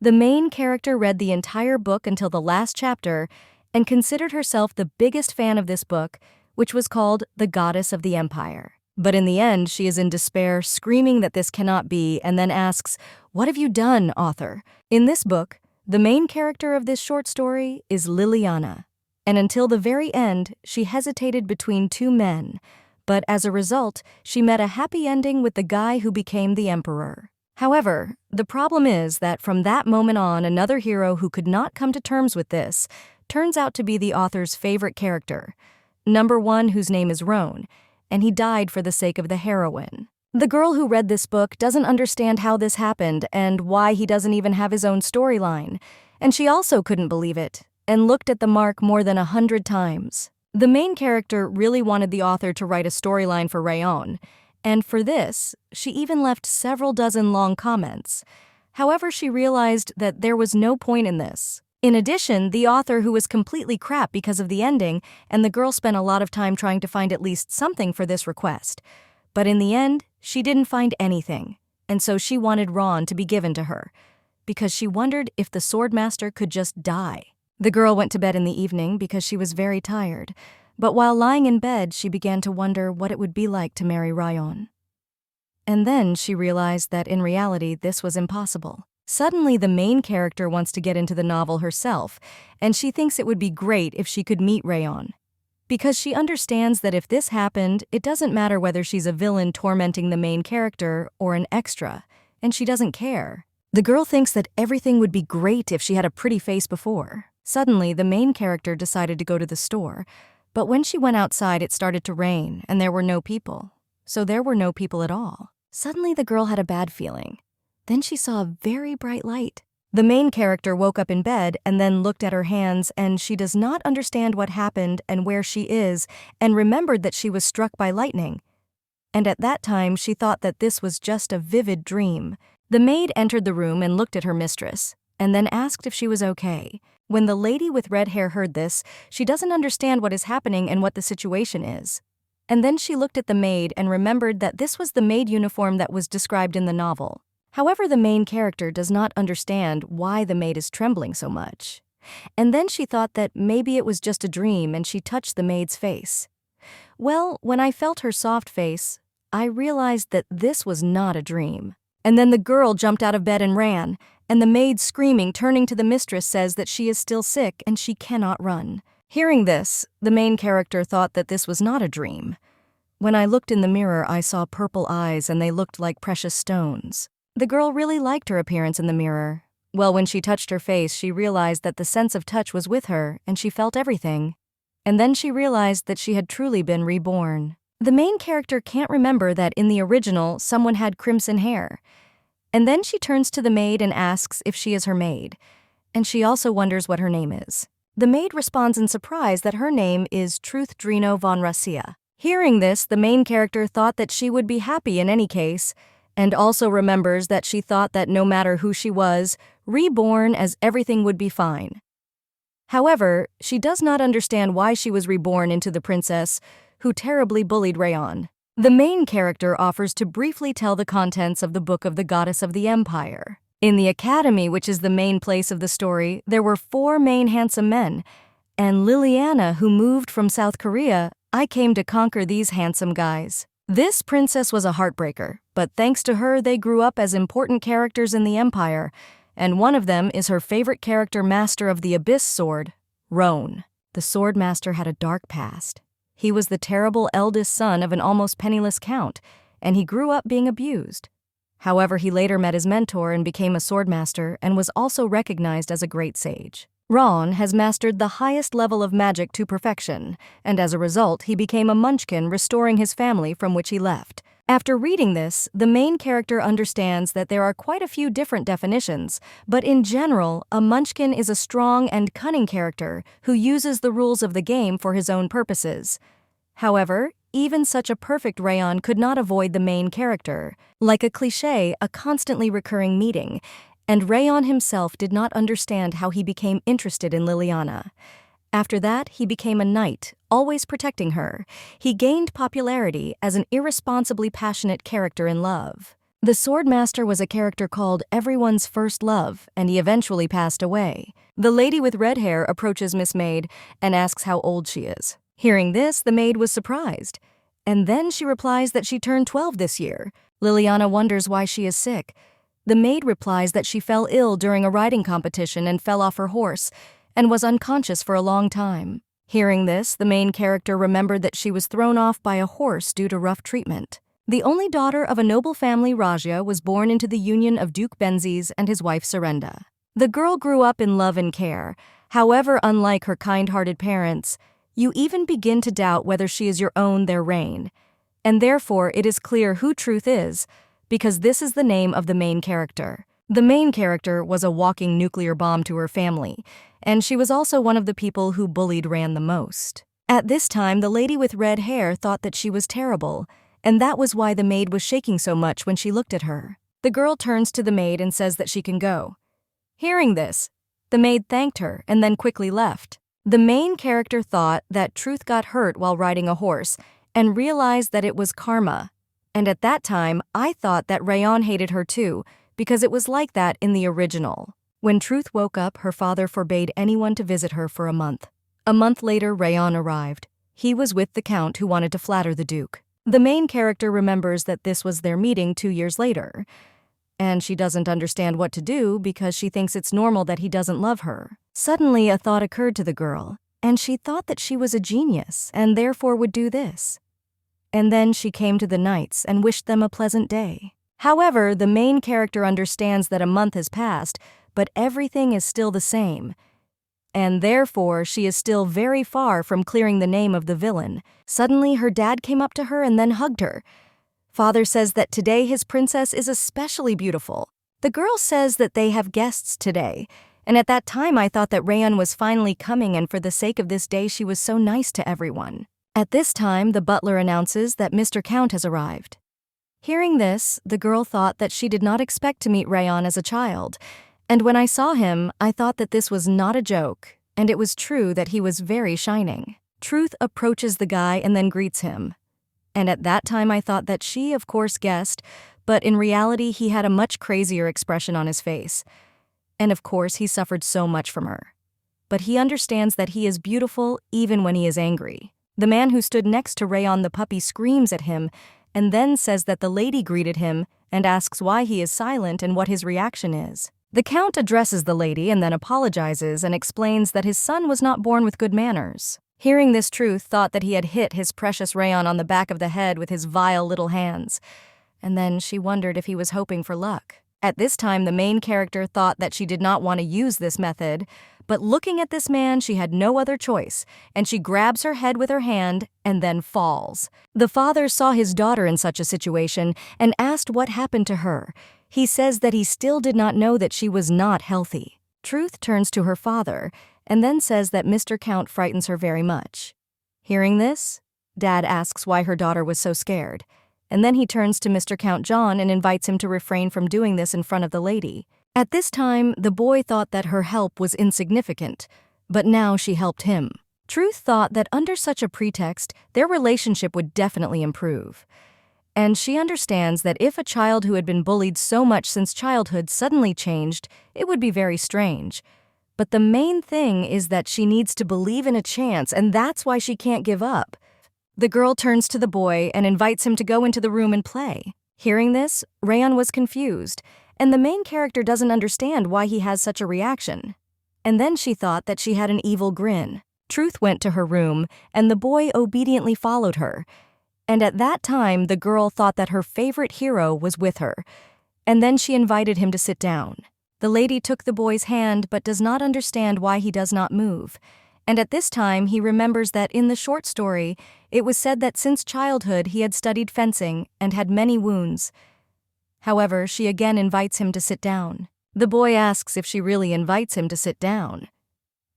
The main character read the entire book until the last chapter and considered herself the biggest fan of this book, which was called The Goddess of the Empire. But in the end, she is in despair, screaming that this cannot be, and then asks, "What have you done, author?" In this book, the main character of this short story is Liliana, and until the very end, she hesitated between two men, but as a result, she met a happy ending with the guy who became the emperor. However, the problem is that from that moment on, another hero who could not come to terms with this turns out to be the author's favorite character, number one, whose name is Roan, and he died for the sake of the heroine. The girl who read this book doesn't understand how this happened and why he doesn't even have his own storyline, and she also couldn't believe it, and looked at the mark more than 100 times. The main character really wanted the author to write a storyline for Rayon, and for this, she even left several dozen long comments. However, she realized that there was no point in this. In addition, the author, who was completely crap because of the ending, and the girl spent a lot of time trying to find at least something for this request. But in the end, she didn't find anything, and so she wanted Ron to be given to her, because she wondered if the Swordmaster could just die. The girl went to bed in the evening because she was very tired, but while lying in bed, she began to wonder what it would be like to marry Rayon. And then she realized that in reality, this was impossible. Suddenly, the main character wants to get into the novel herself, and she thinks it would be great if she could meet Rayon. Because she understands that if this happened, it doesn't matter whether she's a villain tormenting the main character or an extra, and she doesn't care. The girl thinks that everything would be great if she had a pretty face before. Suddenly, the main character decided to go to the store, but when she went outside, it started to rain, and there were no people. So there were no people at all. Suddenly, the girl had a bad feeling. Then she saw a very bright light. The main character woke up in bed and then looked at her hands, and she does not understand what happened and where she is, and remembered that she was struck by lightning. And at that time, she thought that this was just a vivid dream. The maid entered the room and looked at her mistress, and then asked if she was okay. When the lady with red hair heard this, she doesn't understand what is happening and what the situation is. And then she looked at the maid and remembered that this was the maid uniform that was described in the novel. However, the main character does not understand why the maid is trembling so much. And then she thought that maybe it was just a dream, and she touched the maid's face. Well, when I felt her soft face, I realized that this was not a dream. And then the girl jumped out of bed and ran, and the maid, screaming, turning to the mistress, says that she is still sick and she cannot run. Hearing this, the main character thought that this was not a dream. When I looked in the mirror, I saw purple eyes, and they looked like precious stones. The girl really liked her appearance in the mirror. Well, when she touched her face, she realized that the sense of touch was with her, and she felt everything. And then she realized that she had truly been reborn. The main character can't remember that in the original, someone had crimson hair. And then she turns to the maid and asks if she is her maid. And she also wonders what her name is. The maid responds in surprise that her name is Truth Drino von Russia. Hearing this, the main character thought that she would be happy in any case, and also remembers that she thought that no matter who she was, reborn, as everything would be fine. However, she does not understand why she was reborn into the princess who terribly bullied Rayon. The main character offers to briefly tell the contents of the Book of the Goddess of the Empire. In the academy, which is the main place of the story, there were 4 main handsome men, and Liliana, who moved from South Korea, I came to conquer these handsome guys. This princess was a heartbreaker, but thanks to her, they grew up as important characters in the Empire, and one of them is her favorite character, Master of the Abyss Sword, Roan. The Sword Master had a dark past. He was the terrible eldest son of an almost penniless count, and he grew up being abused. However, he later met his mentor and became a swordmaster, and was also recognized as a great sage. Ron has mastered the highest level of magic to perfection, and as a result, he became a munchkin, restoring his family from which he left. After reading this, the main character understands that there are quite a few different definitions, but in general, a munchkin is a strong and cunning character who uses the rules of the game for his own purposes. However, even such a perfect Rayon could not avoid the main character. Like a cliché, a constantly recurring meeting, and Rayon himself did not understand how he became interested in Liliana. After that, he became a knight, always protecting her. He gained popularity as an irresponsibly passionate character in love. The Swordmaster was a character called everyone's first love, and he eventually passed away. The lady with red hair approaches Miss Maid and asks how old she is. Hearing this, the maid was surprised. And then she replies that she turned 12 this year. Liliana wonders why she is sick. The maid replies that she fell ill during a riding competition and fell off her horse, and was unconscious for a long time. Hearing this, the main character remembered that she was thrown off by a horse due to rough treatment. The only daughter of a noble family, Raja, was born into the union of Duke Benzies and his wife Surenda. The girl grew up in love and care. However, unlike her kind-hearted parents, you even begin to doubt whether she is your own their reign. And therefore, it is clear who Truth is, because this is the name of the main character. The main character was a walking nuclear bomb to her family, and she was also one of the people who bullied Ran the most. At this time, the lady with red hair thought that she was terrible, and that was why the maid was shaking so much when she looked at her. The girl turns to the maid and says that she can go. Hearing this, the maid thanked her and then quickly left. The main character thought that Truth got hurt while riding a horse and realized that it was karma. And at that time, I thought that Rayon hated her too, because it was like that in the original. When Truth woke up, her father forbade anyone to visit her for a month. A month later, Rayon arrived. He was with the Count who wanted to flatter the Duke. The main character remembers that this was their meeting 2 years later, and she doesn't understand what to do because she thinks it's normal that he doesn't love her. Suddenly, a thought occurred to the girl, and she thought that she was a genius and therefore would do this. And then she came to the knights and wished them a pleasant day. However, the main character understands that a month has passed, but everything is still the same. And therefore, she is still very far from clearing the name of the villain. Suddenly, her dad came up to her and then hugged her. Father says that today his princess is especially beautiful. The girl says that they have guests today, and at that time I thought that Rayon was finally coming, and for the sake of this day she was so nice to everyone. At this time, the butler announces that Mr. Count has arrived. Hearing this, the girl thought that she did not expect to meet Rayon as a child, and when I saw him, I thought that this was not a joke, and it was true that he was very shining. Truth approaches the guy and then greets him. And at that time I thought that she, of course, guessed, but in reality he had a much crazier expression on his face. And of course he suffered so much from her. But he understands that he is beautiful even when he is angry. The man who stood next to Rayon the puppy screams at him and then says that the lady greeted him and asks why he is silent and what his reaction is. The Count addresses the lady and then apologizes and explains that his son was not born with good manners. Hearing this, Truth thought that he had hit his precious Rayon on the back of the head with his vile little hands, and then she wondered if he was hoping for luck. At this time, the main character thought that she did not want to use this method, but looking at this man, she had no other choice, and she grabs her head with her hand and then falls. The father saw his daughter in such a situation and asked what happened to her. He says that he still did not know that she was not healthy. Truth turns to her father and then says that Mr. Count frightens her very much. Hearing this, Dad asks why her daughter was so scared, and then he turns to Mr. Count John and invites him to refrain from doing this in front of the lady. At this time, the boy thought that her help was insignificant, but now she helped him. Truth thought that under such a pretext, their relationship would definitely improve. And she understands that if a child who had been bullied so much since childhood suddenly changed, it would be very strange. But the main thing is that she needs to believe in a chance, and that's why she can't give up. The girl turns to the boy and invites him to go into the room and play. Hearing this, Rayon was confused, and the main character doesn't understand why he has such a reaction. And then she thought that she had an evil grin. Truth went to her room, and the boy obediently followed her. And at that time, the girl thought that her favorite hero was with her, and then she invited him to sit down. The lady took the boy's hand but does not understand why he does not move. And at this time, he remembers that in the short story, it was said that since childhood he had studied fencing and had many wounds. However, she again invites him to sit down. The boy asks if she really invites him to sit down.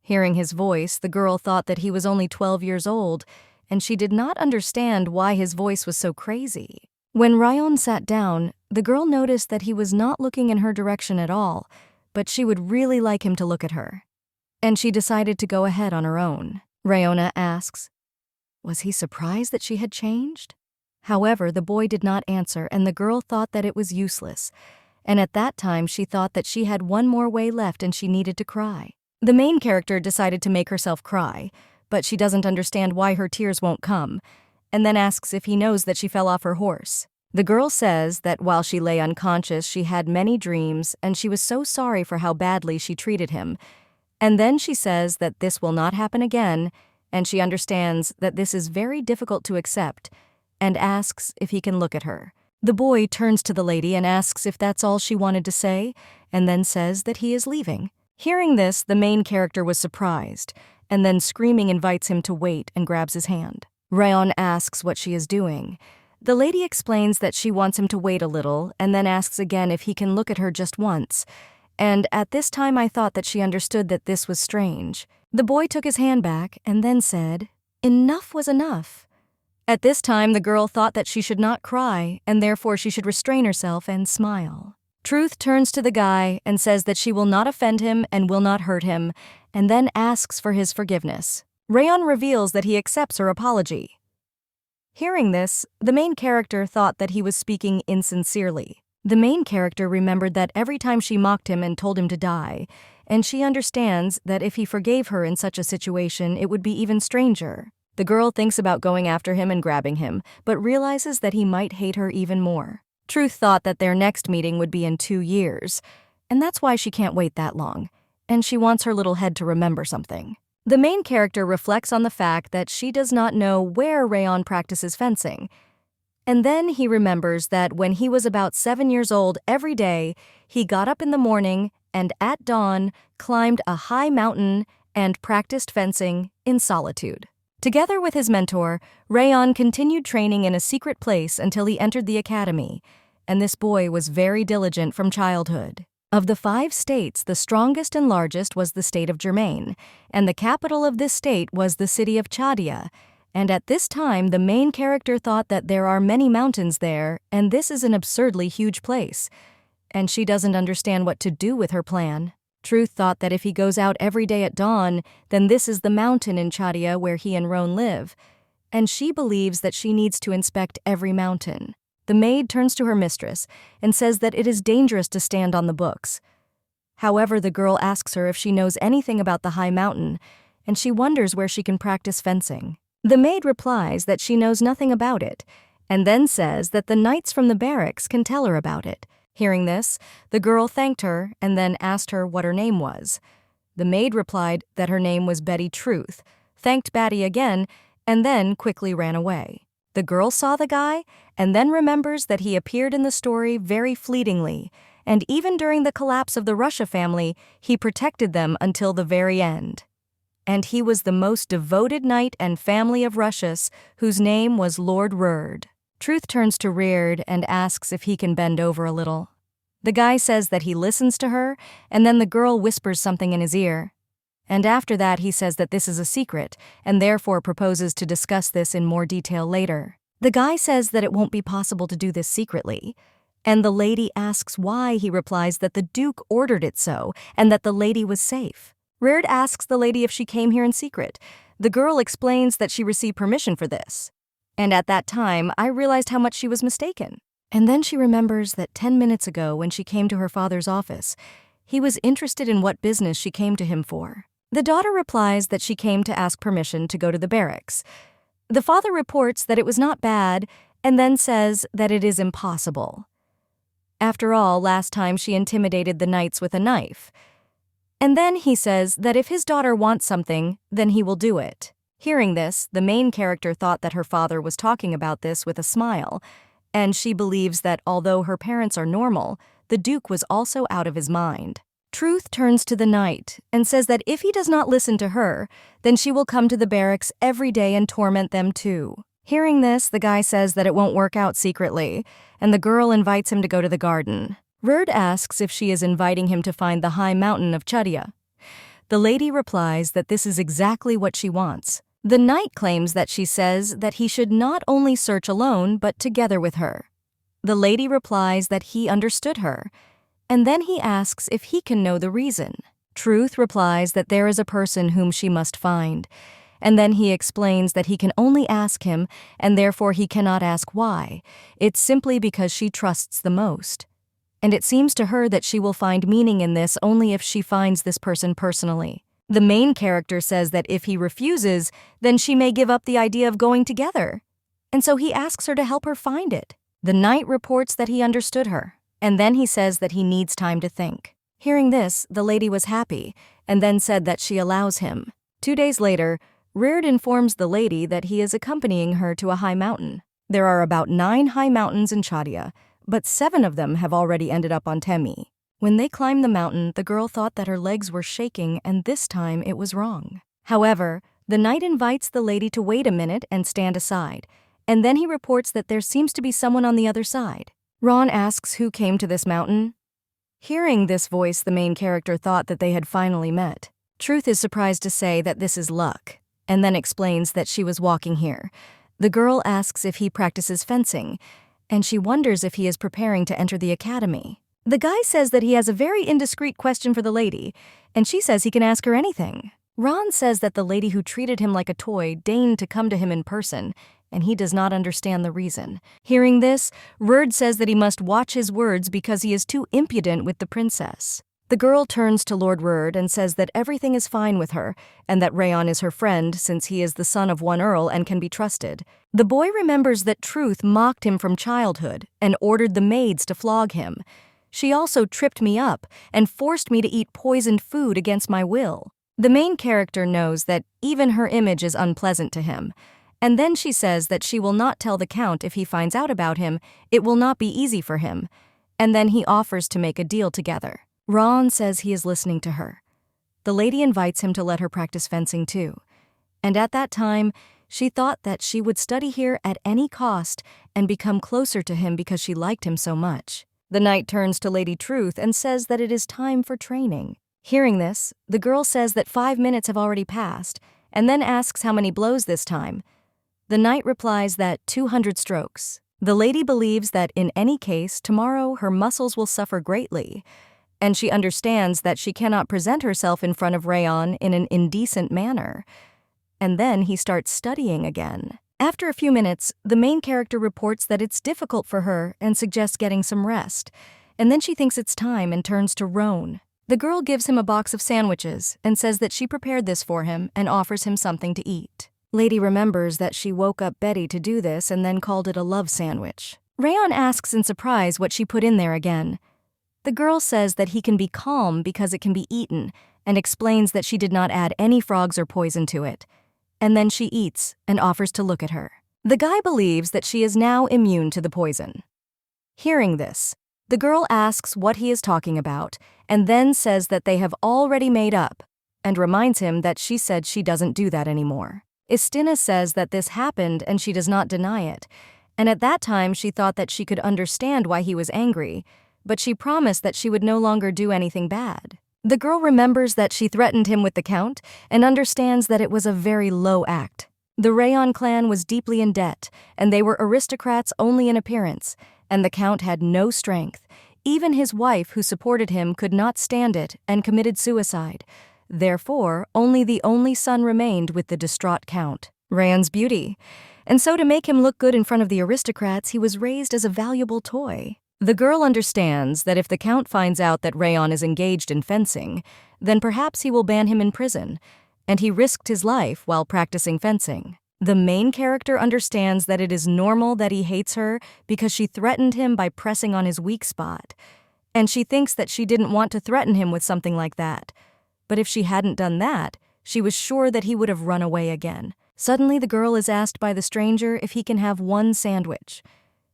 Hearing his voice, the girl thought that he was only 12 years old, and she did not understand why his voice was so crazy. When Rayon sat down, the girl noticed that he was not looking in her direction at all, but she would really like him to look at her. And she decided to go ahead on her own. Rayona asks, was he surprised that she had changed? However, the boy did not answer, and the girl thought that it was useless. And at that time, she thought that she had one more way left and she needed to cry. The main character decided to make herself cry, but she doesn't understand why her tears won't come, and then asks if he knows that she fell off her horse. The girl says that while she lay unconscious, she had many dreams, and she was so sorry for how badly she treated him. And then she says that this will not happen again, and she understands that this is very difficult to accept, and asks if he can look at her. The boy turns to the lady and asks if that's all she wanted to say, and then says that he is leaving. Hearing this, the main character was surprised, and then screaming invites him to wait and grabs his hand. Rayon asks what she is doing. The lady explains that she wants him to wait a little, and then asks again if he can look at her just once. And at this time I thought that she understood that this was strange. The boy took his hand back and then said, "Enough was enough." At this time, the girl thought that she should not cry, and therefore she should restrain herself and smile. Truth turns to the guy and says that she will not offend him and will not hurt him, and then asks for his forgiveness. Rayon reveals that he accepts her apology. Hearing this, the main character thought that he was speaking insincerely. The main character remembered that every time she mocked him and told him to die, and she understands that if he forgave her in such a situation, it would be even stranger. The girl thinks about going after him and grabbing him, but realizes that he might hate her even more. Truth thought that their next meeting would be in 2 years, and that's why she can't wait that long, and she wants her little head to remember something. The main character reflects on the fact that she does not know where Rayon practices fencing, and then he remembers that when he was about 7 years old every day, he got up in the morning and at dawn climbed a high mountain and practiced fencing in solitude. Together with his mentor, Rayon continued training in a secret place until he entered the academy, and this boy was very diligent from childhood. Of the 5 states, the strongest and largest was the state of Germain, and the capital of this state was the city of Chadia, and at this time the main character thought that there are many mountains there, and this is an absurdly huge place, and she doesn't understand what to do with her plan. Truth thought that if he goes out every day at dawn, then this is the mountain in Chadia where he and Roan live, and she believes that she needs to inspect every mountain. The maid turns to her mistress and says that it is dangerous to stand on the books. However, the girl asks her if she knows anything about the high mountain, and she wonders where she can practice fencing. The maid replies that she knows nothing about it, and then says that the knights from the barracks can tell her about it. Hearing this, the girl thanked her and then asked her what her name was. The maid replied that her name was Betty Truth, thanked Batty again, and then quickly ran away. The girl saw the guy and then remembers that he appeared in the story very fleetingly, and even during the collapse of the Russia family, he protected them until the very end. And he was the most devoted knight and family of Russias, whose name was Lord Rurd. Truth turns to Reard and asks if he can bend over a little. The guy says that he listens to her, and then the girl whispers something in his ear. And after that he says that this is a secret, and therefore proposes to discuss this in more detail later. The guy says that it won't be possible to do this secretly, and the lady asks why. He replies that the Duke ordered it so, and that the lady was safe. Reard asks the lady if she came here in secret. The girl explains that she received permission for this. And at that time, I realized how much she was mistaken. And then she remembers that 10 minutes ago when she came to her father's office, he was interested in what business she came to him for. The daughter replies that she came to ask permission to go to the barracks. The father reports that it was not bad, and then says that it is impossible. After all, last time she intimidated the knights with a knife. And then he says that if his daughter wants something, then he will do it. Hearing this, the main character thought that her father was talking about this with a smile, and she believes that although her parents are normal, the Duke was also out of his mind. Truth turns to the knight and says that if he does not listen to her, then she will come to the barracks every day and torment them too. Hearing this, the guy says that it won't work out secretly, and the girl invites him to go to the garden. Rurd asks if she is inviting him to find the high mountain of Chadia. The lady replies that this is exactly what she wants. The knight claims that she says that he should not only search alone, but together with her. The lady replies that he understood her, and then he asks if he can know the reason. Truth replies that there is a person whom she must find, and then he explains that he can only ask him, and therefore he cannot ask why. It's simply because she trusts the most. And it seems to her that she will find meaning in this only if she finds this person personally. The main character says that if he refuses, then she may give up the idea of going together. And so he asks her to help her find it. The knight reports that he understood her, and then he says that he needs time to think. Hearing this, the lady was happy, and then said that she allows him. 2 days later, Reard informs the lady that he is accompanying her to a high mountain. There are about 9 high mountains in Chadia, but 7 of them have already ended up on Temi. When they climbed the mountain, the girl thought that her legs were shaking, and this time it was wrong. However, the knight invites the lady to wait a minute and stand aside, and then he reports that there seems to be someone on the other side. Ron asks who came to this mountain. Hearing this voice, the main character thought that they had finally met. Truth is surprised to say that this is luck, and then explains that she was walking here. The girl asks if he practices fencing, and she wonders if he is preparing to enter the academy. The guy says that he has a very indiscreet question for the lady, and she says he can ask her anything. Ron says that the lady who treated him like a toy deigned to come to him in person, and he does not understand the reason. Hearing this, Reard says that he must watch his words because he is too impudent with the princess. The girl turns to Lord Reard and says that everything is fine with her, and that Rayon is her friend since he is the son of one earl and can be trusted. The boy remembers that Truth mocked him from childhood and ordered the maids to flog him. She also tripped me up and forced me to eat poisoned food against my will. The main character knows that even her image is unpleasant to him. And then she says that she will not tell the Count if he finds out about him. It will not be easy for him. And then he offers to make a deal together. Ron says he is listening to her. The lady invites him to let her practice fencing too. And at that time, she thought that she would study here at any cost and become closer to him because she liked him so much. The knight turns to Lady Truth and says that it is time for training. Hearing this, the girl says that 5 minutes have already passed, and then asks how many blows this time. The knight replies that 200 strokes. The lady believes that in any case, tomorrow her muscles will suffer greatly, and she understands that she cannot present herself in front of Rayon in an indecent manner. And then he starts studying again. After a few minutes, the main character reports that it's difficult for her and suggests getting some rest, and then she thinks it's time and turns to Roan. The girl gives him a box of sandwiches and says that she prepared this for him and offers him something to eat. Lady remembers that she woke up Betty to do this and then called it a love sandwich. Rayon asks in surprise what she put in there again. The girl says that he can be calm because it can be eaten and explains that she did not add any frogs or poison to it. And then she eats and offers to look at her. The guy believes that she is now immune to the poison. Hearing this, the girl asks what he is talking about and then says that they have already made up and reminds him that she said she doesn't do that anymore. Istina says that this happened and she does not deny it, and at that time she thought that she could understand why he was angry, but she promised that she would no longer do anything bad. The girl remembers that she threatened him with the Count and understands that it was a very low act. The Rayon clan was deeply in debt, and they were aristocrats only in appearance, and the Count had no strength. Even his wife, who supported him, could not stand it and committed suicide. Therefore, only the only son remained with the distraught Count, Rayon's beauty. And so to make him look good in front of the aristocrats, he was raised as a valuable toy. The girl understands that if the Count finds out that Rayon is engaged in fencing, then perhaps he will ban him in prison, and he risked his life while practicing fencing. The main character understands that it is normal that he hates her because she threatened him by pressing on his weak spot, and she thinks that she didn't want to threaten him with something like that. But if she hadn't done that, she was sure that he would have run away again. Suddenly, the girl is asked by the stranger if he can have one sandwich.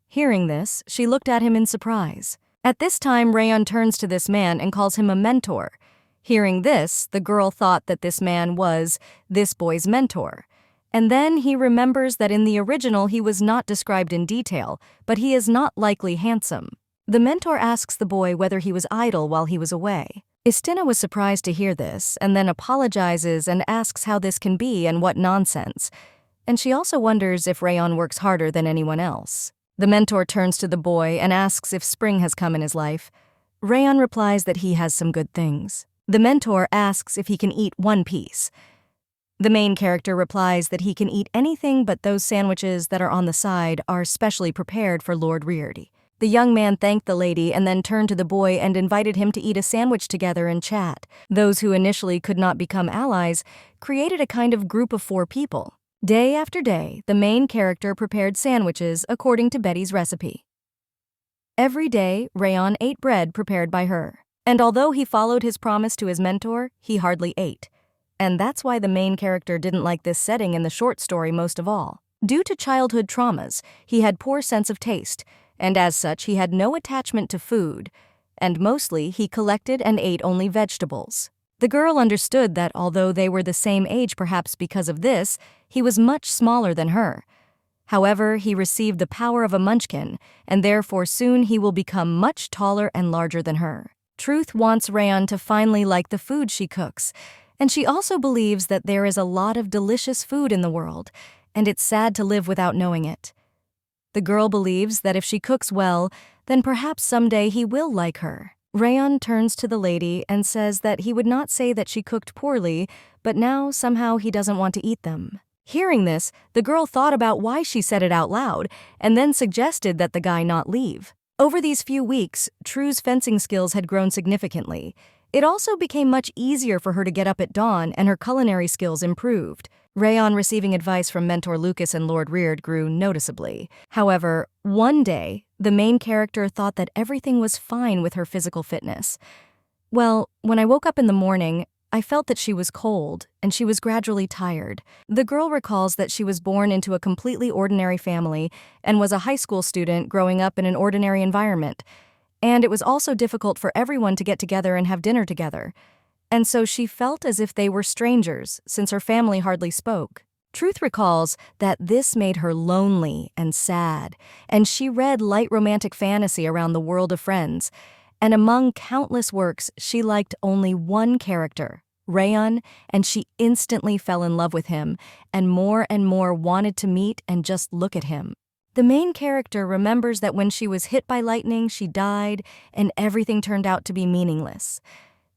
Hearing this, she looked at him in surprise. At this time, Rayon turns to this man and calls him a mentor. Hearing this, the girl thought that this man was this boy's mentor. And then he remembers that in the original he was not described in detail, but he is not likely handsome. The mentor asks the boy whether he was idle while he was away. Istina was surprised to hear this, and then apologizes and asks how this can be and what nonsense. And she also wonders if Rayon works harder than anyone else. The mentor turns to the boy and asks if spring has come in his life. Rayon replies that he has some good things. The mentor asks if he can eat one piece. The main character replies that he can eat anything but those sandwiches that are on the side are specially prepared for Lord Reardy. The young man thanked the lady and then turned to the boy and invited him to eat a sandwich together and chat. Those who initially could not become allies created a kind of group of 4 people. Day after day, the main character prepared sandwiches according to Betty's recipe. Every day, Rayon ate bread prepared by her. And although he followed his promise to his mentor, he hardly ate. And that's why the main character didn't like this setting in the short story most of all. Due to childhood traumas, he had poor sense of taste, and as such he had no attachment to food, and mostly he collected and ate only vegetables. The girl understood that although they were the same age perhaps because of this, he was much smaller than her. However, he received the power of a munchkin, and therefore soon he will become much taller and larger than her. Truth wants Rayon to finally like the food she cooks, and she also believes that there is a lot of delicious food in the world, and it's sad to live without knowing it. The girl believes that if she cooks well, then perhaps someday he will like her. Rayon turns to the lady and says that he would not say that she cooked poorly, but now somehow he doesn't want to eat them. Hearing this, the girl thought about why she said it out loud, and then suggested that the guy not leave. Over these few weeks, True's fencing skills had grown significantly. It also became much easier for her to get up at dawn, and her culinary skills improved. Rayon receiving advice from mentor Lucas and Lord Reard grew noticeably. However, one day, the main character thought that everything was fine with her physical fitness. Well, when I woke up in the morning, I felt that she was cold, and she was gradually tired. The girl recalls that she was born into a completely ordinary family and was a high school student growing up in an ordinary environment. And it was also difficult for everyone to get together and have dinner together. And so she felt as if they were strangers, since her family hardly spoke. Truth recalls that this made her lonely and sad, and she read light romantic fantasy around the world of friends. And among countless works, she liked only one character, Rayon, and she instantly fell in love with him, and more wanted to meet and just look at him. The main character remembers that when she was hit by lightning, she died, and everything turned out to be meaningless.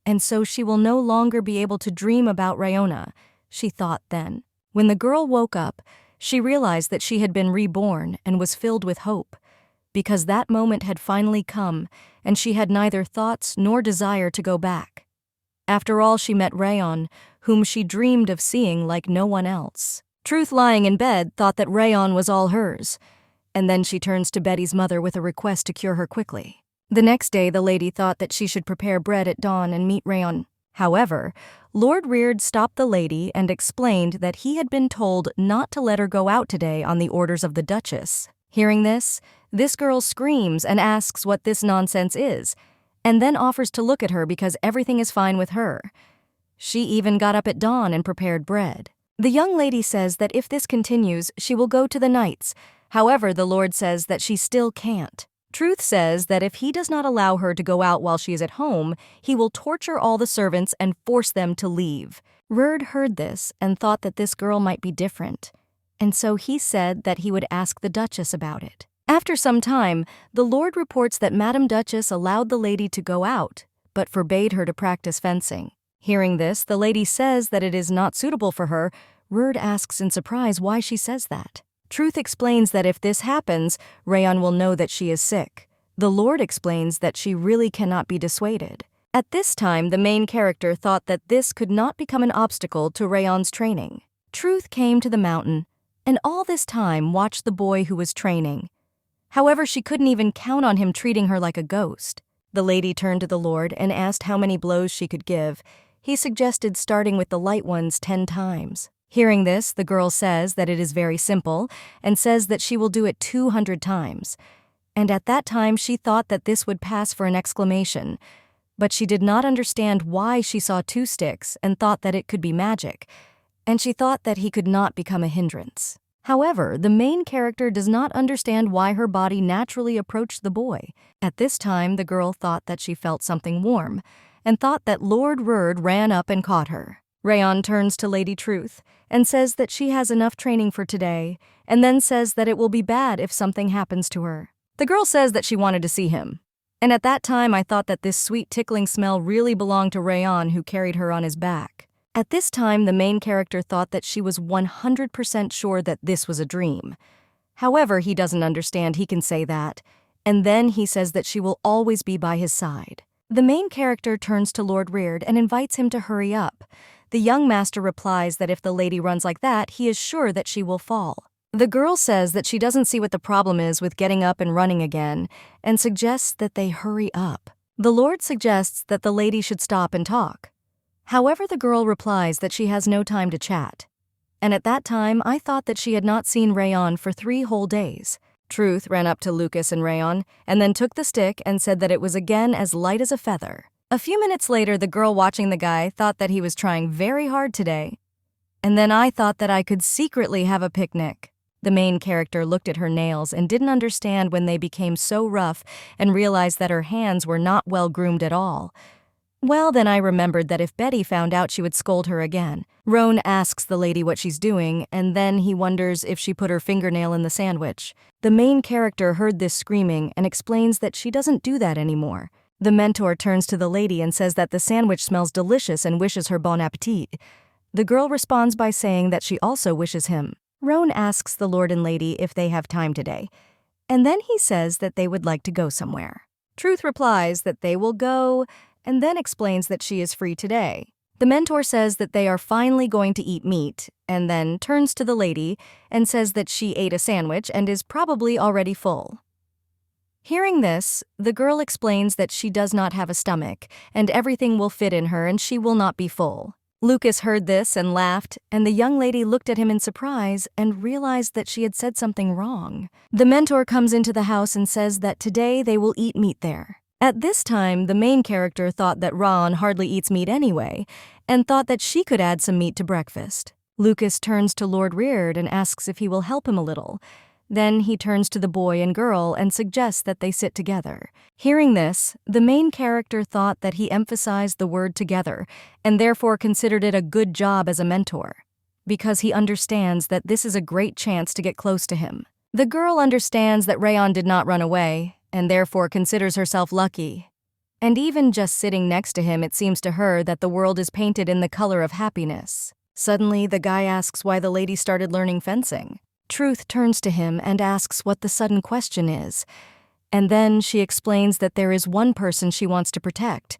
And so she will no longer be able to dream about Rayona, she thought then. When the girl woke up, she realized that she had been reborn and was filled with hope, because that moment had finally come, and she had neither thoughts nor desire to go back. After all, she met Rayon, whom she dreamed of seeing like no one else. Truth, lying in bed, thought that Rayon was all hers, and then she turns to Betty's mother with a request to cure her quickly. The next day, the lady thought that she should prepare bread at dawn and meet Rayon. However, Lord Reard stopped the lady and explained that he had been told not to let her go out today on the orders of the Duchess. Hearing this girl screams and asks what this nonsense is, and then offers to look at her because everything is fine with her. She even got up at dawn and prepared bread. The young lady says that if this continues, she will go to the knights. However, the Lord says that she still can't. Truth says that if he does not allow her to go out while she is at home, he will torture all the servants and force them to leave. Reard heard this and thought that this girl might be different, and so he said that he would ask the Duchess about it. After some time, the Lord reports that Madame Duchess allowed the lady to go out, but forbade her to practice fencing. Hearing this, the lady says that it is not suitable for her. Reard asks in surprise why she says that. Truth explains that if this happens, Rayon will know that she is sick. The Lord explains that she really cannot be dissuaded. At this time, the main character thought that this could not become an obstacle to Rayon's training. Truth came to the mountain, and all this time watched the boy who was training. However, she couldn't even count on him treating her like a ghost. The lady turned to the Lord and asked how many blows she could give. He suggested starting with the light ones 10 times. Hearing this, the girl says that it is very simple and says that she will do it 200 times. And at that time, she thought that this would pass for an exclamation. But she did not understand why she saw 2 sticks and thought that it could be magic. And she thought that he could not become a hindrance. However, the main character does not understand why her body naturally approached the boy. At this time, the girl thought that she felt something warm and thought that Lord Reard ran up and caught her. Rayon turns to Lady Truth and says that she has enough training for today, and then says that it will be bad if something happens to her. The girl says that she wanted to see him. And at that time, I thought that this sweet tickling smell really belonged to Rayon, who carried her on his back. At this time, the main character thought that she was 100% sure that this was a dream. However, he doesn't understand he can say that, and then he says that she will always be by his side. The main character turns to Lord Reard and invites him to hurry up. The young master replies that if the lady runs like that, he is sure that she will fall. The girl says that she doesn't see what the problem is with getting up and running again, and suggests that they hurry up. The Lord suggests that the lady should stop and talk. However, the girl replies that she has no time to chat. And at that time, I thought that she had not seen Rayon for 3 whole days. Truth ran up to Lucas and Rayon, and then took the stick and said that it was again as light as a feather. A few minutes later, the girl watching the guy thought that he was trying very hard today. And then I thought that I could secretly have a picnic. The main character looked at her nails and didn't understand when they became so rough and realized that her hands were not well groomed at all. Well, then I remembered that if Betty found out, she would scold her again. Roan asks the lady what she's doing, and then he wonders if she put her fingernail in the sandwich. The main character heard this screaming and explains that she doesn't do that anymore. The mentor turns to the lady and says that the sandwich smells delicious and wishes her bon appetit. The girl responds by saying that she also wishes him. Roan asks the lord and lady if they have time today, and then he says that they would like to go somewhere. Truth replies that they will go, and then explains that she is free today. The mentor says that they are finally going to eat meat, and then turns to the lady and says that she ate a sandwich and is probably already full. Hearing this, the girl explains that she does not have a stomach, and everything will fit in her and she will not be full. Lucas heard this and laughed, and the young lady looked at him in surprise and realized that she had said something wrong. The mentor comes into the house and says that today they will eat meat there. At this time, the main character thought that Ron hardly eats meat anyway, and thought that she could add some meat to breakfast. Lucas turns to Lord Reard and asks if he will help him a little. Then he turns to the boy and girl and suggests that they sit together. Hearing this, the main character thought that he emphasized the word together, and therefore considered it a good job as a mentor, because he understands that this is a great chance to get close to him. The girl understands that Rayon did not run away, and therefore considers herself lucky. And even just sitting next to him, it seems to her that the world is painted in the color of happiness. Suddenly, the guy asks why the lady started learning fencing. Truth turns to him and asks what the sudden question is, and then she explains that there is one person she wants to protect,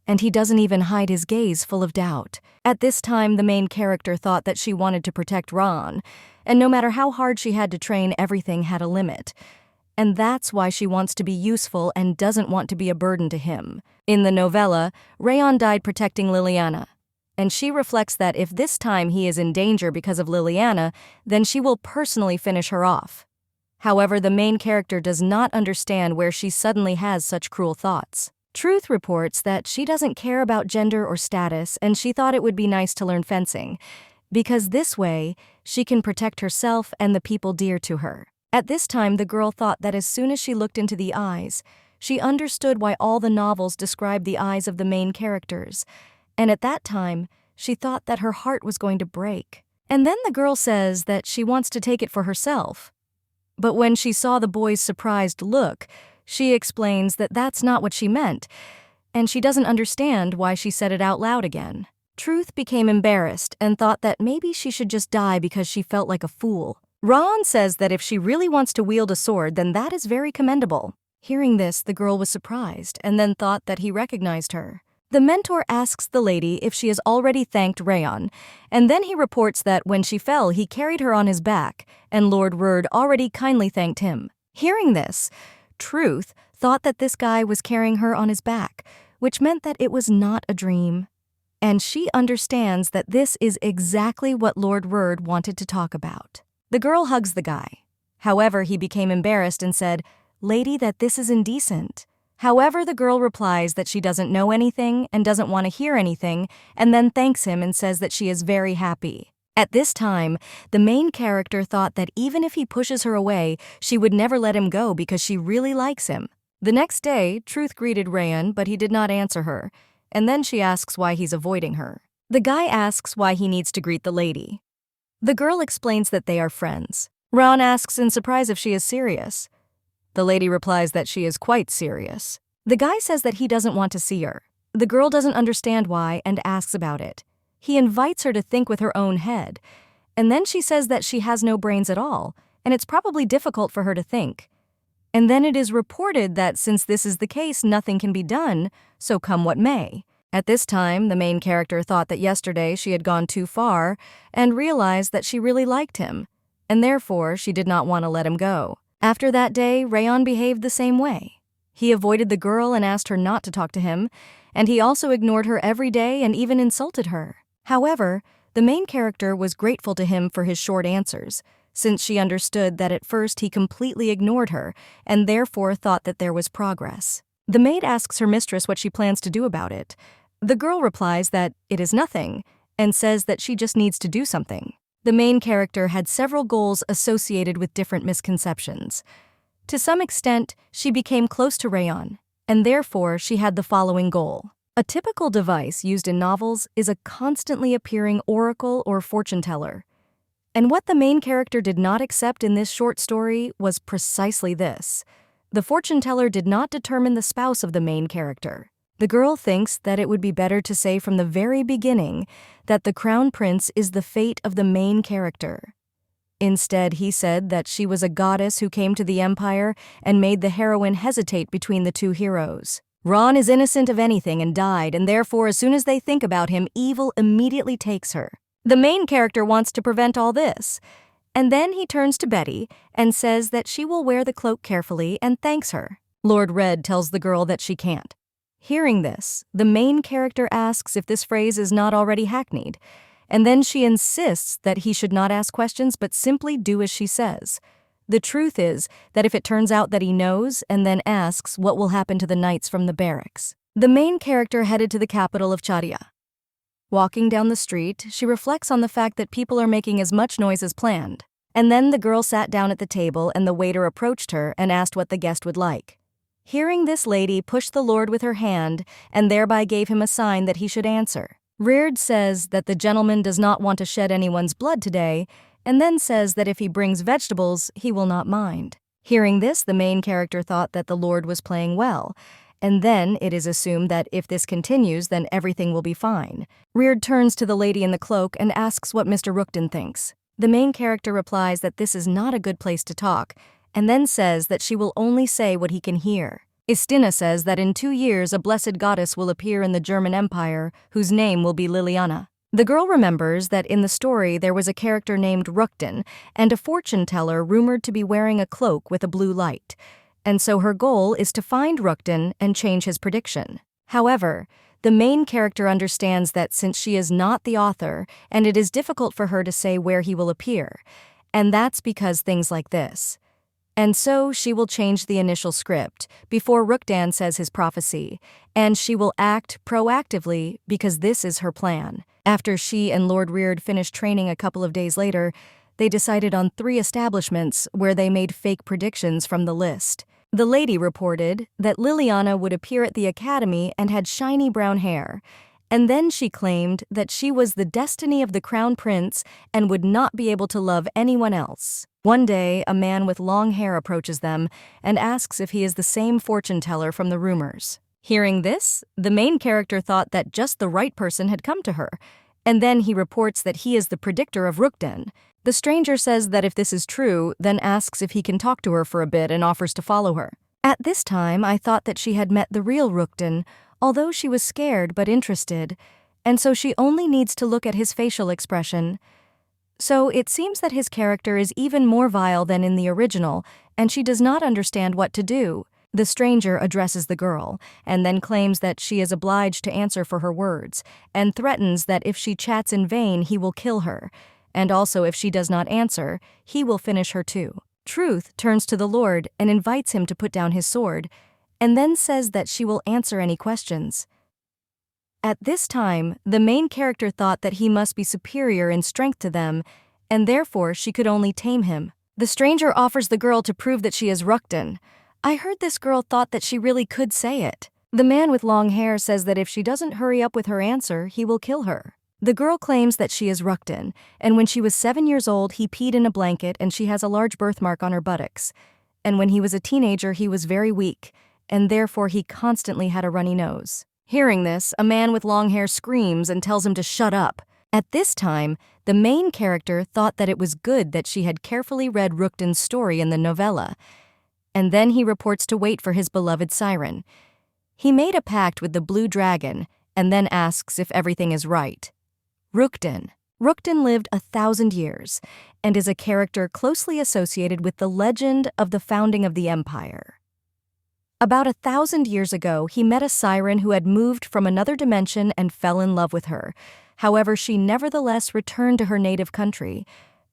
and he doesn't even hide his gaze full of doubt. At this time, the main character thought that she wanted to protect Ron, and no matter how hard she had to train, everything had a limit. And that's why she wants to be useful and doesn't want to be a burden to him. In the novella, Rayon died protecting Liliana, and she reflects that if this time he is in danger because of Liliana, then she will personally finish her off. However, the main character does not understand where she suddenly has such cruel thoughts. Truth reports that she doesn't care about gender or status, and she thought it would be nice to learn fencing, because this way she can protect herself and the people dear to her. At this time, the girl thought that as soon as she looked into the eyes, she understood why all the novels describe the eyes of the main characters, and at that time, she thought that her heart was going to break. And then the girl says that she wants to take it for herself. But when she saw the boy's surprised look, she explains that that's not what she meant, and she doesn't understand why she said it out loud again. Truth became embarrassed and thought that maybe she should just die because she felt like a fool. Ron says that if she really wants to wield a sword, then that is very commendable. Hearing this, the girl was surprised and then thought that he recognized her. The mentor asks the lady if she has already thanked Rayon, and then he reports that when she fell, he carried her on his back, and Lord Reard already kindly thanked him. Hearing this, Truth thought that this guy was carrying her on his back, which meant that it was not a dream. And she understands that this is exactly what Lord Reard wanted to talk about. The girl hugs the guy. However, he became embarrassed and said, "Lady, that this is indecent." However, the girl replies that she doesn't know anything and doesn't want to hear anything, and then thanks him and says that she is very happy. At this time, the main character thought that even if he pushes her away, she would never let him go because she really likes him. The next day, Truth greeted Rayon, but he did not answer her, and then she asks why he's avoiding her. The guy asks why he needs to greet the lady. The girl explains that they are friends. Ron asks in surprise if she is serious. The lady replies that she is quite serious. The guy says that he doesn't want to see her. The girl doesn't understand why and asks about it. He invites her to think with her own head, and then she says that she has no brains at all, and it's probably difficult for her to think. And then it is reported that since this is the case, nothing can be done, so come what may. At this time, the main character thought that yesterday she had gone too far and realized that she really liked him, and therefore she did not want to let him go. After that day, Rayon behaved the same way. He avoided the girl and asked her not to talk to him, and he also ignored her every day and even insulted her. However, the main character was grateful to him for his short answers, since she understood that at first he completely ignored her and therefore thought that there was progress. The maid asks her mistress what she plans to do about it. The girl replies that it is nothing and says that she just needs to do something. The main character had several goals associated with different misconceptions. To some extent, she became close to Rayon, and therefore she had the following goal. A typical device used in novels is a constantly appearing oracle or fortune teller. And what the main character did not accept in this short story was precisely this. The fortune teller did not determine the spouse of the main character. The girl thinks that it would be better to say from the very beginning that the crown prince is the fate of the main character. Instead, he said that she was a goddess who came to the empire and made the heroine hesitate between the two heroes. Ron is innocent of anything and died, and therefore as soon as they think about him, evil immediately takes her. The main character wants to prevent all this, and then he turns to Betty and says that she will wear the cloak carefully and thanks her. Lord Red tells the girl that she can't. Hearing this, the main character asks if this phrase is not already hackneyed, and then she insists that he should not ask questions but simply do as she says. The truth is that if it turns out that he knows and then asks what will happen to the knights from the barracks. The main character headed to the capital of Chadia. Walking down the street, she reflects on the fact that people are making as much noise as planned. And then the girl sat down at the table and the waiter approached her and asked what the guest would like. Hearing this, lady pushed the lord with her hand and thereby gave him a sign that he should answer. Reard says that the gentleman does not want to shed anyone's blood today, and then says that if he brings vegetables, he will not mind. Hearing this, the main character thought that the lord was playing well, and then it is assumed that if this continues, then everything will be fine. Reard turns to the lady in the cloak and asks what Mr. Rookton thinks. The main character replies that this is not a good place to talk, and then says that she will only say what he can hear. Istina says that in 2 years a blessed goddess will appear in the German Empire, whose name will be Liliana. The girl remembers that in the story there was a character named Rookton and a fortune teller rumored to be wearing a cloak with a blue light, and so her goal is to find Rookton and change his prediction. However, the main character understands that since she is not the author and it is difficult for her to say where he will appear, and that's because things like this. And so she will change the initial script before Rookdan says his prophecy, and she will act proactively because this is her plan. After she and Lord Reard finished training a couple of days later, they decided on 3 establishments where they made fake predictions from the list. The lady reported that Liliana would appear at the academy and had shiny brown hair, and then she claimed that she was the destiny of the crown prince and would not be able to love anyone else. One day, a man with long hair approaches them and asks if he is the same fortune teller from the rumors. Hearing this, the main character thought that just the right person had come to her, and then he reports that he is the predictor of Rookdan. The stranger says that if this is true, then asks if he can talk to her for a bit and offers to follow her. At this time, I thought that she had met the real Rookdan, although she was scared but interested, and so she only needs to look at his facial expression. So it seems that his character is even more vile than in the original, and she does not understand what to do. The stranger addresses the girl, and then claims that she is obliged to answer for her words, and threatens that if she chats in vain, he will kill her, and also if she does not answer, he will finish her too. Truth turns to the Lord and invites him to put down his sword, and then says that she will answer any questions. At this time, the main character thought that he must be superior in strength to them, and therefore she could only tame him. The stranger offers the girl to prove that she is Rookdan. I heard this girl thought that she really could say it. The man with long hair says that if she doesn't hurry up with her answer, he will kill her. The girl claims that she is Rookdan, and when she was 7 years old, he peed in a blanket and she has a large birthmark on her buttocks. And when he was a teenager, he was very weak, and therefore he constantly had a runny nose. Hearing this, a man with long hair screams and tells him to shut up. At this time, the main character thought that it was good that she had carefully read Rukden's story in the novella, and then he reports to wait for his beloved siren. He made a pact with the blue dragon and then asks if everything is right. Rukden lived 1,000 years and is a character closely associated with the legend of the founding of the empire. About 1,000 years ago, he met a siren who had moved from another dimension and fell in love with her. However, she nevertheless returned to her native country,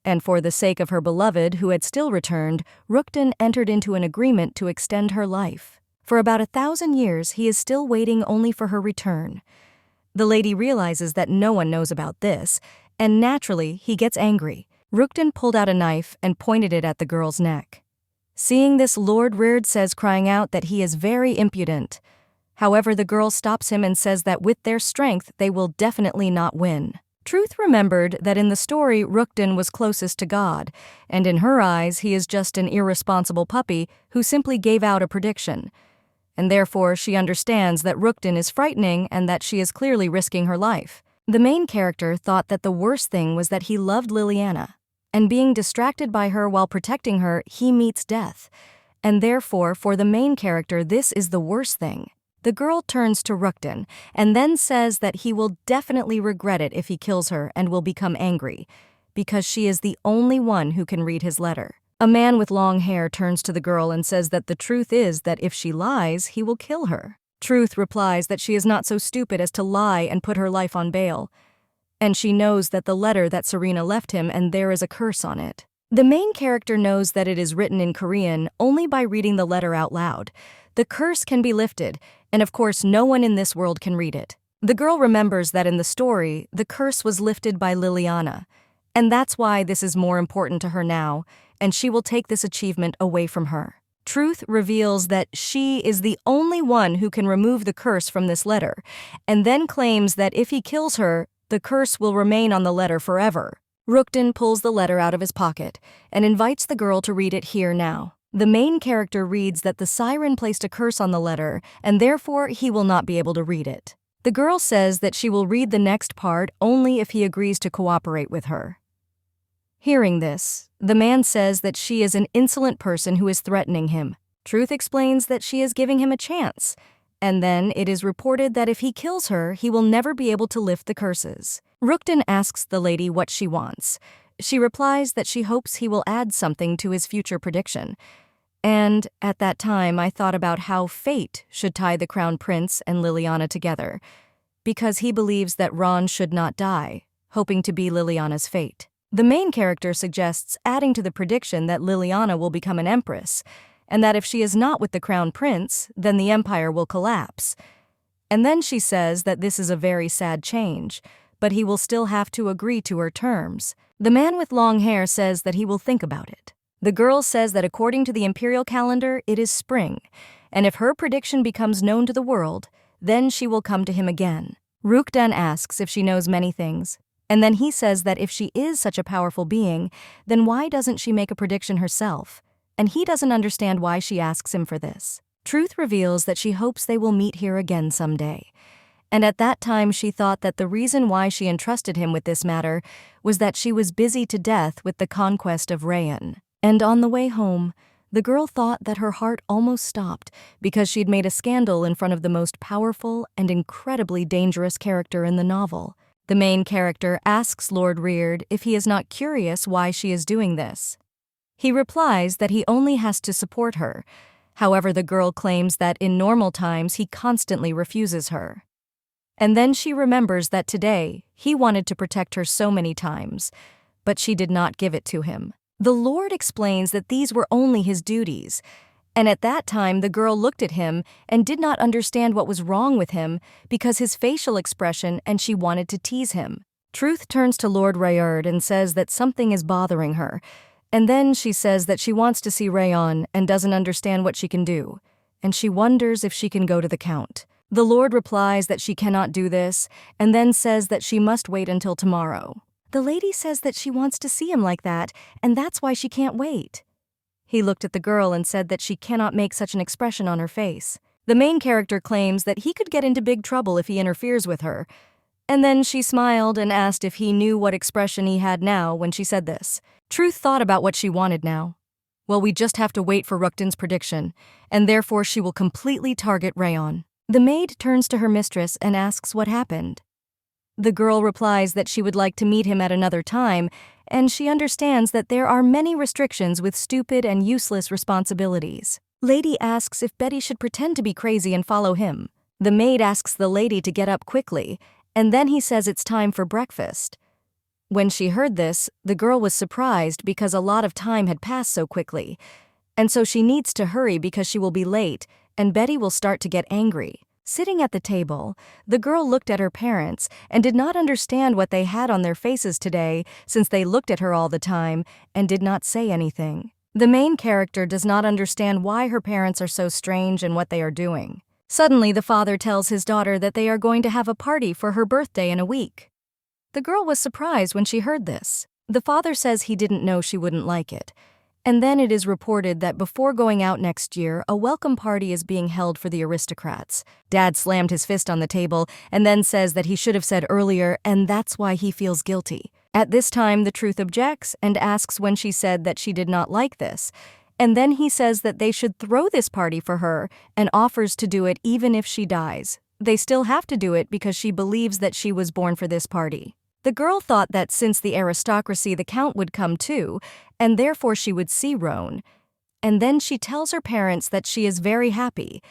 and for the sake of her beloved, who had still returned, Rukden entered into an agreement to extend her life. For about 1,000 years, he is still waiting only for her return. The lady realizes that no one knows about this, and naturally, he gets angry. Rukden pulled out a knife and pointed it at the girl's neck. Seeing this, Lord Reard says, crying out that he is very impudent. However, the girl stops him and says that with their strength, they will definitely not win. Truth remembered that in the story, Rukden was closest to God, and in her eyes, he is just an irresponsible puppy who simply gave out a prediction. And therefore, she understands that Rukden is frightening and that she is clearly risking her life. The main character thought that the worst thing was that he loved Liliana, and being distracted by her while protecting her, he meets death. And therefore, for the main character, this is the worst thing. The girl turns to Rukden and then says that he will definitely regret it if he kills her and will become angry, because she is the only one who can read his letter. A man with long hair turns to the girl and says that the truth is that if she lies, he will kill her. Truth replies that she is not so stupid as to lie and put her life on bail, and she knows that the letter that Serena left him and there is a curse on it. The main character knows that it is written in Korean only by reading the letter out loud. The curse can be lifted, and of course no one in this world can read it. The girl remembers that in the story, the curse was lifted by Liliana, and that's why this is more important to her now, and she will take this achievement away from her. Truth reveals that she is the only one who can remove the curse from this letter, and then claims that if he kills her, the curse will remain on the letter forever. Rukden pulls the letter out of his pocket and invites the girl to read it here now. The main character reads that the siren placed a curse on the letter, and therefore he will not be able to read it. The girl says that she will read the next part only if he agrees to cooperate with her. Hearing this, the man says that she is an insolent person who is threatening him. Truth explains that she is giving him a chance, and then it is reported that if he kills her, he will never be able to lift the curses. Rukden asks the lady what she wants. She replies that she hopes he will add something to his future prediction. And at that time, I thought about how fate should tie the crown prince and Liliana together, because he believes that Ron should not die, hoping to be Liliana's fate. The main character suggests adding to the prediction that Liliana will become an empress, and that if she is not with the crown prince, then the empire will collapse. And then she says that this is a very sad change, but he will still have to agree to her terms. The man with long hair says that he will think about it. The girl says that according to the imperial calendar, it is spring, and if her prediction becomes known to the world, then she will come to him again. Rukden asks if she knows many things, and then he says that if she is such a powerful being, then why doesn't she make a prediction herself? And he doesn't understand why she asks him for this. Truth reveals that she hopes they will meet here again someday. And at that time she thought that the reason why she entrusted him with this matter was that she was busy to death with the conquest of Rayan. And on the way home, the girl thought that her heart almost stopped because she'd made a scandal in front of the most powerful and incredibly dangerous character in the novel. The main character asks Lord Reard if he is not curious why she is doing this. He replies that he only has to support her. However, the girl claims that in normal times he constantly refuses her. And then she remembers that today he wanted to protect her so many times, but she did not give it to him. The Lord explains that these were only his duties, and at that time the girl looked at him and did not understand what was wrong with him because his facial expression, and she wanted to tease him. Truth turns to Lord Reard and says that something is bothering her, and then she says that she wants to see Rayon and doesn't understand what she can do, and she wonders if she can go to the Count. The Lord replies that she cannot do this, and then says that she must wait until tomorrow. The lady says that she wants to see him like that, and that's why she can't wait. He looked at the girl and said that she cannot make such an expression on her face. The main character claims that he could get into big trouble if he interferes with her, And then she smiled and asked if he knew what expression he had now when she said this. Truth thought about what she wanted now. Well, we just have to wait for Rukden's prediction, and therefore she will completely target Rayon. The maid turns to her mistress and asks what happened. The girl replies that she would like to meet him at another time, and she understands that there are many restrictions with stupid and useless responsibilities. Lady asks if Betty should pretend to be crazy and follow him. The maid asks the lady to get up quickly, and then he says it's time for breakfast. When she heard this, the girl was surprised because a lot of time had passed so quickly, and so she needs to hurry because she will be late, and Betty will start to get angry. Sitting at the table, the girl looked at her parents and did not understand what they had on their faces today since they looked at her all the time and did not say anything. The main character does not understand why her parents are so strange and what they are doing. Suddenly, the father tells his daughter that they are going to have a party for her birthday in a week. The girl was surprised when she heard this. The father says he didn't know she wouldn't like it. And then it is reported that before going out next year, a welcome party is being held for the aristocrats. Dad slammed his fist on the table and then says that he should have said earlier, and that's why he feels guilty. At this time, the truth objects and asks when she said that she did not like this. And then he says that they should throw this party for her and offers to do it even if she dies. They still have to do it because she believes that she was born for this party. The girl thought that since the aristocracy, the count would come too, and therefore she would see Roan. And then she tells her parents that she is very happy,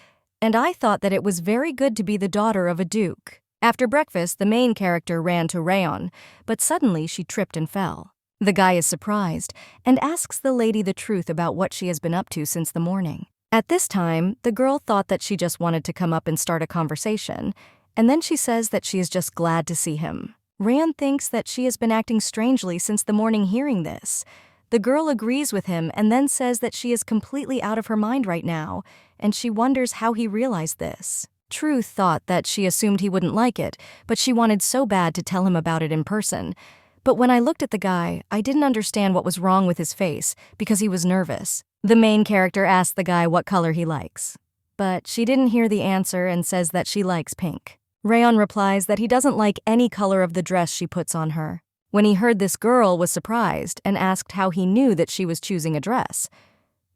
and I thought that it was very good to be the daughter of a duke. After breakfast, the main character ran to Rayon, but suddenly she tripped and fell. The guy is surprised and asks the lady the truth about what she has been up to since the morning. At this time, the girl thought that she just wanted to come up and start a conversation, and then she says that she is just glad to see him. Rayon thinks that she has been acting strangely since the morning hearing this. The girl agrees with him and then says that she is completely out of her mind right now, and she wonders how he realized this. Truth thought that she assumed he wouldn't like it, but she wanted so bad to tell him about it in person. But when I looked at the guy, I didn't understand what was wrong with his face because he was nervous. The main character asked the guy what color he likes, but she didn't hear the answer and says that she likes pink. Rayon replies that he doesn't like any color of the dress she puts on her. When he heard this, girl was surprised and asked how he knew that she was choosing a dress.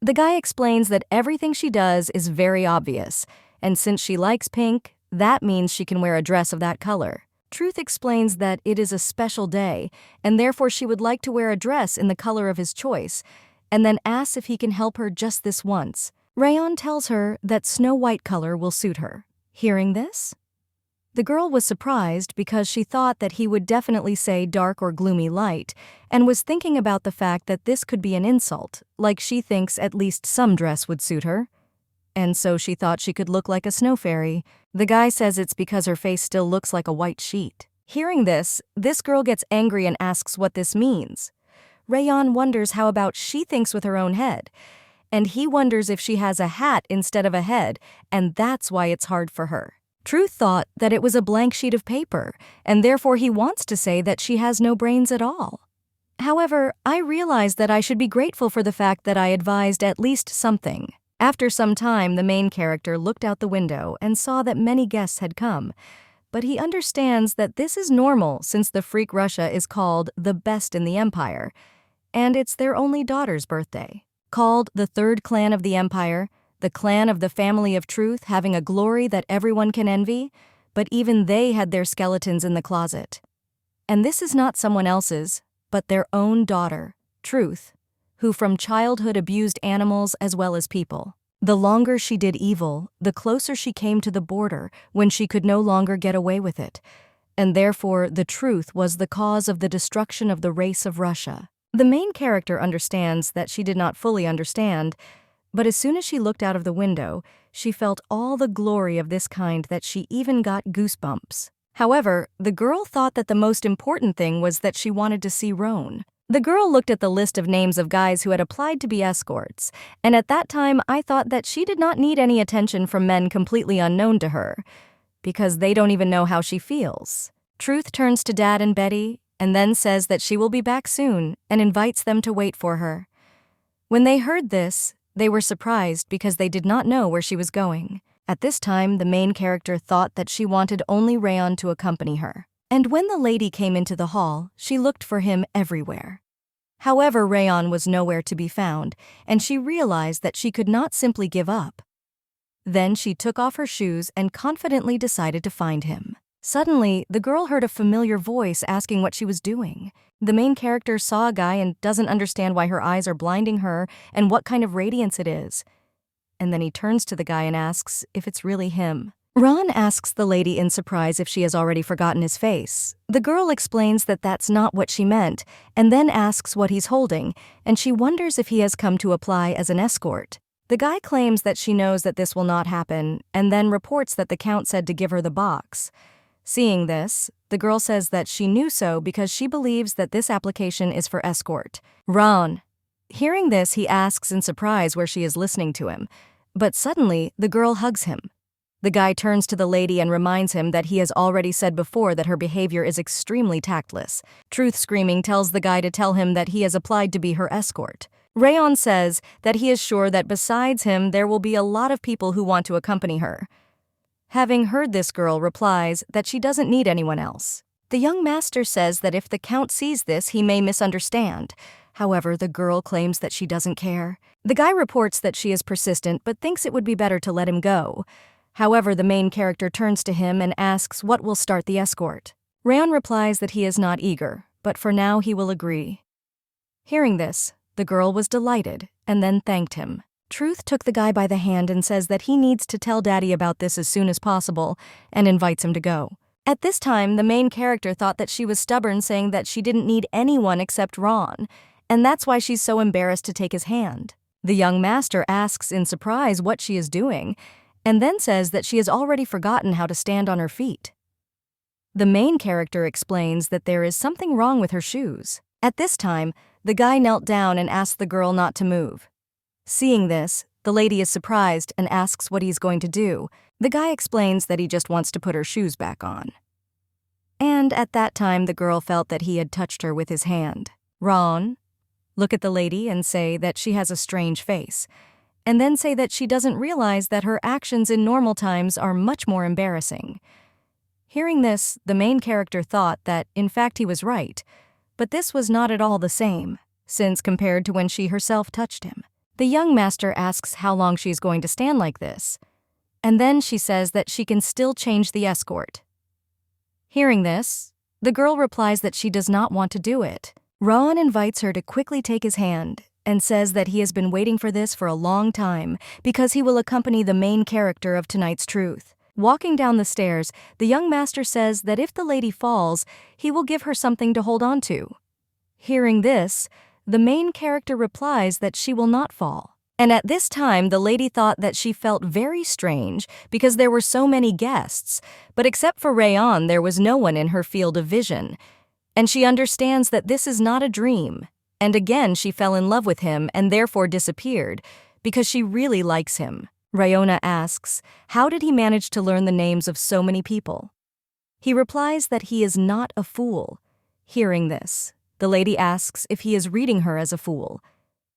The guy explains that everything she does is very obvious, and since she likes pink, that means she can wear a dress of that color. Truth explains that it is a special day, and therefore she would like to wear a dress in the color of his choice, and then asks if he can help her just this once. Rayon tells her that snow white color will suit her. Hearing this, the girl was surprised because she thought that he would definitely say dark or gloomy light, and was thinking about the fact that this could be an insult, like she thinks at least some dress would suit her. And so she thought she could look like a snow fairy. The guy says it's because her face still looks like a white sheet. Hearing this girl gets angry and asks what this means. Rayon wonders how about she thinks with her own head, and he wonders if she has a hat instead of a head, and that's why it's hard for her. Truth thought that it was a blank sheet of paper, and therefore he wants to say that she has no brains at all. However, I realized that I should be grateful for the fact that I advised at least something. After some time, the main character looked out the window and saw that many guests had come, but he understands that this is normal since the Freak Russia is called the best in the empire, and it's their only daughter's birthday. Called the third clan of the empire, the clan of the family of truth, having a glory that everyone can envy, but even they had their skeletons in the closet. And this is not someone else's, but their own daughter, Truth, who from childhood abused animals as well as people. The longer she did evil, the closer she came to the border when she could no longer get away with it, and therefore the truth was the cause of the destruction of the race of Russia. The main character understands that she did not fully understand, but as soon as she looked out of the window, she felt all the glory of this kind that she even got goosebumps. However, the girl thought that the most important thing was that she wanted to see Roan. The girl looked at the list of names of guys who had applied to be escorts, and at that time I thought that she did not need any attention from men completely unknown to her, because they don't even know how she feels. Truth turns to Dad and Betty, and then says that she will be back soon, and invites them to wait for her. When they heard this, they were surprised because they did not know where she was going. At this time, the main character thought that she wanted only Rayon to accompany her. And when the lady came into the hall, she looked for him everywhere. However, Rayon was nowhere to be found, and she realized that she could not simply give up. Then she took off her shoes and confidently decided to find him. Suddenly, the girl heard a familiar voice asking what she was doing. The main character saw a guy and doesn't understand why her eyes are blinding her and what kind of radiance it is. And then he turns to the guy and asks if it's really him. Ron asks the lady in surprise if she has already forgotten his face. The girl explains that that's not what she meant, and then asks what he's holding, and she wonders if he has come to apply as an escort. The guy claims that she knows that this will not happen, and then reports that the Count said to give her the box. Seeing this, the girl says that she knew so because she believes that this application is for escort. Ron. Hearing this, he asks in surprise where she is listening to him, but suddenly the girl hugs him. The guy turns to the lady and reminds him that he has already said before that her behavior is extremely tactless. Truth Screaming tells the guy to tell him that he has applied to be her escort. Rayon says that he is sure that besides him there will be a lot of people who want to accompany her. Having heard this, girl replies that she doesn't need anyone else. The young master says that if the Count sees this, he may misunderstand. However, the girl claims that she doesn't care. The guy reports that she is persistent but thinks it would be better to let him go. However, the main character turns to him and asks what will start the escort. Rayon replies that he is not eager, but for now he will agree. Hearing this, the girl was delighted and then thanked him. Truth took the guy by the hand and says that he needs to tell Daddy about this as soon as possible and invites him to go. At this time, the main character thought that she was stubborn, saying that she didn't need anyone except Ron, and that's why she's so embarrassed to take his hand. The young master asks in surprise what she is doing, and then says that she has already forgotten how to stand on her feet. The main character explains that there is something wrong with her shoes. At this time, the guy knelt down and asked the girl not to move. Seeing this, the lady is surprised and asks what he's going to do. The guy explains that he just wants to put her shoes back on. And at that time, the girl felt that he had touched her with his hand. Ron, look at the lady and say that she has a strange face, and then say that she doesn't realize that her actions in normal times are much more embarrassing. Hearing this, the main character thought that, in fact, he was right, but this was not at all the same, since compared to when she herself touched him. The young master asks how long she is going to stand like this, and then she says that she can still change the escort. Hearing this, the girl replies that she does not want to do it. Ron invites her to quickly take his hand and says that he has been waiting for this for a long time because he will accompany the main character of tonight's truth. Walking down the stairs, the young master says that if the lady falls, he will give her something to hold on to. Hearing this, the main character replies that she will not fall. And at this time, the lady thought that she felt very strange because there were so many guests, but except for Rayon, there was no one in her field of vision. And she understands that this is not a dream. And again, she fell in love with him and therefore disappeared because she really likes him. Rayona asks, how did he manage to learn the names of so many people? He replies that he is not a fool. Hearing this, the lady asks if he is reading her as a fool.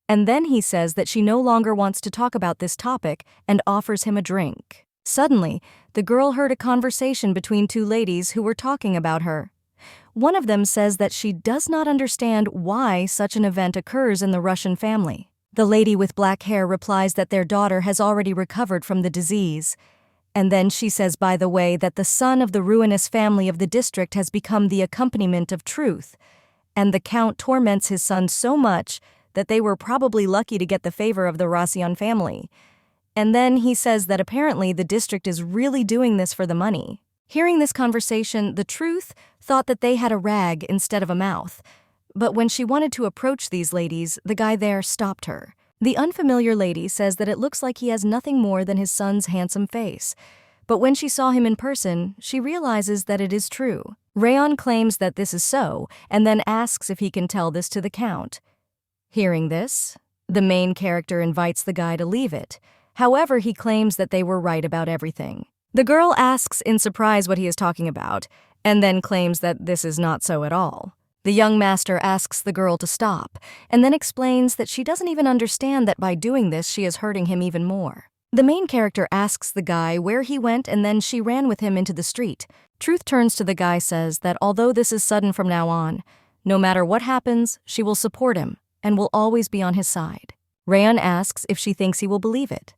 And then he says that she no longer wants to talk about this topic and offers him a drink. Suddenly, the girl heard a conversation between two ladies who were talking about her. One of them says that she does not understand why such an event occurs in the Russian family. The lady with black hair replies that their daughter has already recovered from the disease. And then she says, by the way, that the son of the ruinous family of the district has become the accompaniment of truth. And the Count torments his son so much that they were probably lucky to get the favor of the Rossion family. And then he says that apparently the district is really doing this for the money. Hearing this conversation, the truth thought that they had a rag instead of a mouth. But when she wanted to approach these ladies, the guy there stopped her. The unfamiliar lady says that it looks like he has nothing more than his son's handsome face. But when she saw him in person, she realizes that it is true. Rayon claims that this is so, and then asks if he can tell this to the Count. Hearing this, the main character invites the guy to leave it. However, he claims that they were right about everything. The girl asks in surprise what he is talking about, and then claims that this is not so at all. The young master asks the girl to stop, and then explains that she doesn't even understand that by doing this she is hurting him even more. The main character asks the guy where he went and then she ran with him into the street. Truth turns to the guy, says that although this is sudden from now on, no matter what happens, she will support him and will always be on his side. Rayon asks if she thinks he will believe it.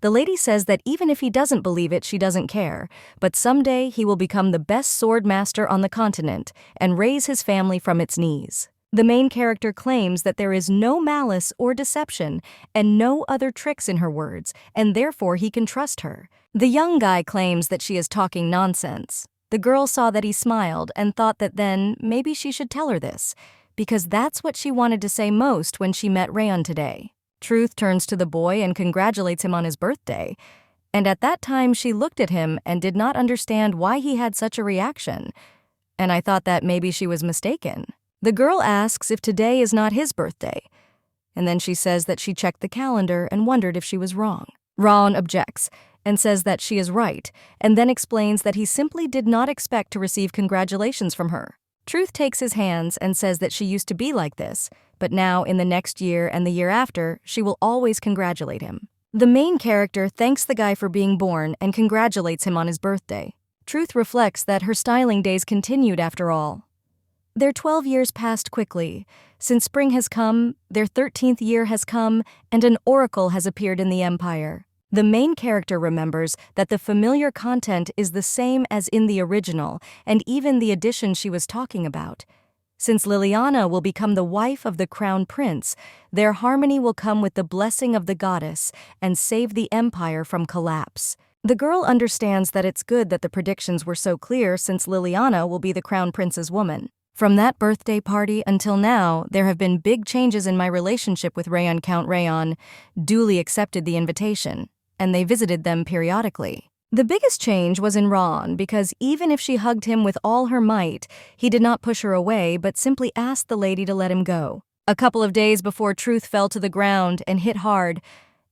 The lady says that even if he doesn't believe it, she doesn't care, but someday he will become the best sword master on the continent and raise his family from its knees. The main character claims that there is no malice or deception and no other tricks in her words, and therefore he can trust her. The young guy claims that she is talking nonsense. The girl saw that he smiled and thought that then maybe she should tell her this, because that's what she wanted to say most when she met Rayon today. Truth turns to the boy and congratulates him on his birthday, and at that time she looked at him and did not understand why he had such a reaction, and I thought that maybe she was mistaken. The girl asks if today is not his birthday, and then she says that she checked the calendar and wondered if she was wrong. Raon objects and says that she is right, and then explains that he simply did not expect to receive congratulations from her. Truth takes his hands and says that she used to be like this, but now in the next year and the year after, she will always congratulate him. The main character thanks the guy for being born and congratulates him on his birthday. Truth reflects that her styling days continued after all. Their 12 years passed quickly. Since spring has come, their 13th year has come, and an oracle has appeared in the Empire. The main character remembers that the familiar content is the same as in the original, and even the edition she was talking about. Since Liliana will become the wife of the crown prince, their harmony will come with the blessing of the goddess and save the empire from collapse. The girl understands that it's good that the predictions were so clear, since Liliana will be the crown prince's woman. From that birthday party until now, there have been big changes in my relationship with Rayon. Count Rayon duly accepted the invitation, and they visited them periodically. The biggest change was in Ron, because even if she hugged him with all her might, he did not push her away but simply asked the lady to let him go. A couple of days before Truth fell to the ground and hit hard,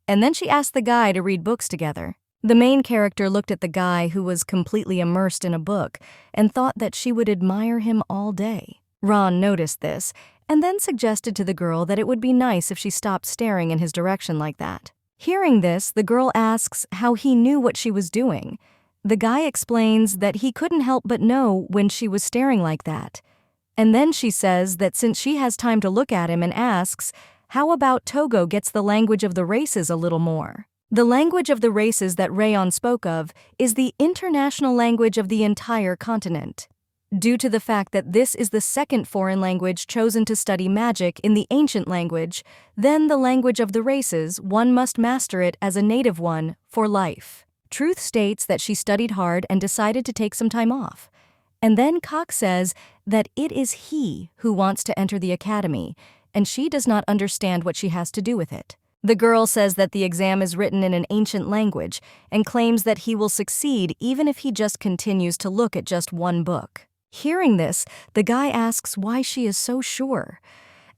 and then she asked the guy to read books together. The main character looked at the guy who was completely immersed in a book and thought that she would admire him all day. Ron noticed this and then suggested to the girl that it would be nice if she stopped staring in his direction like that. Hearing this, the girl asks how he knew what she was doing. The guy explains that he couldn't help but know when she was staring like that. And then she says that since she has time to look at him, and asks, how about Togo gets the language of the races a little more? The language of the races that Rayon spoke of is the international language of the entire continent. Due to the fact that this is the second foreign language chosen to study magic in the ancient language, then the language of the races, one must master it as a native one for life. Truth states that she studied hard and decided to take some time off. And then Cox says that it is he who wants to enter the academy, and she does not understand what she has to do with it. The girl says that the exam is written in an ancient language and claims that he will succeed even if he just continues to look at just one book. Hearing this, the guy asks why she is so sure.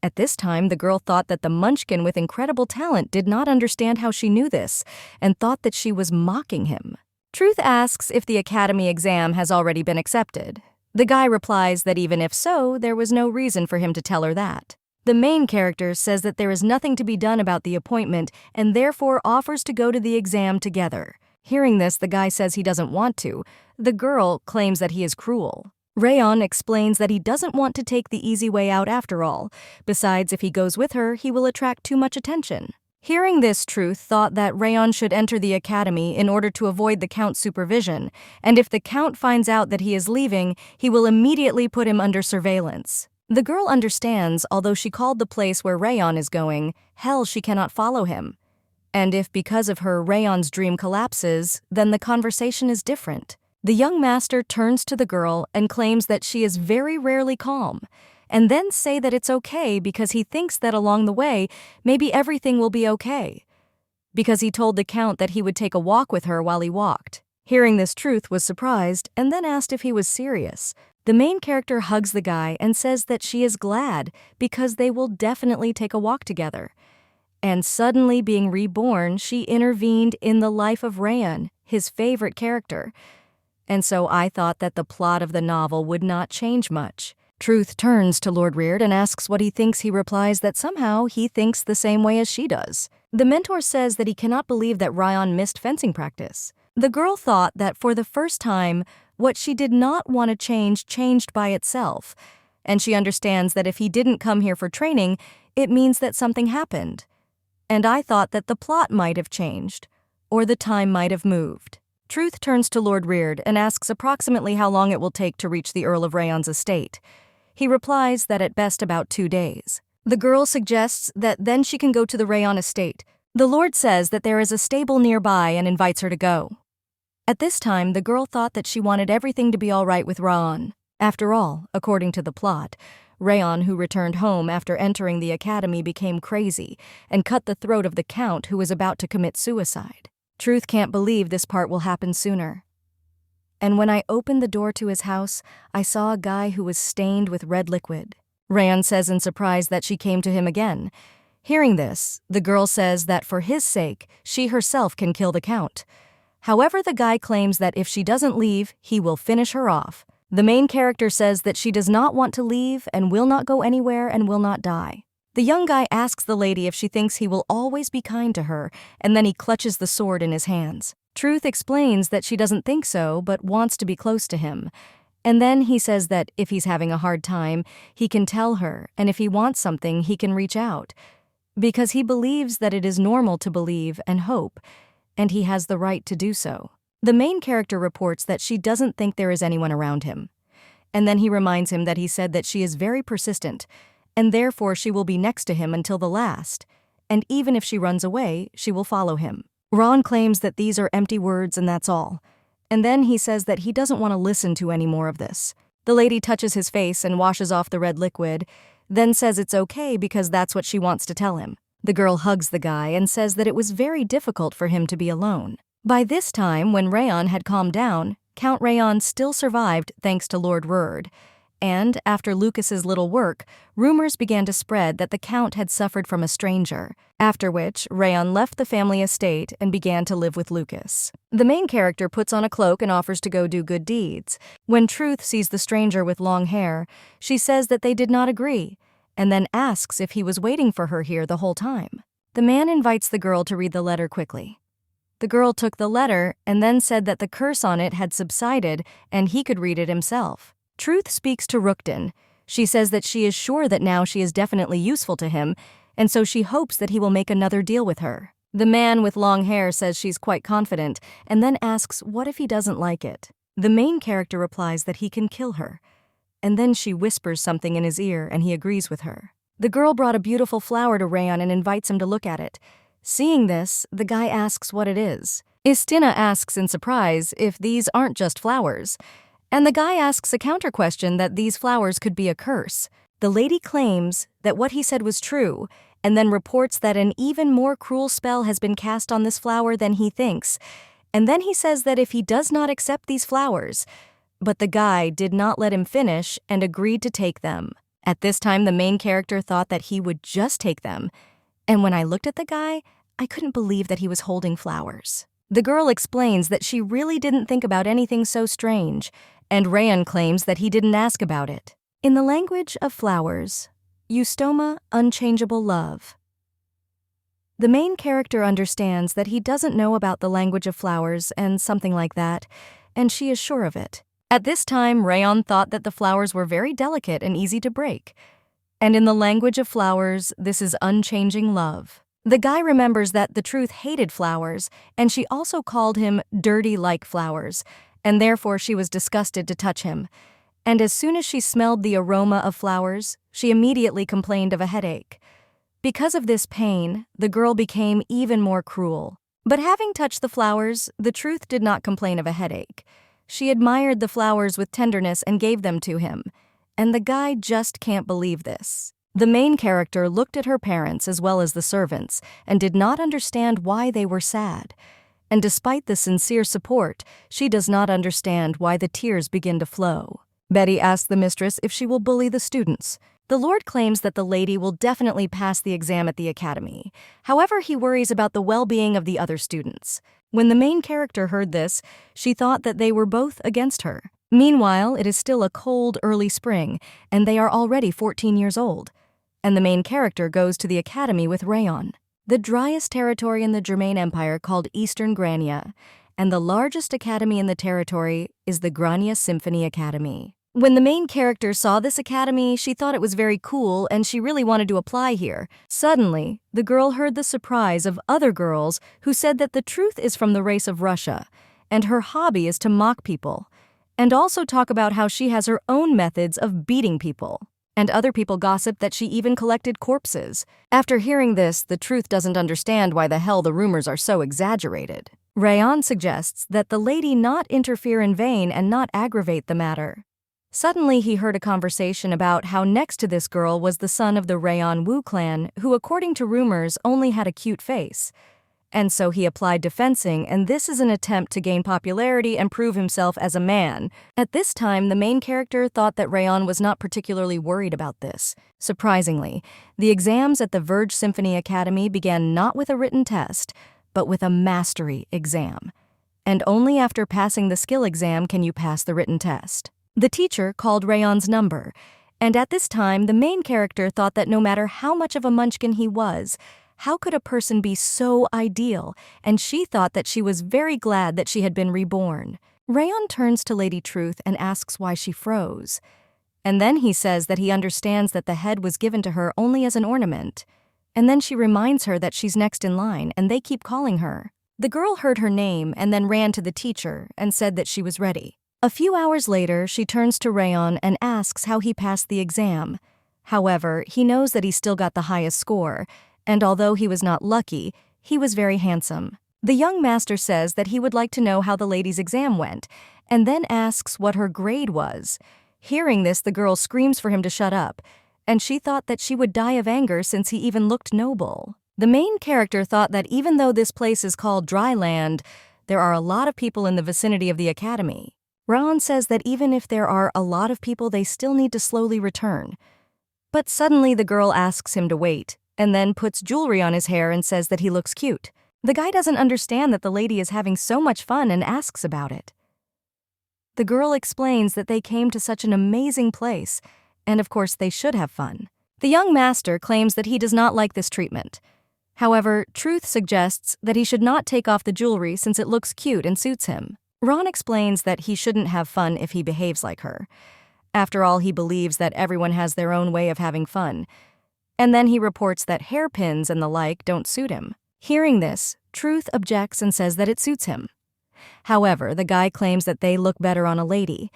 At this time, the girl thought that the munchkin with incredible talent did not understand how she knew this and thought that she was mocking him. Truth asks if the academy exam has already been accepted. The guy replies that even if so, there was no reason for him to tell her that. The main character says that there is nothing to be done about the appointment and therefore offers to go to the exam together. Hearing this, the guy says he doesn't want to. The girl claims that he is cruel. Rayon explains that he doesn't want to take the easy way out after all. Besides, if he goes with her, he will attract too much attention. Hearing this, Truth thought that Rayon should enter the academy in order to avoid the Count's supervision, and if the Count finds out that he is leaving, he will immediately put him under surveillance. The girl understands, although she called the place where Rayon is going, hell, she cannot follow him. And if because of her Rayon's dream collapses, then the conversation is different. The young master turns to the girl and claims that she is very rarely calm, and then say that it's okay because he thinks that along the way, maybe everything will be okay. Because he told the Count that he would take a walk with her while he walked. Hearing this, Truth was surprised and then asked if he was serious. The main character hugs the guy and says that she is glad because they will definitely take a walk together. And suddenly being reborn, she intervened in the life of Rayon, his favorite character. And so I thought that the plot of the novel would not change much. Truth turns to Lord Reard and asks what he thinks. He replies that somehow he thinks the same way as she does. The mentor says that he cannot believe that Ryan missed fencing practice. The girl thought that for the first time, what she did not want to change changed by itself, and she understands that if he didn't come here for training, it means that something happened. And I thought that the plot might have changed, or the time might have moved. Truth turns to Lord Reard and asks approximately how long it will take to reach the Earl of Rayon's estate. He replies that at best about 2 days. The girl suggests that then she can go to the Rayon estate. The Lord says that there is a stable nearby and invites her to go. At this time, the girl thought that she wanted everything to be all right with Raon. After all, according to the plot, Rayon, who returned home after entering the academy, became crazy and cut the throat of the Count who was about to commit suicide. Truth can't believe this part will happen sooner. And when I opened the door to his house, I saw a guy who was stained with red liquid. Rayon says in surprise that she came to him again. Hearing this, the girl says that for his sake, she herself can kill the Count. However, the guy claims that if she doesn't leave, he will finish her off. The main character says that she does not want to leave and will not go anywhere and will not die. The young guy asks the lady if she thinks he will always be kind to her, and then he clutches the sword in his hands. Truth explains that she doesn't think so, but wants to be close to him. And then he says that if he's having a hard time, he can tell her, and if he wants something, he can reach out. Because he believes that it is normal to believe and hope, and he has the right to do so. The main character reports that she doesn't think there is anyone around him. And then he reminds him that he said that she is very persistent, and therefore she will be next to him until the last, and even if she runs away, she will follow him. Ron claims that these are empty words and that's all. And then he says that he doesn't want to listen to any more of this. The lady touches his face and washes off the red liquid, then says it's okay because that's what she wants to tell him. The girl hugs the guy and says that it was very difficult for him to be alone. By this time, when Rayon had calmed down, Count Rayon still survived thanks to Lord Reard. And, after Lucas's little work, rumors began to spread that the Count had suffered from a stranger, after which Rayon left the family estate and began to live with Lucas. The main character puts on a cloak and offers to go do good deeds. When Truth sees the stranger with long hair, she says that they did not agree, and then asks if he was waiting for her here the whole time. The man invites the girl to read the letter quickly. The girl took the letter and then said that the curse on it had subsided and he could read it himself. Truth speaks to Rookton. She says that she is sure that now she is definitely useful to him, and so she hopes that he will make another deal with her. The man with long hair says she's quite confident, and then asks what if he doesn't like it. The main character replies that he can kill her, and then she whispers something in his ear and he agrees with her. The girl brought a beautiful flower to Rayon and invites him to look at it. Seeing this, the guy asks what it is. Istina asks in surprise if these aren't just flowers. And the guy asks a counter-question that these flowers could be a curse. The lady claims that what he said was true, and then reports that an even more cruel spell has been cast on this flower than he thinks. And then he says that if he does not accept these flowers, but the guy did not let him finish and agreed to take them. At this time, the main character thought that he would just take them. And when I looked at the guy, I couldn't believe that he was holding flowers. The girl explains that she really didn't think about anything so strange, and Rayon claims that he didn't ask about it. In the language of flowers, Eustoma, unchangeable love. The main character understands that he doesn't know about the language of flowers and something like that, and she is sure of it. At this time, Rayon thought that the flowers were very delicate and easy to break. And in the language of flowers, this is unchanging love. The guy remembers that the Truth hated flowers, and she also called him dirty like flowers, and therefore she was disgusted to touch him. And as soon as she smelled the aroma of flowers, she immediately complained of a headache. Because of this pain, the girl became even more cruel. But having touched the flowers, the Truth did not complain of a headache. She admired the flowers with tenderness and gave them to him. And the guy just can't believe this. The main character looked at her parents as well as the servants and did not understand why they were sad. And despite the sincere support, she does not understand why the tears begin to flow. Betty asks the mistress if she will bully the students. The Lord claims that the lady will definitely pass the exam at the academy. However, he worries about the well-being of the other students. When the main character heard this, she thought that they were both against her. Meanwhile, it is still a cold, early spring, and they are already 14 years old. And the main character goes to the academy with Rayon. the driest territory in the Germain Empire called Eastern Grania, and the largest academy in the territory is the Grania Symphony Academy. When the main character saw this academy, she thought it was very cool and she really wanted to apply here. Suddenly, the girl heard the surprise of other girls who said that the truth is from the race of Russia, and her hobby is to mock people, and also talk about how she has her own methods of beating people. And other people gossiped that she even collected corpses. After hearing this, the truth doesn't understand why the hell the rumors are so exaggerated. Rayon suggests that the lady not interfere in vain and not aggravate the matter. Suddenly he heard a conversation about how next to this girl was the son of the Rayon Wu clan, who according to rumors only had a cute face. And so he applied to fencing, and this is an attempt to gain popularity and prove himself as a man. At this time, the main character thought that Rayon was not particularly worried about this. Surprisingly, the exams at the Verge Symphony Academy began not with a written test, but with a mastery exam. And only after passing the skill exam can you pass the written test. The teacher called Rayon's number, and at this time, the main character thought that no matter how much of a munchkin he was, how could a person be so ideal? And she thought that she was very glad that she had been reborn. Rayon turns to Lady Truth and asks why she froze. And then he says that he understands that the head was given to her only as an ornament. And then she reminds her that she's next in line and they keep calling her. The girl heard her name and then ran to the teacher and said that she was ready. A few hours later, she turns to Rayon and asks how he passed the exam. However, he knows that he still got the highest score, and although he was not lucky, he was very handsome. The young master says that he would like to know how the lady's exam went, and then asks what her grade was. Hearing this, the girl screams for him to shut up, and she thought that she would die of anger since he even looked noble. The main character thought that even though this place is called Dry Land, there are a lot of people in the vicinity of the academy. Raon says that even if there are a lot of people, they still need to slowly return. But suddenly the girl asks him to wait, and then puts jewelry on his hair and says that he looks cute. The guy doesn't understand that the lady is having so much fun and asks about it. The girl explains that they came to such an amazing place, and of course they should have fun. The young master claims that he does not like this treatment. However, Truth suggests that he should not take off the jewelry since it looks cute and suits him. Ron explains that he shouldn't have fun if he behaves like her. After all, he believes that everyone has their own way of having fun. And then he reports that hairpins and the like don't suit him. Hearing this, Truth objects and says that it suits him. However, the guy claims that they look better on a lady,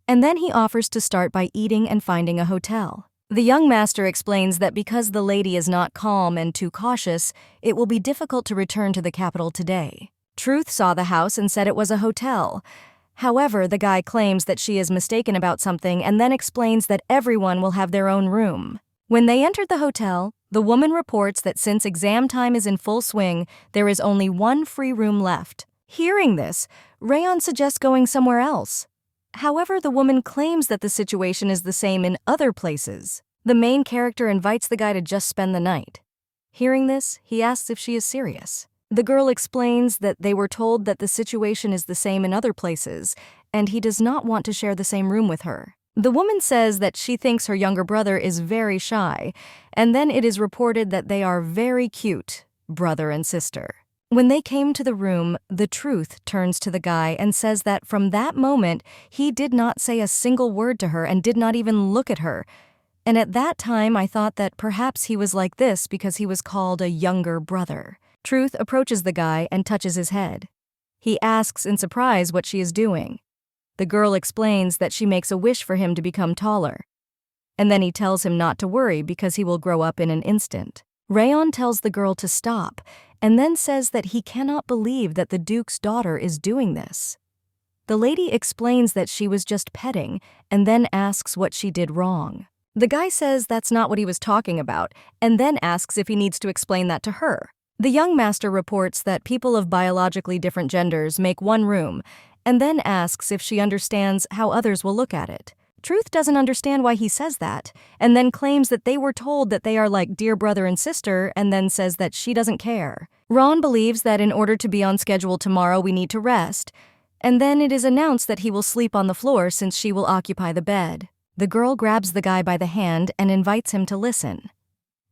and then he offers to start by eating and finding a hotel. The young master explains that because the lady is not calm and too cautious, it will be difficult to return to the capital today. Truth saw the house and said it was a hotel. However, the guy claims that she is mistaken about something and then explains that everyone will have their own room. When they entered the hotel, the woman reports that since exam time is in full swing, there is only one free room left. Hearing this, Rayon suggests going somewhere else. However, the woman claims that the situation is the same in other places. The main character invites the guy to just spend the night. Hearing this, he asks if she is serious. The girl explains that they were told that the situation is the same in other places, and he does not want to share the same room with her. The woman says that she thinks her younger brother is very shy, and then it is reported that they are very cute, brother and sister. When they came to the room, the Truth turns to the guy and says that from that moment, he did not say a single word to her and did not even look at her. And at that time, I thought that perhaps he was like this because he was called a younger brother. Truth approaches the guy and touches his head. He asks in surprise what she is doing. The girl explains that she makes a wish for him to become taller. And then he tells him not to worry because he will grow up in an instant. Rayon tells the girl to stop, and then says that he cannot believe that the Duke's daughter is doing this. The lady explains that she was just petting, and then asks what she did wrong. The guy says that's not what he was talking about, and then asks if he needs to explain that to her. The young master reports that people of biologically different genders make one room, and then asks if she understands how others will look at it. Truth doesn't understand why he says that, and then claims that they were told that they are like dear brother and sister, and then says that she doesn't care. Ron believes that in order to be on schedule tomorrow we need to rest, and then it is announced that he will sleep on the floor since she will occupy the bed. The girl grabs the guy by the hand and invites him to listen.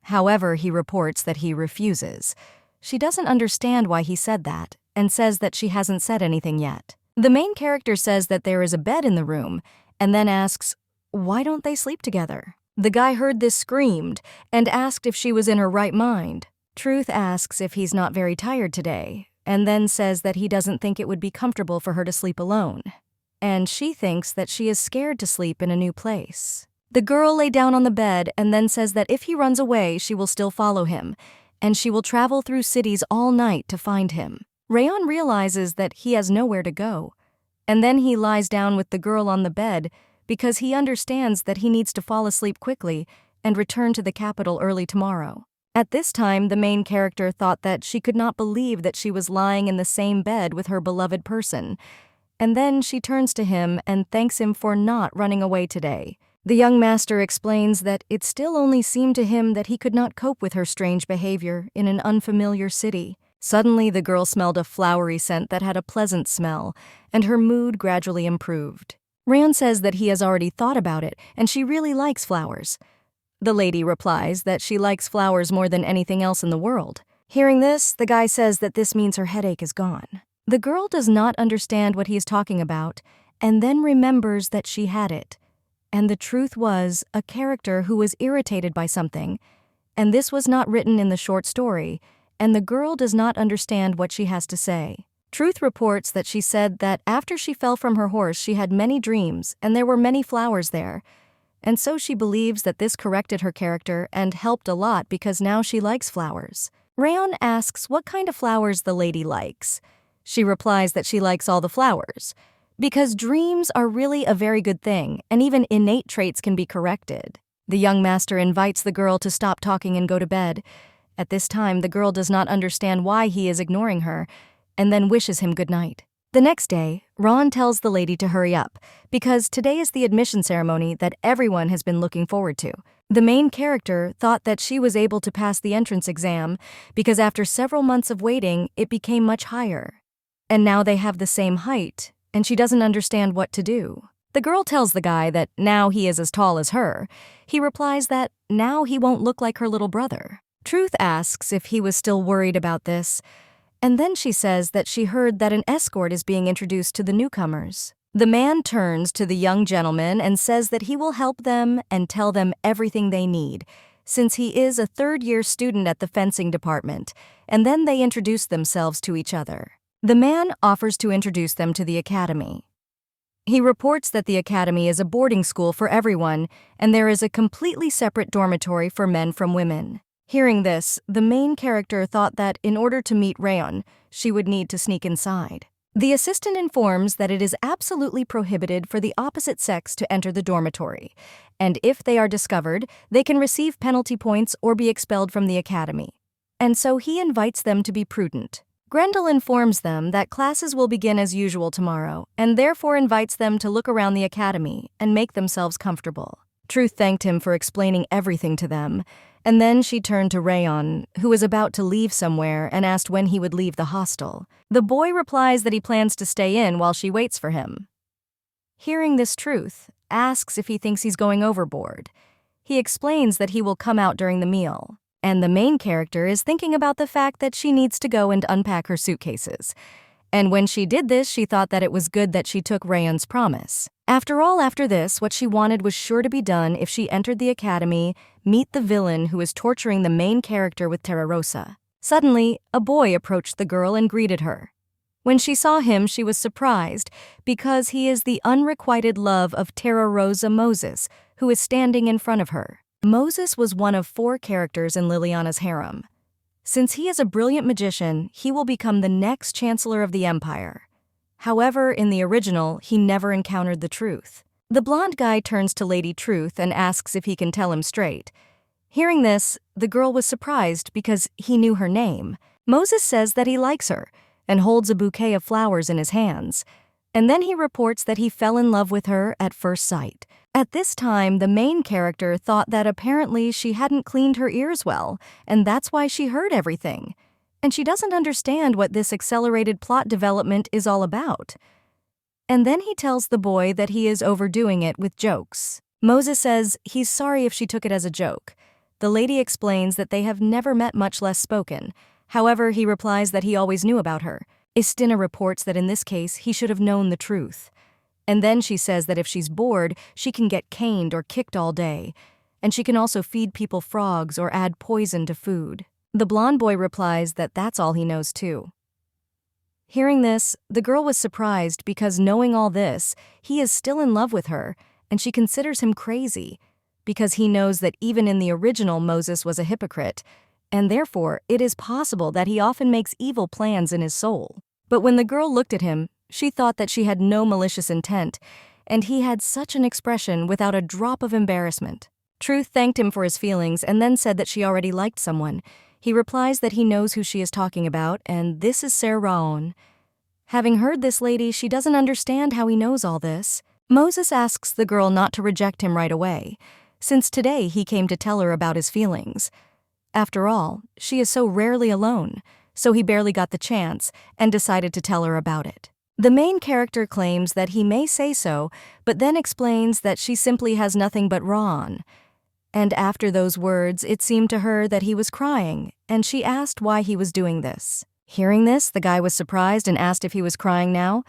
However, he reports that he refuses. She doesn't understand why he said that, and says that she hasn't said anything yet. The main character says that there is a bed in the room, and then asks, why don't they sleep together? The guy heard this screamed, and asked if she was in her right mind. Truth asks if he's not very tired today, and then says that he doesn't think it would be comfortable for her to sleep alone. And she thinks that she is scared to sleep in a new place. The girl lay down on the bed and then says that if he runs away, she will still follow him, and she will travel through cities all night to find him. Rayon realizes that he has nowhere to go, and then he lies down with the girl on the bed because he understands that he needs to fall asleep quickly and return to the capital early tomorrow. At this time, the main character thought that she could not believe that she was lying in the same bed with her beloved person, and then she turns to him and thanks him for not running away today. The young master explains that it still only seemed to him that he could not cope with her strange behavior in an unfamiliar city. Suddenly, the girl smelled a flowery scent that had a pleasant smell, and her mood gradually improved. Rayon says that he has already thought about it, and she really likes flowers. The lady replies that she likes flowers more than anything else in the world. Hearing this, the guy says that this means her headache is gone. The girl does not understand what he is talking about, and then remembers that she had it. And the truth was a character who was irritated by something, and this was not written in the short story, and the girl does not understand what she has to say. Truth reports that she said that after she fell from her horse, she had many dreams, and there were many flowers there. And so she believes that this corrected her character and helped a lot because now she likes flowers. Rayon asks what kind of flowers the lady likes. She replies that she likes all the flowers, because dreams are really a very good thing, and even innate traits can be corrected. The young master invites the girl to stop talking and go to bed. At this time, the girl does not understand why he is ignoring her, and then wishes him good night. The next day, Ron tells the lady to hurry up, because today is the admission ceremony that everyone has been looking forward to. The main character thought that she was able to pass the entrance exam because after several months of waiting, it became much higher. And now they have the same height, and she doesn't understand what to do. The girl tells the guy that now he is as tall as her. He replies that now he won't look like her little brother. Truth asks if he was still worried about this, and then she says that she heard that an escort is being introduced to the newcomers. The man turns to the young gentleman and says that he will help them and tell them everything they need, since he is a third-year student at the fencing department, and then they introduce themselves to each other. The man offers to introduce them to the academy. He reports that the academy is a boarding school for everyone, and there is a completely separate dormitory for men from women. Hearing this, the main character thought that in order to meet Rayon, she would need to sneak inside. The assistant informs that it is absolutely prohibited for the opposite sex to enter the dormitory, and if they are discovered, they can receive penalty points or be expelled from the academy. And so he invites them to be prudent. Grendel informs them that classes will begin as usual tomorrow, and therefore invites them to look around the academy and make themselves comfortable. Truth thanked him for explaining everything to them, and then she turned to Rayon, who was about to leave somewhere, and asked when he would leave the hostel. The boy replies that he plans to stay in while she waits for him. Hearing this, Truth asks if he thinks he's going overboard. He explains that he will come out during the meal, and the main character is thinking about the fact that she needs to go and unpack her suitcases. And when she did this, she thought that it was good that she took Rayon's promise. After all, after this, what she wanted was sure to be done if she entered the academy, meet the villain who is torturing the main character with Terra Rosa. Suddenly, a boy approached the girl and greeted her. When she saw him, she was surprised because he is the unrequited love of Terra Rosa Moses, who is standing in front of her. Moses was one of 4 characters in Liliana's harem. Since he is a brilliant magician, he will become the next chancellor of the empire. However, in the original, he never encountered the truth. The blonde guy turns to Lady Truth and asks if he can tell him straight. Hearing this, the girl was surprised because he knew her name. Moses says that he likes her and holds a bouquet of flowers in his hands. And then he reports that he fell in love with her at first sight. At this time, the main character thought that apparently she hadn't cleaned her ears well, and that's why she heard everything. And she doesn't understand what this accelerated plot development is all about. And then he tells the boy that he is overdoing it with jokes. Moses says he's sorry if she took it as a joke. the lady explains that they have never met, much less spoken. However, he replies that he always knew about her. Istina reports that in this case, he should have known the truth. And then she says that if she's bored, she can get caned or kicked all day. And she can also feed people frogs or add poison to food. The blonde boy replies that that's all he knows too. Hearing this, the girl was surprised because knowing all this, he is still in love with her, and she considers him crazy, because he knows that even in the original Moses was a hypocrite, and therefore it is possible that he often makes evil plans in his soul. But when the girl looked at him, she thought that she had no malicious intent, and he had such an expression without a drop of embarrassment. Truth thanked him for his feelings and then said that she already liked someone. He replies that he knows who she is talking about, and this is Ser Raon. Having heard this lady, she doesn't understand how he knows all this. Moses asks the girl not to reject him right away, since today he came to tell her about his feelings. After all, she is so rarely alone, so he barely got the chance and decided to tell her about it. The main character claims that he may say so, but then explains that she simply has nothing but Raon. And after those words, it seemed to her that he was crying, and she asked why he was doing this. Hearing this, the guy was surprised and asked if he was crying now.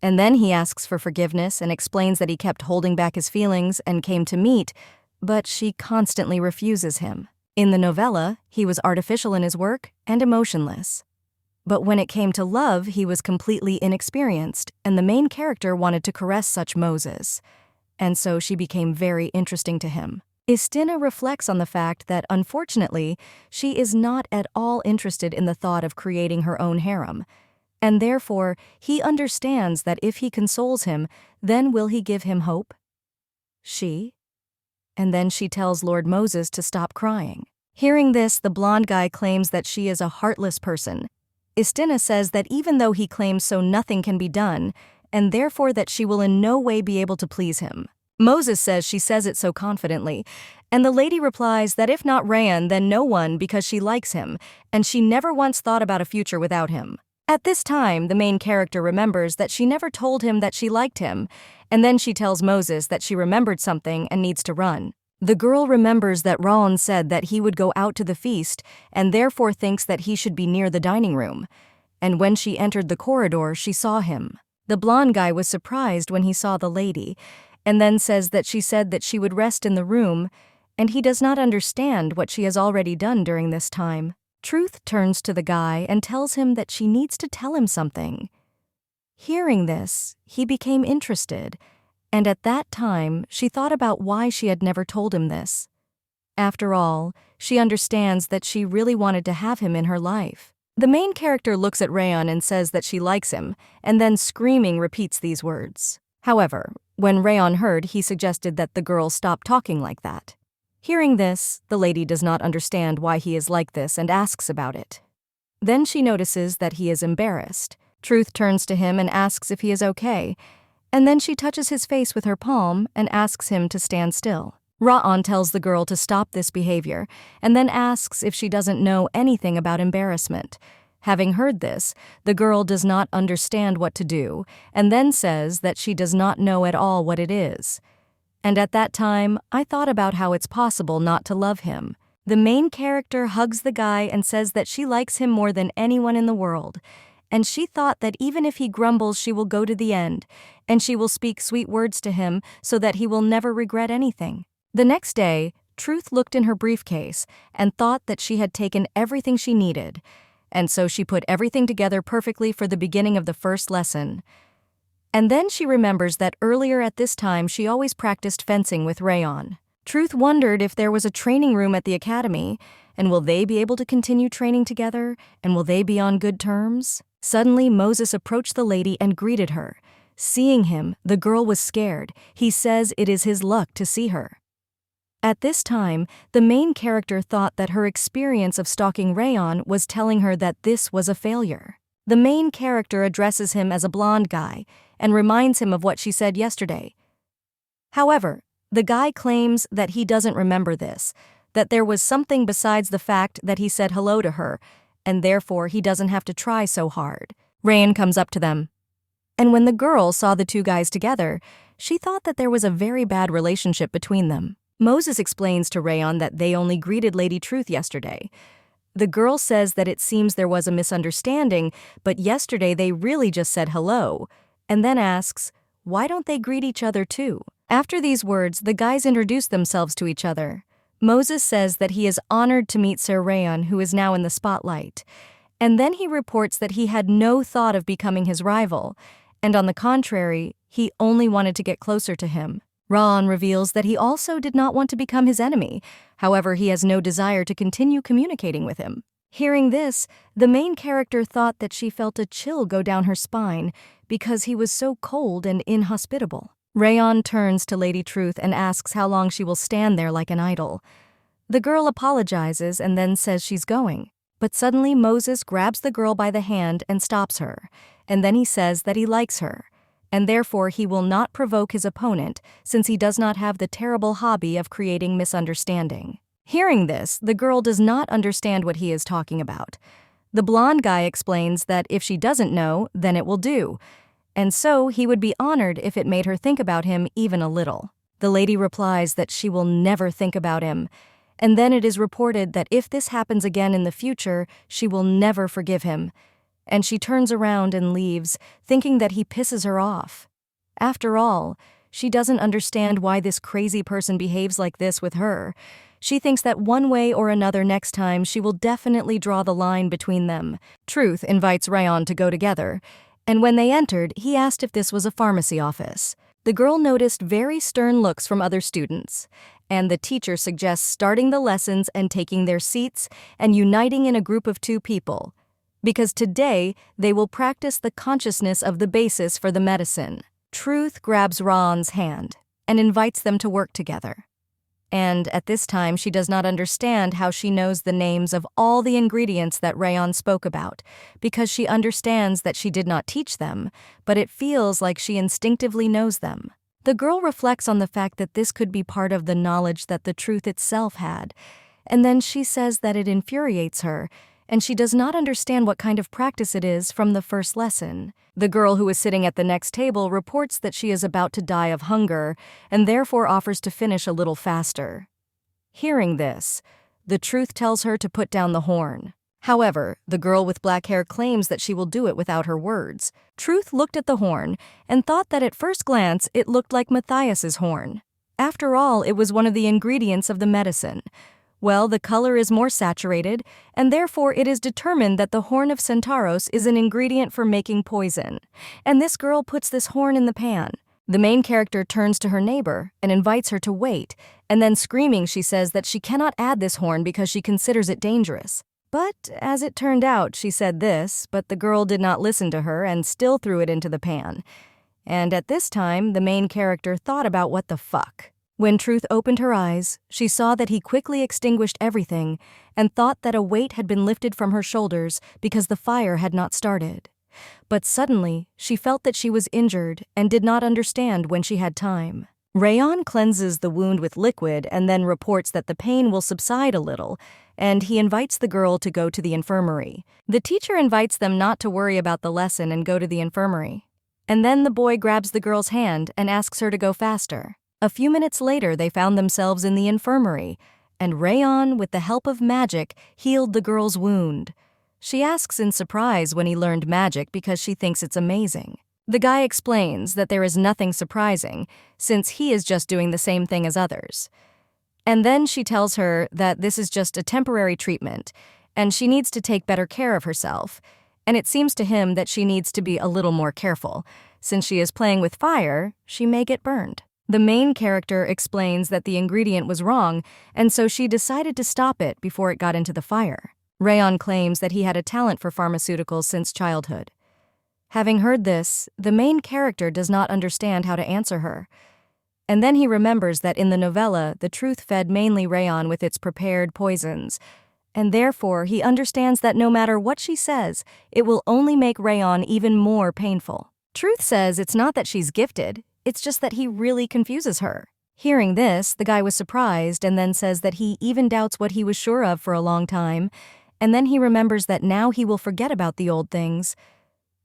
And then he asks for forgiveness and explains that he kept holding back his feelings and came to meet, but she constantly refuses him. In the novella, he was artificial in his work and emotionless. But when it came to love, he was completely inexperienced, and the main character wanted to caress such Moses. And so she became very interesting to him. Istina reflects on the fact that, unfortunately, she is not at all interested in the thought of creating her own harem, and therefore he understands that if he consoles him, then will he give him hope? And then she tells Lord Moses to stop crying. Hearing this, the blonde guy claims that she is a heartless person. Istina says that even though he claims so, nothing can be done, and therefore that she will in no way be able to please him. Moses says she says it so confidently, and the lady replies that if not Raon, then no one, because she likes him, and she never once thought about a future without him. At this time, the main character remembers that she never told him that she liked him, and then she tells Moses that she remembered something and needs to run. The girl remembers that Raon said that he would go out to the feast, and therefore thinks that he should be near the dining room. And when she entered the corridor, she saw him. The blonde guy was surprised when he saw the lady, and then says that she said that she would rest in the room, and he does not understand what she has already done during this time. Truth turns to the guy and tells him that she needs to tell him something. Hearing this, he became interested, and at that time, she thought about why she had never told him this. After all, she understands that she really wanted to have him in her life. The main character looks at Raon and says that she likes him, and then screaming repeats these words. However, when Raon heard, he suggested that the girl stop talking like that. Hearing this, the lady does not understand why he is like this and asks about it. Then she notices that he is embarrassed. Truth turns to him and asks if he is okay, and then she touches his face with her palm and asks him to stand still. Raon tells the girl to stop this behavior, and then asks if she doesn't know anything about embarrassment. Having heard this, the girl does not understand what to do, and then says that she does not know at all what it is. And at that time, I thought about how it's possible not to love him. The main character hugs the guy and says that she likes him more than anyone in the world, and she thought that even if he grumbles, she will go to the end, and she will speak sweet words to him so that he will never regret anything. The next day, Truth looked in her briefcase and thought that she had taken everything she needed, and so she put everything together perfectly for the beginning of the first lesson. And then she remembers that earlier at this time she always practiced fencing with Raon. Truth wondered if there was a training room at the academy, and will they be able to continue training together, and will they be on good terms? Suddenly, Moses approached the lady and greeted her. Seeing him, the girl was scared. He says it is his luck to see her. At this time, the main character thought that her experience of stalking Raon was telling her that this was a failure. The main character addresses him as a blonde guy and reminds him of what she said yesterday. However, the guy claims that he doesn't remember this, that there was something besides the fact that he said hello to her, and therefore he doesn't have to try so hard. Raon comes up to them. And when the girl saw the two guys together, she thought that there was a very bad relationship between them. Moses explains to Rayon that they only greeted Lady Truth yesterday. The girl says that it seems there was a misunderstanding, but yesterday they really just said hello, and then asks, why don't they greet each other too? After these words, the guys introduce themselves to each other. Moses says that he is honored to meet Sir Rayon, who is now in the spotlight. And then he reports that he had no thought of becoming his rival, and on the contrary, he only wanted to get closer to him. Raon reveals that he also did not want to become his enemy, however he has no desire to continue communicating with him. Hearing this, the main character thought that she felt a chill go down her spine because he was so cold and inhospitable. Rayon turns to Lady Truth and asks how long she will stand there like an idol. The girl apologizes and then says she's going. But suddenly Moses grabs the girl by the hand and stops her, and then he says that he likes her, and therefore he will not provoke his opponent since he does not have the terrible hobby of creating misunderstanding. Hearing this, the girl does not understand what he is talking about. The blonde guy explains that if she doesn't know, then it will do, and so he would be honored if it made her think about him even a little. The lady replies that she will never think about him, and then it is reported that if this happens again in the future, she will never forgive him, and she turns around and leaves, thinking that he pisses her off. After all, she doesn't understand why this crazy person behaves like this with her. She thinks that one way or another next time she will definitely draw the line between them. Truth invites Rayon to go together, and when they entered, he asked if this was a pharmacy office. The girl noticed very stern looks from other students, and the teacher suggests starting the lessons and taking their seats and uniting in a group of 2 people, because today they will practice the consciousness of the basis for the medicine. Truth grabs Raon's hand and invites them to work together. And at this time, she does not understand how she knows the names of all the ingredients that Rayon spoke about, because she understands that she did not teach them, but it feels like she instinctively knows them. The girl reflects on the fact that this could be part of the knowledge that the truth itself had, and then she says that it infuriates her, and she does not understand what kind of practice it is from the first lesson. The girl who is sitting at the next table reports that she is about to die of hunger, and therefore offers to finish a little faster. Hearing this, the truth tells her to put down the horn. However, the girl with black hair claims that she will do it without her words. Truth looked at the horn and thought that at first glance it looked like Matthias's horn. After all, it was one of the ingredients of the medicine. Well, the color is more saturated, and therefore it is determined that the horn of Centauros is an ingredient for making poison, and this girl puts this horn in the pan. The main character turns to her neighbor and invites her to wait, and then screaming she says that she cannot add this horn because she considers it dangerous. But as it turned out, she said this, but the girl did not listen to her and still threw it into the pan. And at this time, the main character thought about what the fuck. When Truth opened her eyes, she saw that he quickly extinguished everything and thought that a weight had been lifted from her shoulders because the fire had not started. But suddenly, she felt that she was injured and did not understand when she had time. Rayon cleanses the wound with liquid and then reports that the pain will subside a little, and he invites the girl to go to the infirmary. The teacher invites them not to worry about the lesson and go to the infirmary. And then the boy grabs the girl's hand and asks her to go faster. A few minutes later, they found themselves in the infirmary, and Rayon, with the help of magic, healed the girl's wound. She asks in surprise when he learned magic because she thinks it's amazing. The guy explains that there is nothing surprising, since he is just doing the same thing as others. And then she tells her that this is just a temporary treatment, and she needs to take better care of herself, and it seems to him that she needs to be a little more careful. Since she is playing with fire, she may get burned. The main character explains that the ingredient was wrong, and so she decided to stop it before it got into the fire. Rayon claims that he had a talent for pharmaceuticals since childhood. Having heard this, the main character does not understand how to answer her. And then he remembers that in the novella, the truth fed mainly Rayon with its prepared poisons, and therefore he understands that no matter what she says, it will only make Rayon even more painful. Truth says it's not that she's gifted, it's just that he really confuses her. Hearing this, the guy was surprised and then says that he even doubts what he was sure of for a long time, and then he remembers that now he will forget about the old things,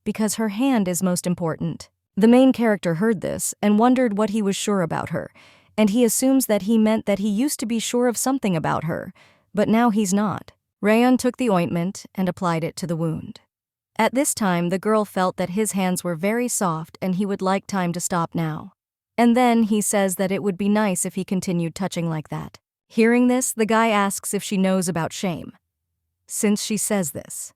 because her hand is most important. The main character heard this and wondered what he was sure about her, and he assumes that he meant that he used to be sure of something about her, but now he's not. Rayon took the ointment and applied it to the wound. At this time, the girl felt that his hands were very soft and he would like time to stop now. And then he says that it would be nice if he continued touching like that. Hearing this, the guy asks if she knows about shame, since she says this.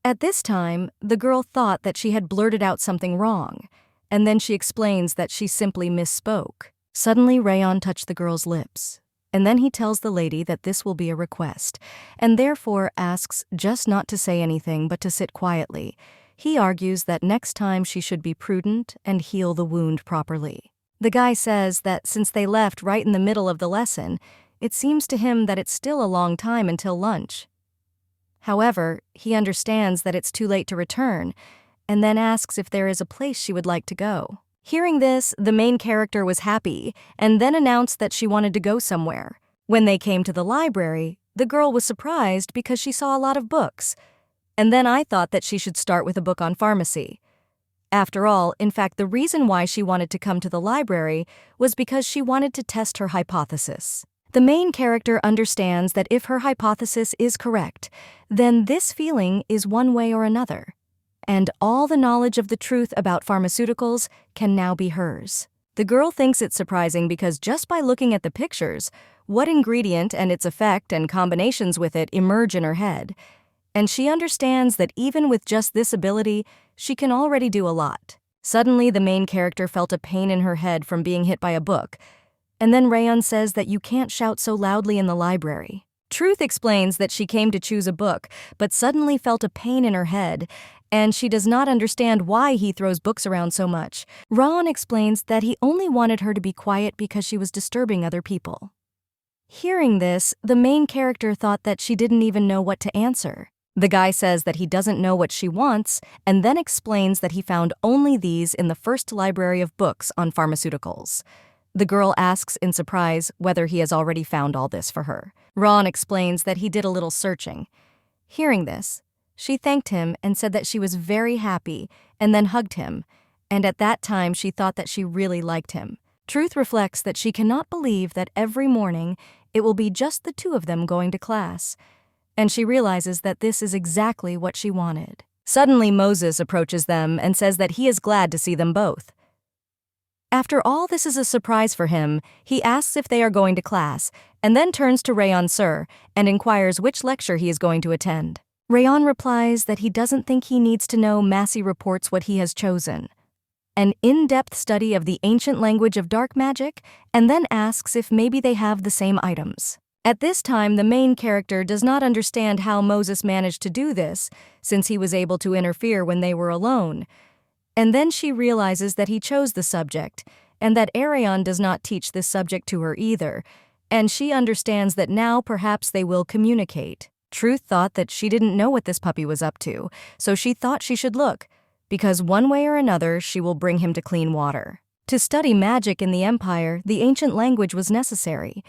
At this time, the girl thought that she had blurted out something wrong, and then she explains that she simply misspoke. Suddenly, Rayon touched the girl's lips, and then he tells the lady that this will be a request, and therefore asks just not to say anything but to sit quietly. He argues that next time she should be prudent and heal the wound properly. The guy says that since they left right in the middle of the lesson, it seems to him that it's still a long time until lunch. However, he understands that it's too late to return, and then asks if there is a place she would like to go. Hearing this, the main character was happy, and then announced that she wanted to go somewhere. When they came to the library, the girl was surprised because she saw a lot of books. And then I thought that she should start with a book on pharmacy. After all, in fact, the reason why she wanted to come to the library was because she wanted to test her hypothesis. The main character understands that if her hypothesis is correct, then this feeling is one way or another, and all the knowledge of the truth about pharmaceuticals can now be hers. The girl thinks it's surprising because just by looking at the pictures, what ingredient and its effect and combinations with it emerge in her head, and she understands that even with just this ability, she can already do a lot. Suddenly, the main character felt a pain in her head from being hit by a book, and then Rayon says that you can't shout so loudly in the library. Truth explains that she came to choose a book, but suddenly felt a pain in her head, and she does not understand why he throws books around so much. Rayon explains that he only wanted her to be quiet because she was disturbing other people. Hearing this, the main character thought that she didn't even know what to answer. The guy says that he doesn't know what she wants, and then explains that he found only these in the first library of books on pharmaceuticals. The girl asks in surprise whether he has already found all this for her. Ron explains that he did a little searching. Hearing this, she thanked him and said that she was very happy, and then hugged him, and at that time she thought that she really liked him. Truth reflects that she cannot believe that every morning it will be just the two of them going to class, and she realizes that this is exactly what she wanted. Suddenly, Moses approaches them and says that he is glad to see them both. After all this is a surprise for him, he asks if they are going to class, and then turns to Rayon Sir and inquires which lecture he is going to attend. Rayon replies that he doesn't think he needs to know. Massey reports what he has chosen: an in-depth study of the ancient language of dark magic, and then asks if maybe they have the same items. At this time, the main character does not understand how Moses managed to do this, since he was able to interfere when they were alone. And then she realizes that he chose the subject, and that Arion does not teach this subject to her either, and she understands that now perhaps they will communicate. Truth thought that she didn't know what this puppy was up to, so she thought she should look, because one way or another she will bring him to clean water. To study magic in the Empire, the ancient language was necessary,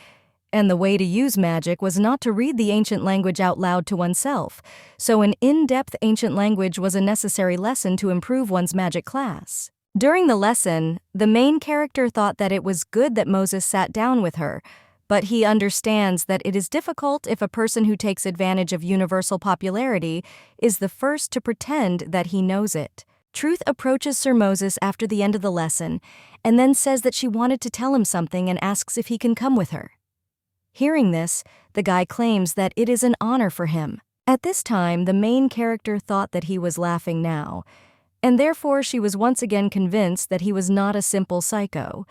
and the way to use magic was not to read the ancient language out loud to oneself, so an in-depth ancient language was a necessary lesson to improve one's magic class. During the lesson, the main character thought that it was good that Moses sat down with her, but he understands that it is difficult if a person who takes advantage of universal popularity is the first to pretend that he knows it. Truth approaches Sir Moses after the end of the lesson, and then says that she wanted to tell him something and asks if he can come with her. Hearing this, the guy claims that it is an honor for him. At this time, the main character thought that he was laughing now, and therefore she was once again convinced that he was not a simple psycho.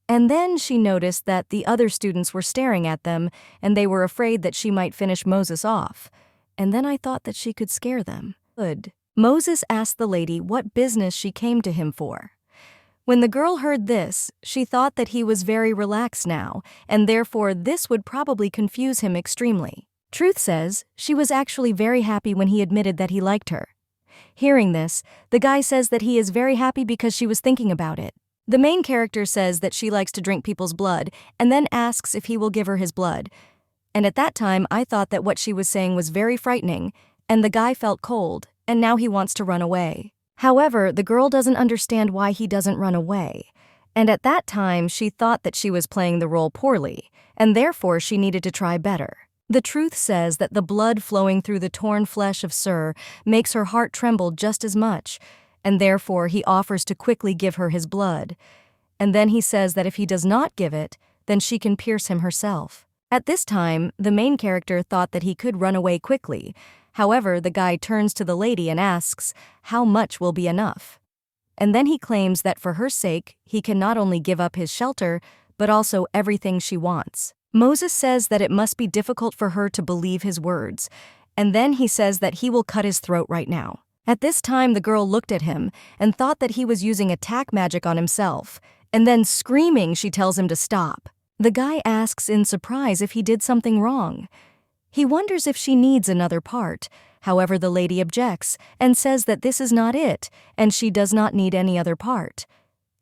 And then she noticed that the other students were staring at them, and they were afraid that she might finish Moses off. And then I thought that she could scare them. Good. Moses asked the lady what business she came to him for. When the girl heard this, she thought that he was very relaxed now, and therefore this would probably confuse him extremely. Truth says she was actually very happy when he admitted that he liked her. Hearing this, the guy says that he is very happy because she was thinking about it. The main character says that she likes to drink people's blood, and then asks if he will give her his blood. And at that time, I thought that what she was saying was very frightening, and the guy felt cold, and now he wants to run away. However, the girl doesn't understand why he doesn't run away, And at that time, she thought that she was playing the role poorly, and therefore she needed to try better. The truth says that the blood flowing through the torn flesh of Sir makes her heart tremble just as much, and therefore he offers to quickly give her his blood. And then he says that if he does not give it, then she can pierce him herself. At this time, the main character thought that he could run away quickly. However, the guy turns to the lady and asks, how much will be enough? And then he claims that for her sake, he can not only give up his shelter, but also everything she wants. Moses says that it must be difficult for her to believe his words, and then he says that he will cut his throat right now. At this time, the girl looked at him and thought that he was using attack magic on himself, and then screaming, she tells him to stop. The guy asks in surprise if he did something wrong. He wonders if she needs another part. However, the lady objects and says that this is not it, and she does not need any other part.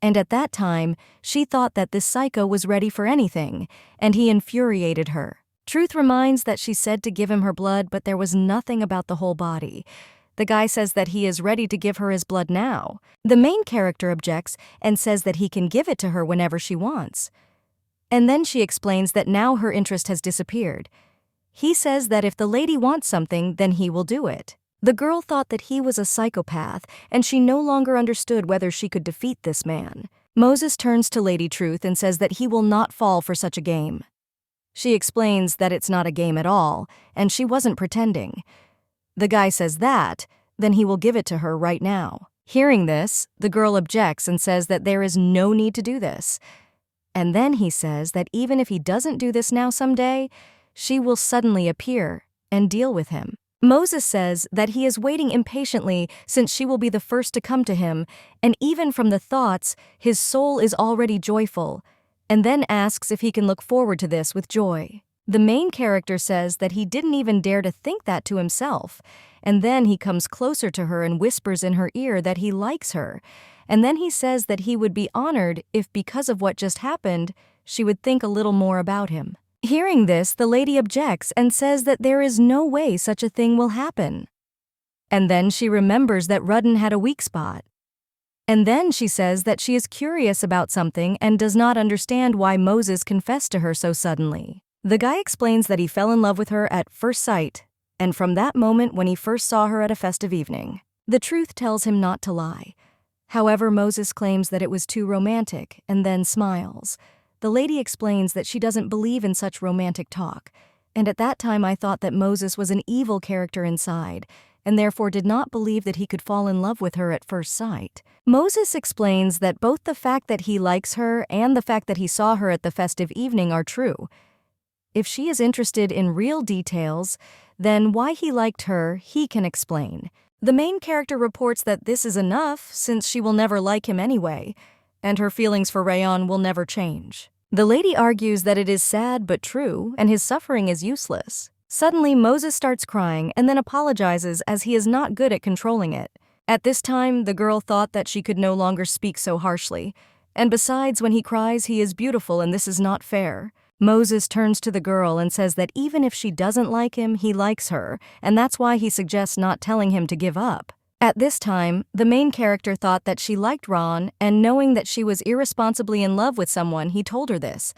And at that time, she thought that this psycho was ready for anything, and he infuriated her. Truth reminds that she said to give him her blood, but there was nothing about the whole body. The guy says that he is ready to give her his blood now. The main character objects and says that he can give it to her whenever she wants. And then she explains that now her interest has disappeared. He says that if the lady wants something, then he will do it. The girl thought that he was a psychopath, and she no longer understood whether she could defeat this man. Moses turns to Lady Truth and says that he will not fall for such a game. She explains that it's not a game at all, and she wasn't pretending. The guy says that, then he will give it to her right now. Hearing this, the girl objects and says that there is no need to do this. And then he says that even if he doesn't do this now someday, she will suddenly appear and deal with him. Moses says that he is waiting impatiently since she will be the first to come to him, and even from the thoughts, his soul is already joyful, and then asks if he can look forward to this with joy. The main character says that he didn't even dare to think that to himself, and then he comes closer to her and whispers in her ear that he likes her, and then he says that he would be honored if, because of what just happened, she would think a little more about him. Hearing this, the lady objects and says that there is no way such a thing will happen. And then she remembers that Rudden had a weak spot. And then she says that she is curious about something and does not understand why Moses confessed to her so suddenly. The guy explains that he fell in love with her at first sight, and from that moment when he first saw her at a festive evening. The truth tells him not to lie. However, Moses claims that it was too romantic and then smiles. The lady explains that she doesn't believe in such romantic talk, and at that time I thought that Moses was an evil character inside, and therefore did not believe that he could fall in love with her at first sight. Moses explains that both the fact that he likes her and the fact that he saw her at the festive evening are true. If she is interested in real details, then why he liked her, he can explain. The main character reports that this is enough since she will never like him anyway, and her feelings for Rayon will never change. The lady argues that it is sad but true, and his suffering is useless. Suddenly, Moses starts crying and then apologizes as he is not good at controlling it. At this time, the girl thought that she could no longer speak so harshly, and besides, when he cries, he is beautiful and this is not fair. Moses turns to the girl and says that even if she doesn't like him, he likes her, and that's why he suggests not telling him to give up. At this time, the main character thought that she liked Ron, and knowing that she was irresponsibly in love with someone, he told her this.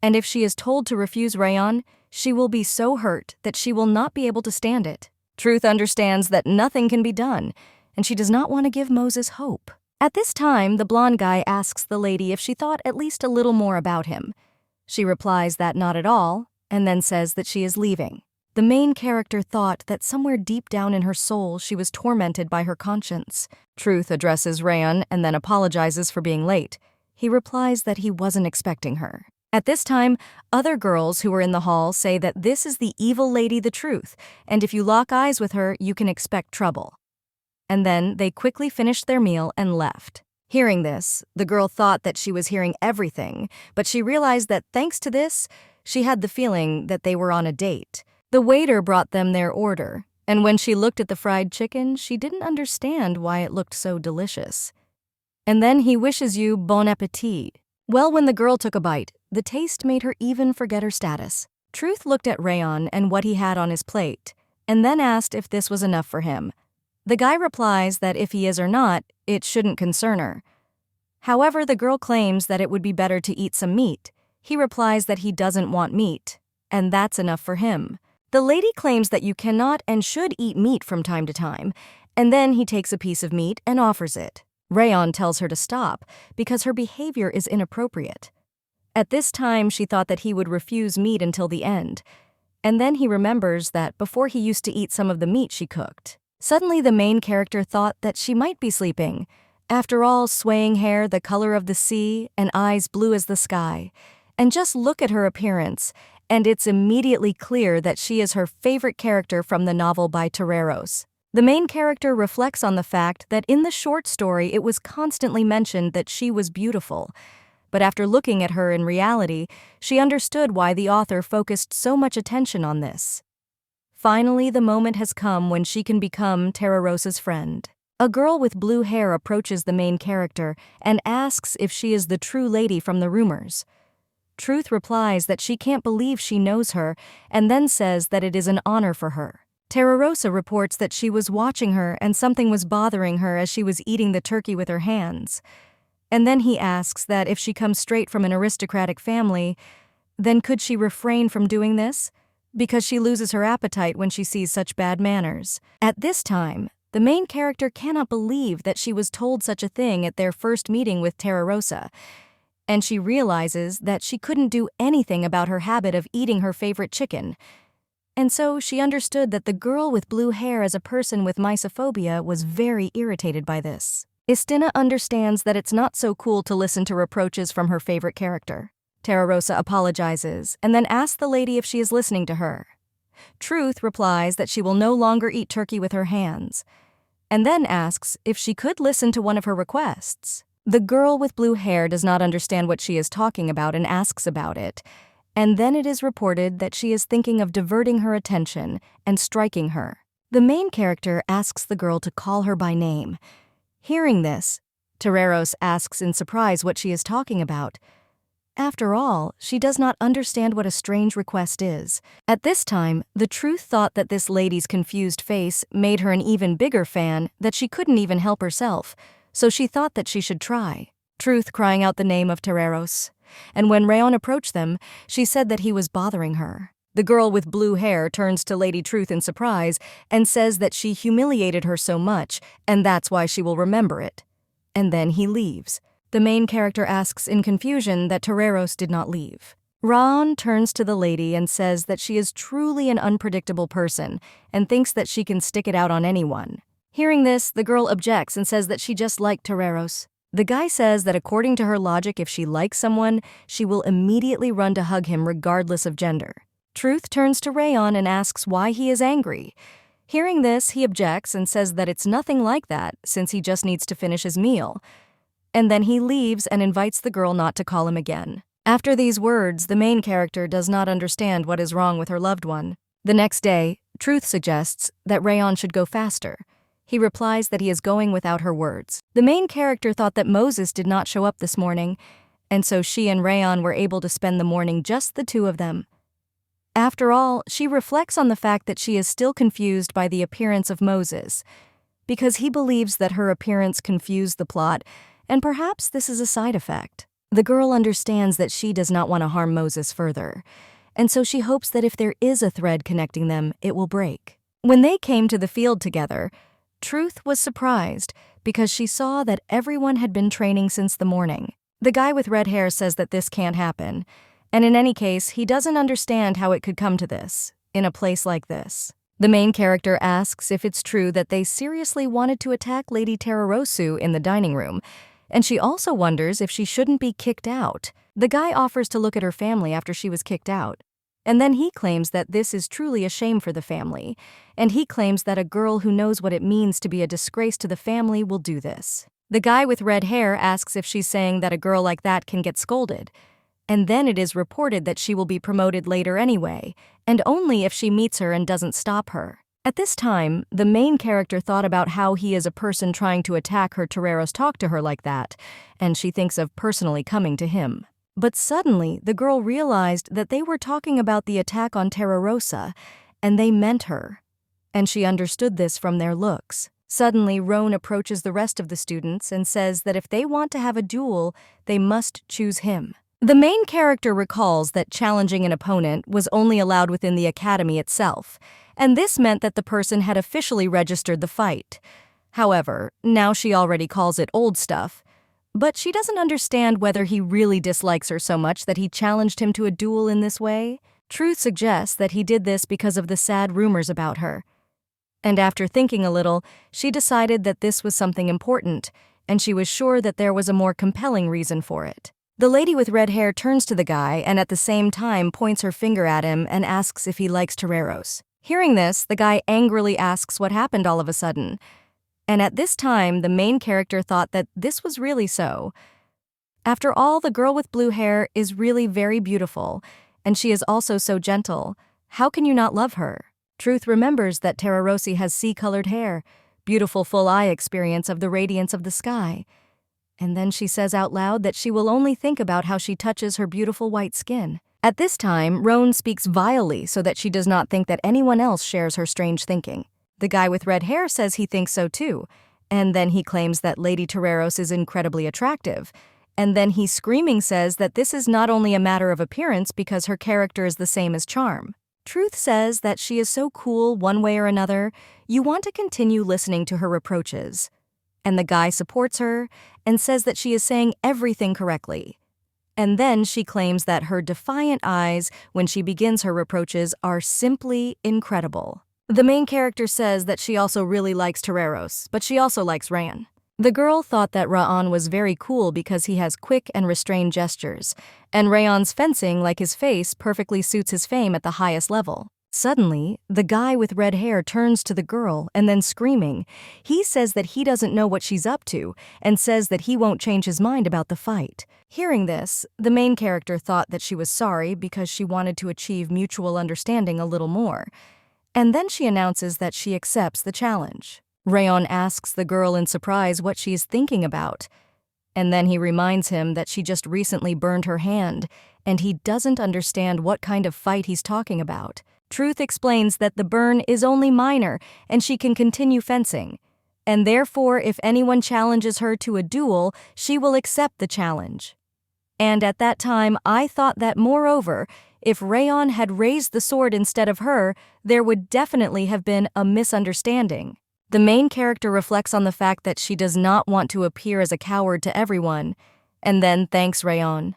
And if she is told to refuse Rayon, she will be so hurt that she will not be able to stand it. Truth understands that nothing can be done, and she does not want to give Moses hope. At this time, the blonde guy asks the lady if she thought at least a little more about him. She replies that not at all, and then says that she is leaving. The main character thought that somewhere deep down in her soul she was tormented by her conscience. Truth addresses Rayon and then apologizes for being late. He replies that he wasn't expecting her. At this time, other girls who were in the hall say that this is the evil lady the Truth, and if you lock eyes with her, you can expect trouble. And then they quickly finished their meal and left. Hearing this, the girl thought that she was hearing everything, but she realized that thanks to this, she had the feeling that they were on a date. The waiter brought them their order, and when she looked at the fried chicken, she didn't understand why it looked so delicious. And then he wishes you bon appetit. Well, when the girl took a bite, the taste made her even forget her status. Truth looked at Rayon and what he had on his plate, and then asked if this was enough for him. The guy replies that if he is or not, it shouldn't concern her. However, the girl claims that it would be better to eat some meat. He replies that he doesn't want meat, and that's enough for him. The lady claims that you cannot and should eat meat from time to time, and then he takes a piece of meat and offers it. Rayon tells her to stop because her behavior is inappropriate. At this time, she thought that he would refuse meat until the end, and then he remembers that before he used to eat some of the meat she cooked. Suddenly, the main character thought that she might be sleeping. After all, swaying hair the color of the sea and eyes blue as the sky. And just look at her appearance, and it's immediately clear that she is her favorite character from the novel by Terreros. The main character reflects on the fact that in the short story it was constantly mentioned that she was beautiful. But after looking at her in reality, she understood why the author focused so much attention on this. Finally, the moment has come when she can become Terreros' friend. A girl with blue hair approaches the main character and asks if she is the true lady from the rumors. Truth replies that she can't believe she knows her and then says that it is an honor for her. Terrerosa reports that she was watching her and something was bothering her as she was eating the turkey with her hands. And then he asks that if she comes straight from an aristocratic family, then could she refrain from doing this? Because she loses her appetite when she sees such bad manners. At this time, the main character cannot believe that she was told such a thing at their first meeting with Terrerosa, and she realizes that she couldn't do anything about her habit of eating her favorite chicken. And so she understood that the girl with blue hair as a person with mysophobia was very irritated by this. Istina understands that it's not so cool to listen to reproaches from her favorite character. Terrerosa apologizes and then asks the lady if she is listening to her. Truth replies that she will no longer eat turkey with her hands, and then asks if she could listen to one of her requests. The girl with blue hair does not understand what she is talking about and asks about it, and then it is reported that she is thinking of diverting her attention and striking her. The main character asks the girl to call her by name. Hearing this, Terreros asks in surprise what she is talking about. After all, she does not understand what a strange request is. At this time, the Truth thought that this lady's confused face made her an even bigger fan that she couldn't even help herself, so she thought that she should try. Truth crying out the name of Terreros, and when Rayon approached them, she said that he was bothering her. The girl with blue hair turns to Lady Truth in surprise and says that she humiliated her so much, and that's why she will remember it. And then he leaves. The main character asks in confusion that Terreros did not leave. Raon turns to the lady and says that she is truly an unpredictable person and thinks that she can stick it out on anyone. Hearing this, the girl objects and says that she just liked Terreros. The guy says that according to her logic, if she likes someone, she will immediately run to hug him regardless of gender. Truth turns to Rayon and asks why he is angry. Hearing this, he objects and says that it's nothing like that since he just needs to finish his meal. And then he leaves and invites the girl not to call him again. After these words, the main character does not understand what is wrong with her loved one. The next day, Truth suggests that Rayon should go faster. He replies that he is going without her words. The main character thought that Moses did not show up this morning, and so she and Rayon were able to spend the morning just the two of them. After all, she reflects on the fact that she is still confused by the appearance of Moses, because he believes that her appearance confused the plot, and perhaps this is a side effect. The girl understands that she does not want to harm Moses further, and so she hopes that if there is a thread connecting them, it will break. When they came to the field together, Truth was surprised because she saw that everyone had been training since the morning. The guy with red hair says that this can't happen, and in any case, he doesn't understand how it could come to this, in a place like this. The main character asks if it's true that they seriously wanted to attack Lady Terrerosu in the dining room, and she also wonders if she shouldn't be kicked out. The guy offers to look at her family after she was kicked out, and then he claims that this is truly a shame for the family, and he claims that a girl who knows what it means to be a disgrace to the family will do this. The guy with red hair asks if she's saying that a girl like that can get scolded, and then it is reported that she will be promoted later anyway, and only if she meets her and doesn't stop her. At this time, the main character thought about how he is a person trying to attack her. Terreros talk to her like that, and she thinks of personally coming to him. But suddenly, the girl realized that they were talking about the attack on Terrerosa, and they meant her. And she understood this from their looks. Suddenly, Roan approaches the rest of the students and says that if they want to have a duel, they must choose him. The main character recalls that challenging an opponent was only allowed within the academy itself, and this meant that the person had officially registered the fight. However, now she already calls it old stuff, but she doesn't understand whether he really dislikes her so much that he challenged him to a duel in this way. Truth suggests that he did this because of the sad rumors about her. And after thinking a little, she decided that this was something important, and she was sure that there was a more compelling reason for it. The lady with red hair turns to the guy and at the same time points her finger at him and asks if he likes toreros. Hearing this, the guy angrily asks what happened all of a sudden. And at this time, the main character thought that this was really so. After all, the girl with blue hair is really very beautiful, and she is also so gentle. How can you not love her? Truth remembers that Tararosi has sea-colored hair, beautiful full-eye experience of the radiance of the sky. And then she says out loud that she will only think about how she touches her beautiful white skin. At this time, Roan speaks vilely so that she does not think that anyone else shares her strange thinking. The guy with red hair says he thinks so too, and then he claims that Lady Toreros is incredibly attractive. And then he screaming says that this is not only a matter of appearance because her character is the same as charm. Truth says that she is so cool one way or another, you want to continue listening to her reproaches. And the guy supports her and says that she is saying everything correctly. And then she claims that her defiant eyes when she begins her reproaches are simply incredible. The main character says that she also really likes toreros, but she also likes Ran. The girl thought that Ra'an was very cool because he has quick and restrained gestures, and Rayon's fencing, like his face, perfectly suits his fame at the highest level. Suddenly, the guy with red hair turns to the girl and then screaming, he says that he doesn't know what she's up to and says that he won't change his mind about the fight. Hearing this, the main character thought that she was sorry because she wanted to achieve mutual understanding a little more. And then she announces that she accepts the challenge. Rayon asks the girl in surprise what she is thinking about. And then he reminds him that she just recently burned her hand, and he doesn't understand what kind of fight he's talking about. Truth explains that the burn is only minor and she can continue fencing. And therefore, if anyone challenges her to a duel, she will accept the challenge. And at that time, I thought that moreover, if Rayon had raised the sword instead of her, there would definitely have been a misunderstanding. The main character reflects on the fact that she does not want to appear as a coward to everyone, and then thanks Rayon.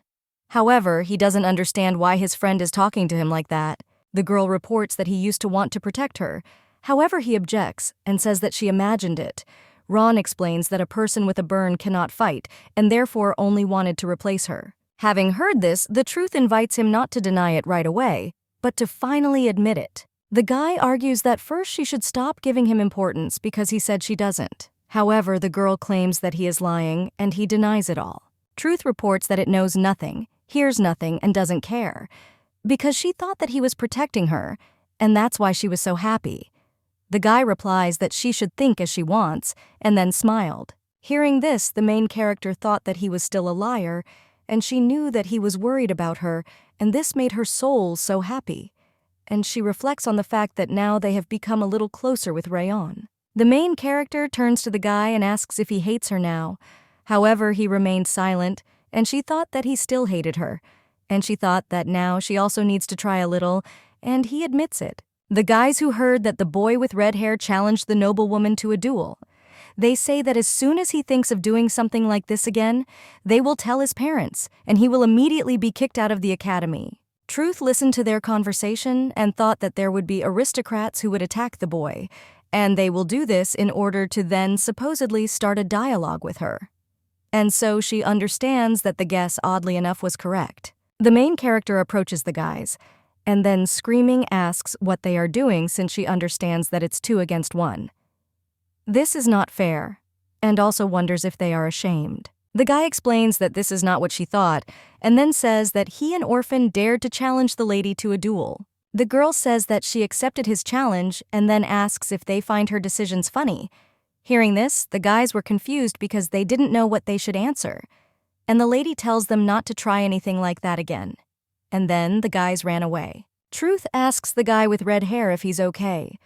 However, he doesn't understand why his friend is talking to him like that. The girl reports that he used to want to protect her. However, he objects and says that she imagined it. Ron explains that a person with a burn cannot fight and therefore only wanted to replace her. Having heard this, the truth invites him not to deny it right away, but to finally admit it. The guy argues that first she should stop giving him importance because he said she doesn't. However, the girl claims that he is lying and he denies it all. Truth reports that it knows nothing, hears nothing, and doesn't care, because she thought that he was protecting her, and that's why she was so happy. The guy replies that she should think as she wants, and then smiled. Hearing this, the main character thought that he was still a liar, and she knew that he was worried about her, and this made her soul so happy. And she reflects on the fact that now they have become a little closer with Rayon. The main character turns to the guy and asks if he hates her now. However, he remained silent, and she thought that he still hated her. And she thought that now she also needs to try a little, and he admits it. The guys who heard that the boy with red hair challenged the noblewoman to a duel. They say that as soon as he thinks of doing something like this again, they will tell his parents, and he will immediately be kicked out of the academy. Truth listened to their conversation and thought that there would be aristocrats who would attack the boy, and they will do this in order to then supposedly start a dialogue with her. And so she understands that the guess, oddly enough, was correct. The main character approaches the guys, and then screaming asks what they are doing since she understands that it's 2 against 1. This is not fair, and also wonders if they are ashamed. The guy explains that this is not what she thought, and then says that he and Orphan dared to challenge the lady to a duel. The girl says that she accepted his challenge and then asks if they find her decisions funny. Hearing this, the guys were confused because they didn't know what they should answer. And the lady tells them not to try anything like that again. And then the guys ran away. Truth asks the guy with red hair if he's okay.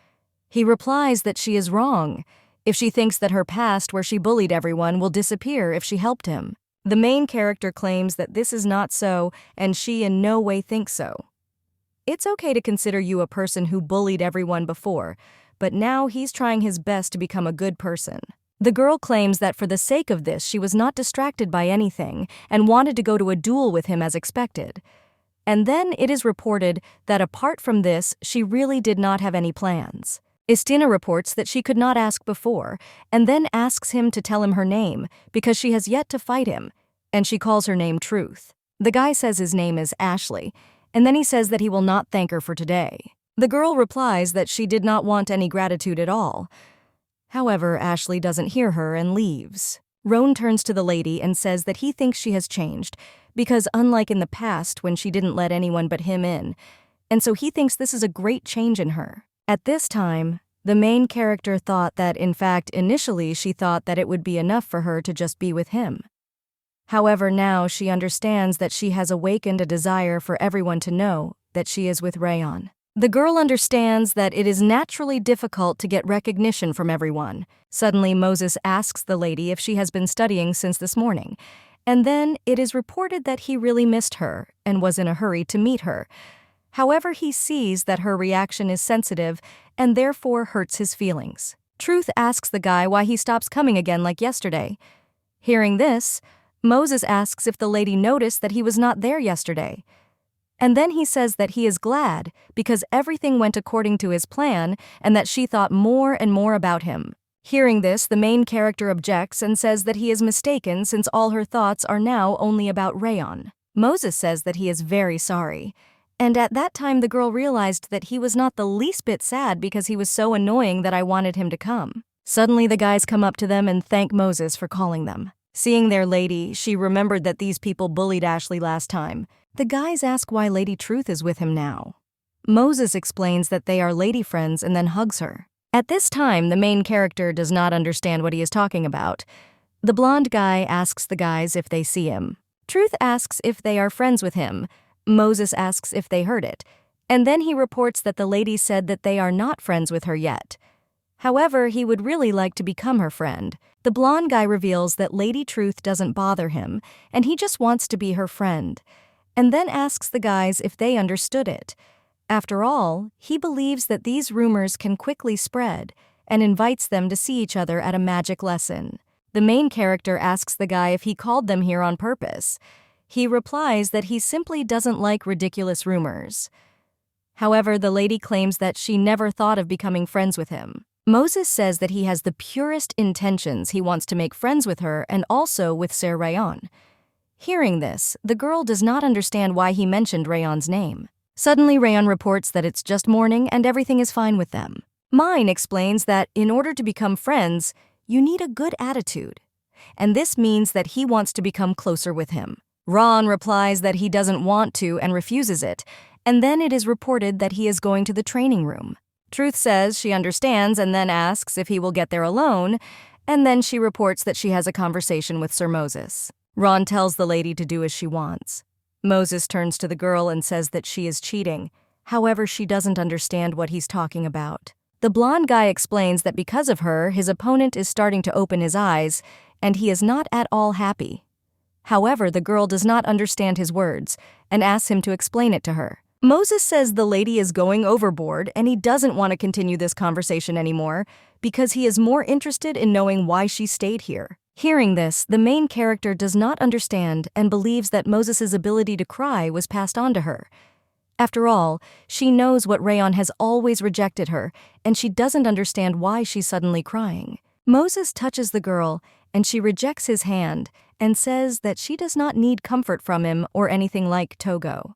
He replies that she is wrong. if she thinks that her past where she bullied everyone will disappear if she helped him. The main character claims that this is not so, and she in no way thinks so. It's okay to consider you a person who bullied everyone before, but now he's trying his best to become a good person. The girl claims that for the sake of this she was not distracted by anything and wanted to go to a duel with him as expected. And then it is reported that apart from this, she really did not have any plans. Istina reports that she could not ask before, and then asks him to tell him her name because she has yet to fight him, and she calls her name Truth. The guy says his name is Ashley, and then he says that he will not thank her for today. The girl replies that she did not want any gratitude at all. However, Ashley doesn't hear her and leaves. Roan turns to the lady and says that he thinks she has changed, because unlike in the past when she didn't let anyone but him in, and so he thinks this is a great change in her. At this time, the main character thought that, in fact, initially she thought that it would be enough for her to just be with him. However, now she understands that she has awakened a desire for everyone to know that she is with Rayon. The girl understands that it is naturally difficult to get recognition from everyone. Suddenly, Moses asks the lady if she has been studying since this morning, and then it is reported that he really missed her and was in a hurry to meet her. However, he sees that her reaction is sensitive and therefore hurts his feelings. Truth asks the guy why he stops coming again like yesterday. Hearing this, Moses asks if the lady noticed that he was not there yesterday. And then he says that he is glad because everything went according to his plan and that she thought more and more about him. Hearing this, the main character objects and says that he is mistaken since all her thoughts are now only about Rayon. Moses says that he is very sorry. And at that time the girl realized that he was not the least bit sad because he was so annoying that I wanted him to come. Suddenly the guys come up to them and thank Moses for calling them. Seeing their lady, she remembered that these people bullied Ashley last time. The guys ask why Lady Truth is with him now. Moses explains that they are lady friends and then hugs her. At this time, the main character does not understand what he is talking about. The blonde guy asks the guys if they see him. Truth asks if they are friends with him. Moses asks if they heard it. And then he reports that the lady said that they are not friends with her yet. However, he would really like to become her friend. The blonde guy reveals that Lady Truth doesn't bother him, and he just wants to be her friend. And then asks the guys if they understood it. After all, he believes that these rumors can quickly spread and invites them to see each other at a magic lesson. The main character asks the guy if he called them here on purpose. He replies that he simply doesn't like ridiculous rumors. However, the lady claims that she never thought of becoming friends with him. Moses says that he has the purest intentions. He wants to make friends with her and also with Sir Rayon. Hearing this, the girl does not understand why he mentioned Rayon's name. Suddenly, Rayon reports that it's just morning and everything is fine with them. Mine explains that in order to become friends, you need a good attitude. And this means that he wants to become closer with him. Ron replies that he doesn't want to and refuses it, and then it is reported that he is going to the training room. Truth says she understands and then asks if he will get there alone, and then she reports that she has a conversation with Sir Moses. Ron tells the lady to do as she wants. Moses turns to the girl and says that she is cheating. However, she doesn't understand what he's talking about. The blonde guy explains that because of her, his opponent is starting to open his eyes, and he is not at all happy. However, the girl does not understand his words and asks him to explain it to her. Moses says the lady is going overboard and he doesn't want to continue this conversation anymore because he is more interested in knowing why she stayed here. Hearing this, the main character does not understand and believes that Moses' ability to cry was passed on to her. After all, she knows what Rayon has always rejected her, and she doesn't understand why she's suddenly crying. Moses touches the girl, and she rejects his hand and says that she does not need comfort from him or anything like Togo.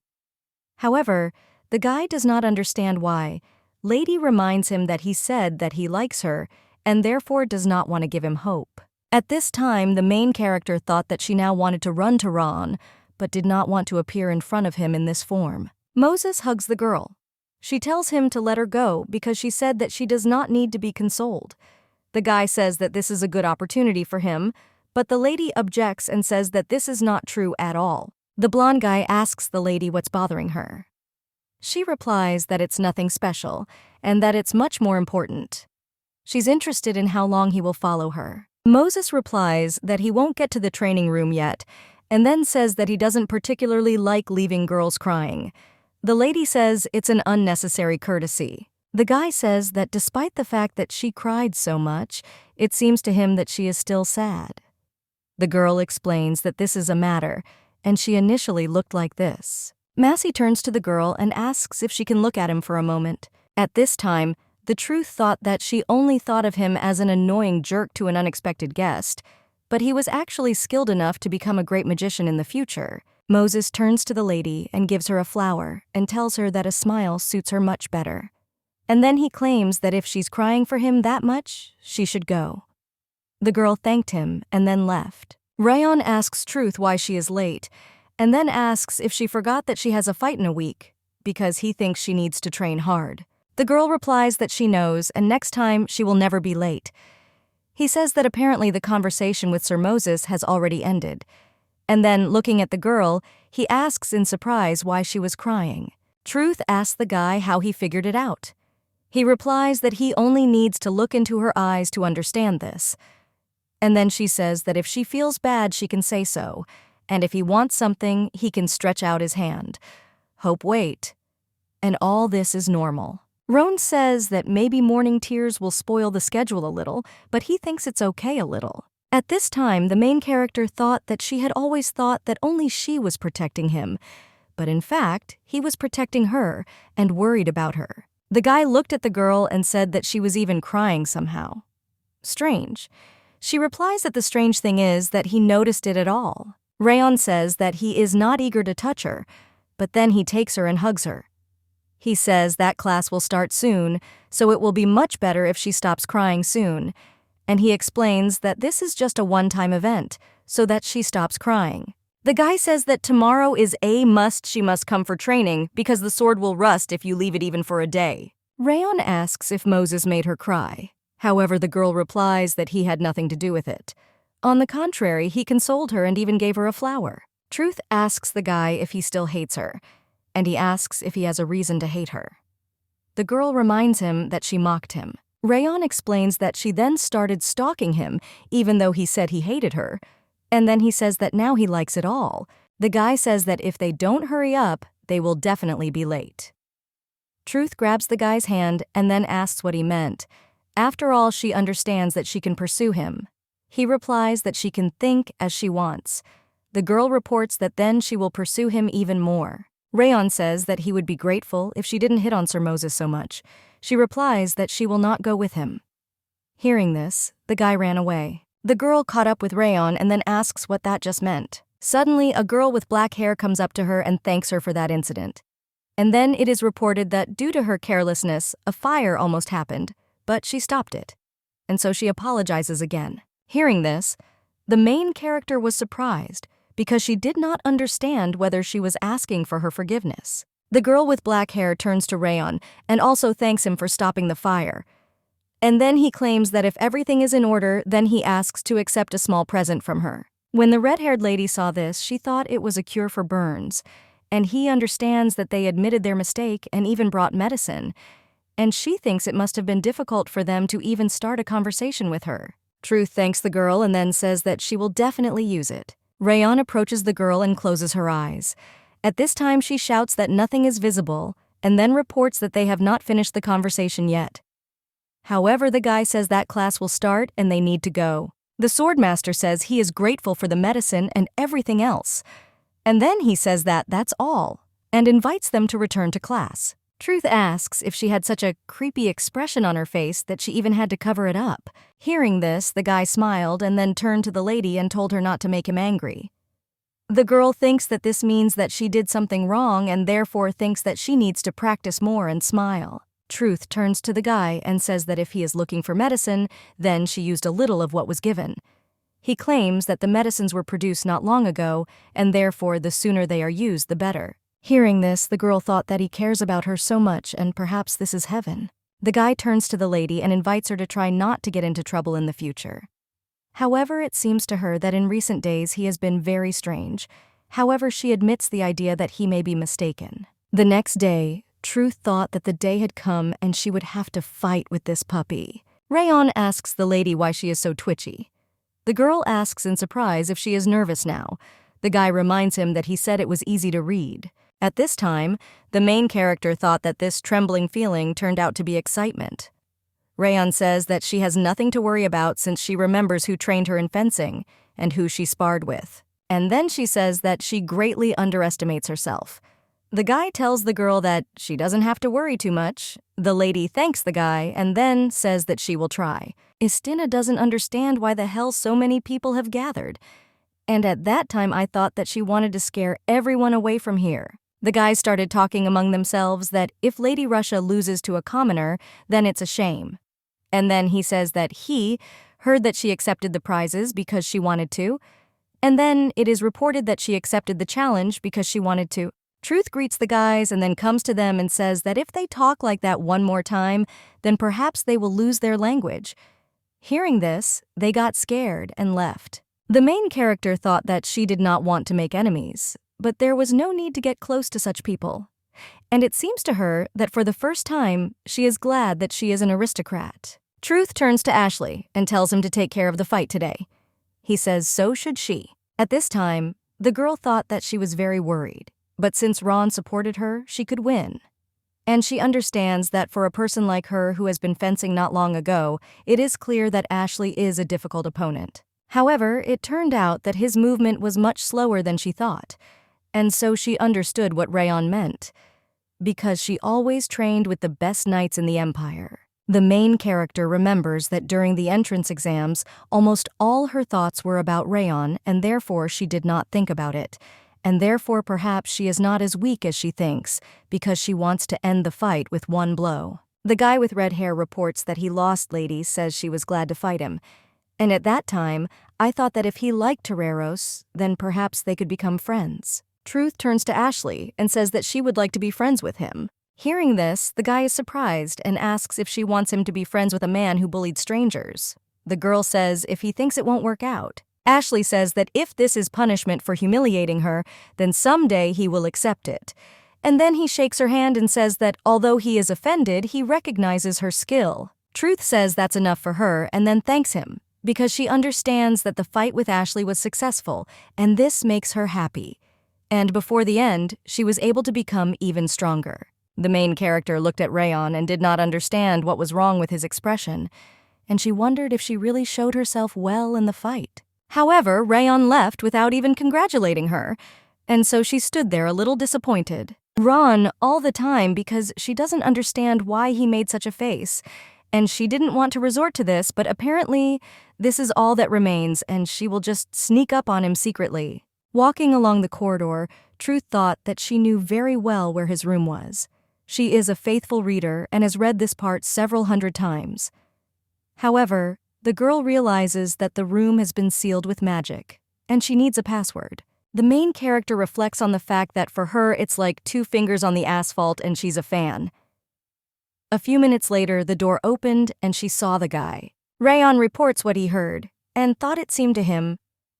However, the guy does not understand why. Lady reminds him that he said that he likes her and therefore does not want to give him hope. At this time, the main character thought that she now wanted to run to Ron, but did not want to appear in front of him in this form. Moses hugs the girl. She tells him to let her go because she said that she does not need to be consoled. The guy says that this is a good opportunity for him, but the lady objects and says that this is not true at all. The blonde guy asks the lady what's bothering her. She replies that it's nothing special and that it's much more important. She's interested in how long he will follow her. Moses replies that he won't get to the training room yet, and then says that he doesn't particularly like leaving girls crying. The lady says it's an unnecessary courtesy. The guy says that despite the fact that she cried so much, it seems to him that she is still sad. The girl explains that this is a matter, and she initially looked like this. Massey turns to the girl and asks if she can look at him for a moment. At this time, the truth thought that she only thought of him as an annoying jerk to an unexpected guest, but he was actually skilled enough to become a great magician in the future. Moses turns to the lady and gives her a flower and tells her that a smile suits her much better. And then he claims that if she's crying for him that much, she should go. The girl thanked him and then left. Rayon asks Truth why she is late, and then asks if she forgot that she has a fight in a week, because he thinks she needs to train hard. The girl replies that she knows, and next time she will never be late. He says that apparently the conversation with Sir Moses has already ended. And then, looking at the girl, he asks in surprise why she was crying. Truth asks the guy how he figured it out. He replies that he only needs to look into her eyes to understand this. And then she says that if she feels bad, she can say so, and if he wants something, he can stretch out his hand. Hope wait. And all this is normal. Roan says that maybe morning tears will spoil the schedule a little, but he thinks it's okay a little. At this time, the main character thought that she had always thought that only she was protecting him, but in fact, he was protecting her and worried about her. The guy looked at the girl and said that she was even crying somehow. Strange. She replies that the strange thing is that he noticed it at all. Rayon says that he is not eager to touch her, but then he takes her and hugs her. He says that class will start soon, so it will be much better if she stops crying soon. And he explains that this is just a one-time event, so that she stops crying. The guy says that tomorrow is a must, she must come for training because the sword will rust if you leave it even for a day. Rayon asks if Moses made her cry. However, the girl replies that he had nothing to do with it. On the contrary, he consoled her and even gave her a flower. Truth asks the guy if he still hates her, and he asks if he has a reason to hate her. The girl reminds him that she mocked him. Rayon explains that she then started stalking him, even though he said he hated her, and then he says that now he likes it all. The guy says that if they don't hurry up, they will definitely be late. Truth grabs the guy's hand and then asks what he meant. After all, she understands that she can pursue him. He replies that she can think as she wants. The girl reports that then she will pursue him even more. Rayon says that he would be grateful if she didn't hit on Sir Moses so much. She replies that she will not go with him. Hearing this, the guy ran away. The girl caught up with Rayon and then asks what that just meant. Suddenly, a girl with black hair comes up to her and thanks her for that incident. And then it is reported that due to her carelessness, a fire almost happened, but she stopped it. And so she apologizes again. Hearing this, the main character was surprised because she did not understand whether she was asking for her forgiveness. The girl with black hair turns to Rayon and also thanks him for stopping the fire. And then he claims that if everything is in order, then he asks to accept a small present from her. When the red-haired lady saw this, she thought it was a cure for burns, and he understands that they admitted their mistake and even brought medicine, and she thinks it must have been difficult for them to even start a conversation with her. Truth thanks the girl and then says that she will definitely use it. Rayon approaches the girl and closes her eyes. At this time, she shouts that nothing is visible and then reports that they have not finished the conversation yet. However, the guy says that class will start and they need to go. The swordmaster says he is grateful for the medicine and everything else. And then he says that that's all and invites them to return to class. Truth asks if she had such a creepy expression on her face that she even had to cover it up. Hearing this, the guy smiled and then turned to the lady and told her not to make him angry. The girl thinks that this means that she did something wrong and therefore thinks that she needs to practice more and smile. Truth turns to the guy and says that if he is looking for medicine, then she used a little of what was given. He claims that the medicines were produced not long ago, and therefore the sooner they are used, the better. Hearing this, the girl thought that he cares about her so much and perhaps this is heaven. The guy turns to the lady and invites her to try not to get into trouble in the future. However, it seems to her that in recent days he has been very strange. However, she admits the idea that he may be mistaken. The next day, Truth thought that the day had come and she would have to fight with this puppy. Rayon asks the lady why she is so twitchy. The girl asks in surprise if she is nervous now. The guy reminds him that he said it was easy to read. At this time, the main character thought that this trembling feeling turned out to be excitement. Rayon says that she has nothing to worry about since she remembers who trained her in fencing and who she sparred with. And then she says that she greatly underestimates herself. The guy tells the girl that she doesn't have to worry too much. The lady thanks the guy and then says that she will try. Istina doesn't understand why the hell so many people have gathered. And at that time I thought that she wanted to scare everyone away from here. The guys started talking among themselves that if Lady Russia loses to a commoner, then it's a shame. And then he says that he heard that she accepted the prizes because she wanted to. And then it is reported that she accepted the challenge because she wanted to. Truth greets the guys and then comes to them and says that if they talk like that one more time, then perhaps they will lose their language. Hearing this, they got scared and left. The main character thought that she did not want to make enemies, but there was no need to get close to such people. And it seems to her that for the first time, she is glad that she is an aristocrat. Truth turns to Ashley and tells him to take care of the fight today. He says so should she. At this time, the girl thought that she was very worried. But since Ron supported her, she could win. And she understands that for a person like her who has been fencing not long ago, it is clear that Ashley is a difficult opponent. However, it turned out that his movement was much slower than she thought, and so she understood what Rayon meant, because she always trained with the best knights in the Empire. The main character remembers that during the entrance exams, almost all her thoughts were about Rayon, and therefore she did not think about it. And therefore perhaps she is not as weak as she thinks, because she wants to end the fight with one blow. The guy with red hair reports that he lost. Lady says she was glad to fight him. And at that time, I thought that if he liked Toreros, then perhaps they could become friends. Truth turns to Ashley and says that she would like to be friends with him. Hearing this, the guy is surprised and asks if she wants him to be friends with a man who bullied strangers. The girl says if he thinks it won't work out. Ashley says that if this is punishment for humiliating her, then someday he will accept it. And then he shakes her hand and says that although he is offended, he recognizes her skill. Truth says that's enough for her and then thanks him, because she understands that the fight with Ashley was successful, and this makes her happy. And before the end, she was able to become even stronger. The main character looked at Rayon and did not understand what was wrong with his expression, and she wondered if she really showed herself well in the fight. However, Rayon left without even congratulating her, and so she stood there a little disappointed. Ron all the time because she doesn't understand why he made such a face, and she didn't want to resort to this, but apparently this is all that remains, and she will just sneak up on him secretly. Walking along the corridor, Truth thought that she knew very well where his room was. She is a faithful reader and has read this part several hundred times. However, the girl realizes that the room has been sealed with magic, and she needs a password. The main character reflects on the fact that for her it's like 2 fingers on the asphalt and she's a fan. A few minutes later, the door opened and she saw the guy. Rayon reports what he heard, and thought it seemed to him,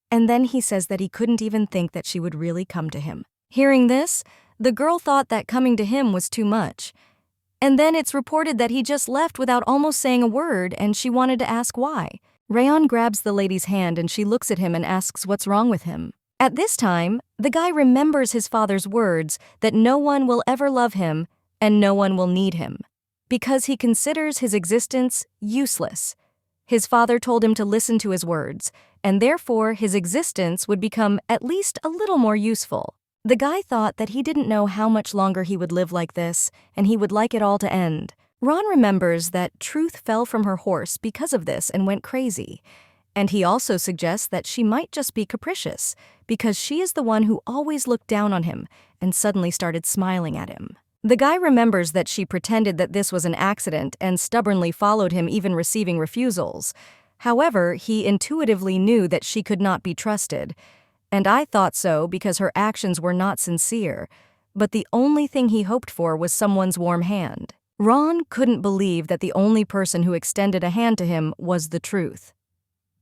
and then he says that he couldn't even think that she would really come to him. Hearing this, the girl thought that coming to him was too much. And then it's reported that he just left without almost saying a word, and she wanted to ask why. Rayon grabs the lady's hand and she looks at him and asks what's wrong with him. At this time, the guy remembers his father's words that no one will ever love him and no one will need him, because he considers his existence useless. His father told him to listen to his words, and therefore his existence would become at least a little more useful. The guy thought that he didn't know how much longer he would live like this, and he would like it all to end. Ron remembers that Truth fell from her horse because of this and went crazy. And he also suggests that she might just be capricious, because she is the one who always looked down on him and suddenly started smiling at him. The guy remembers that she pretended that this was an accident and stubbornly followed him, even receiving refusals. However, he intuitively knew that she could not be trusted. And I thought so because her actions were not sincere, but the only thing he hoped for was someone's warm hand. Ron couldn't believe that the only person who extended a hand to him was the Truth.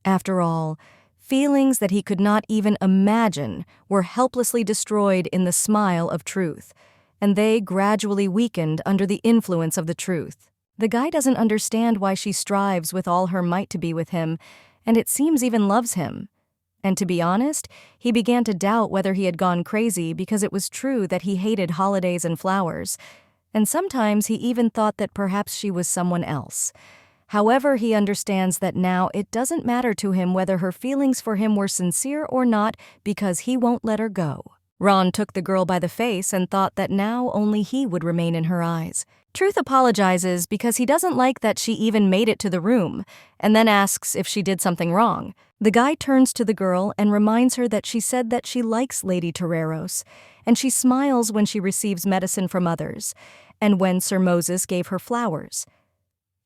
After all, feelings that he could not even imagine were helplessly destroyed in the smile of Truth, and they gradually weakened under the influence of the Truth. The guy doesn't understand why she strives with all her might to be with him, and it seems even loves him. And to be honest, he began to doubt whether he had gone crazy because it was true that he hated holidays and flowers, and sometimes he even thought that perhaps she was someone else. However, he understands that now it doesn't matter to him whether her feelings for him were sincere or not because he won't let her go. Ron took the girl by the face and thought that now only he would remain in her eyes. Truth apologizes because he doesn't like that she even made it to the room, and then asks if she did something wrong. The guy turns to the girl and reminds her that she said that she likes Lady Toreros, and she smiles when she receives medicine from others, and when Sir Moses gave her flowers.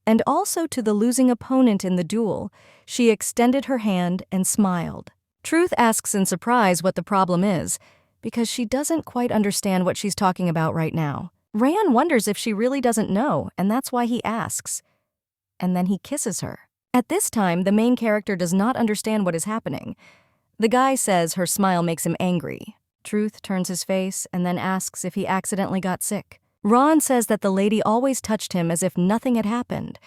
And also to the losing opponent in the duel, she extended her hand and smiled. Truth asks in surprise what the problem is, because she doesn't quite understand what she's talking about right now. Rayon wonders if she really doesn't know, and that's why he asks. And then he kisses her. At this time, the main character does not understand what is happening. The guy says her smile makes him angry. Truth turns his face and then asks if he accidentally got sick. Ron says that the lady always touched him as if nothing had happened.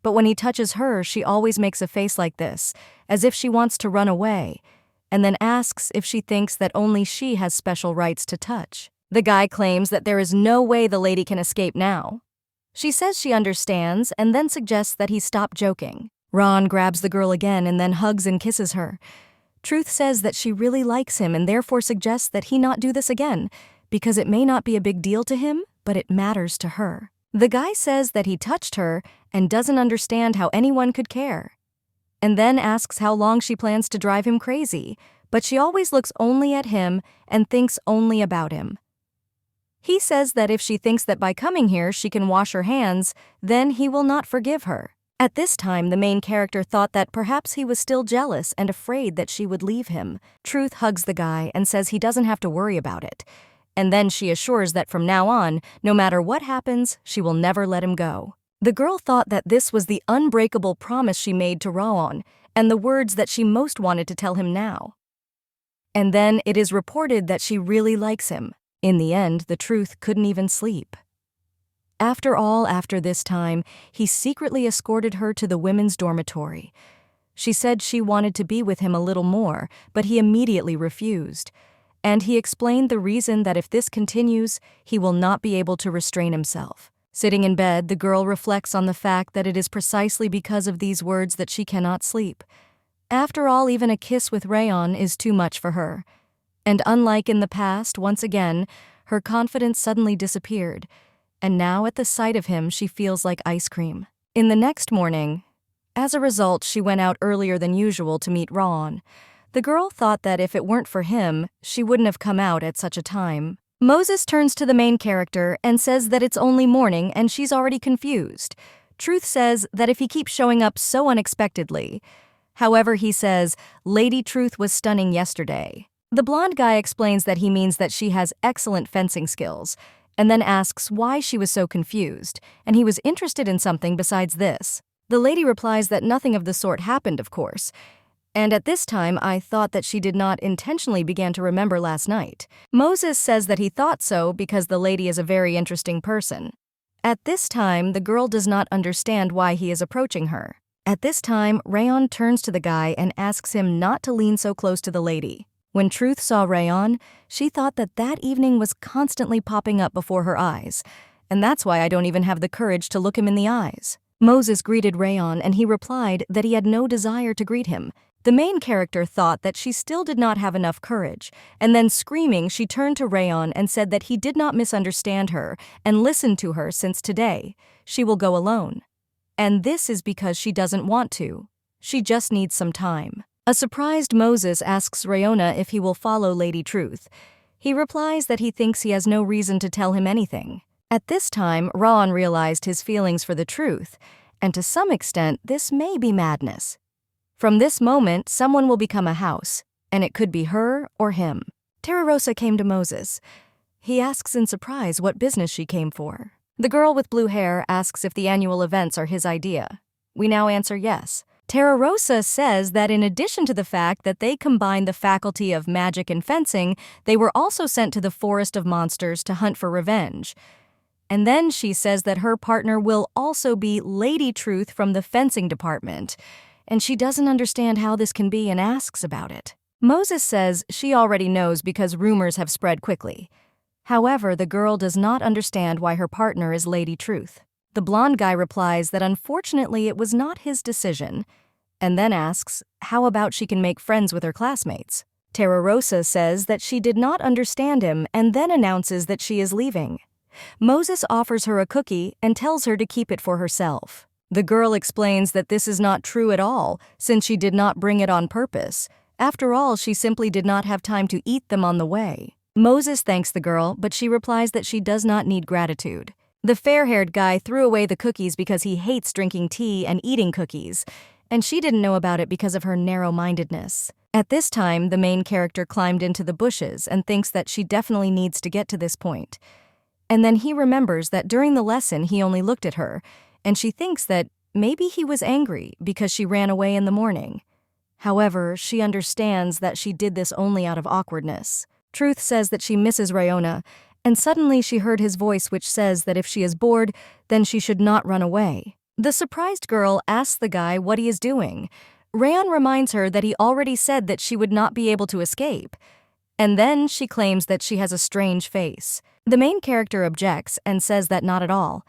But when he touches her, she always makes a face like this, as if she wants to run away, and then asks if she thinks that only she has special rights to touch. The guy claims that there is no way the lady can escape now. She says she understands and then suggests that he stop joking. Ron grabs the girl again and then hugs and kisses her. Truth says that she really likes him and therefore suggests that he not do this again, because it may not be a big deal to him, but it matters to her. The guy says that he touched her and doesn't understand how anyone could care, and then asks how long she plans to drive him crazy, but she always looks only at him and thinks only about him. He says that if she thinks that by coming here she can wash her hands, then he will not forgive her. At this time, the main character thought that perhaps he was still jealous and afraid that she would leave him. Truth hugs the guy and says he doesn't have to worry about it. And then she assures that from now on, no matter what happens, she will never let him go. The girl thought that this was the unbreakable promise she made to Raon, and the words that she most wanted to tell him now. And then it is reported that she really likes him. In the end, the Truth couldn't even sleep. After all, after this time, he secretly escorted her to the women's dormitory. She said she wanted to be with him a little more, but he immediately refused. And he explained the reason that if this continues, he will not be able to restrain himself. Sitting in bed, the girl reflects on the fact that it is precisely because of these words that she cannot sleep. After all, even a kiss with Rayon is too much for her. And unlike in the past, once again, her confidence suddenly disappeared, and now at the sight of him she feels like ice cream. In the next morning, as a result, she went out earlier than usual to meet Raon. The girl thought that if it weren't for him, she wouldn't have come out at such a time. Moses turns to the main character and says that it's only morning and she's already confused. Truth says that if he keeps showing up so unexpectedly. However, he says, Lady Truth was stunning yesterday. The blonde guy explains that he means that she has excellent fencing skills, and then asks why she was so confused, and he was interested in something besides this. The lady replies that nothing of the sort happened, of course, and at this time I thought that she did not intentionally begin to remember last night. Moses says that he thought so because the lady is a very interesting person. At this time, the girl does not understand why he is approaching her. At this time, Rayon turns to the guy and asks him not to lean so close to the lady. When Truth saw Rayon, she thought that that evening was constantly popping up before her eyes, and that's why I don't even have the courage to look him in the eyes. Moses greeted Rayon and he replied that he had no desire to greet him. The main character thought that she still did not have enough courage, and then screaming, she turned to Rayon and said that he did not misunderstand her and listened to her since today she will go alone. And this is because she doesn't want to. She just needs some time. A surprised Moses asks Rayona if he will follow Lady Truth. He replies that he thinks he has no reason to tell him anything. At this time, Raon realized his feelings for the Truth, and to some extent, this may be madness. From this moment, someone will become a house, and it could be her or him. Tararosa came to Moses. He asks in surprise what business she came for. The girl with blue hair asks if the annual events are his idea. We now answer yes. Tararosa says that in addition to the fact that they combined the faculty of magic and fencing, they were also sent to the forest of monsters to hunt for revenge. And then she says that her partner will also be Lady Truth from the fencing department, and she doesn't understand how this can be and asks about it. Moses says she already knows because rumors have spread quickly. However, the girl does not understand why her partner is Lady Truth. The blonde guy replies that unfortunately it was not his decision, and then asks how about she can make friends with her classmates. Terra Rosa says that she did not understand him and then announces that she is leaving. Moses offers her a cookie and tells her to keep it for herself. The girl explains that this is not true at all, since she did not bring it on purpose. After all, she simply did not have time to eat them on the way. Moses thanks the girl, but she replies that she does not need gratitude. The fair-haired guy threw away the cookies because he hates drinking tea and eating cookies, and she didn't know about it because of her narrow-mindedness. At this time, the main character climbed into the bushes and thinks that she definitely needs to get to this point. And then he remembers that during the lesson he only looked at her, and she thinks that maybe he was angry because she ran away in the morning. However, she understands that she did this only out of awkwardness. Truth says that she misses Rayona, and suddenly she heard his voice which says that if she is bored, then she should not run away. The surprised girl asks the guy what he is doing. Rayon reminds her that he already said that she would not be able to escape. And then she claims that she has a strange face. The main character objects and says that not at all.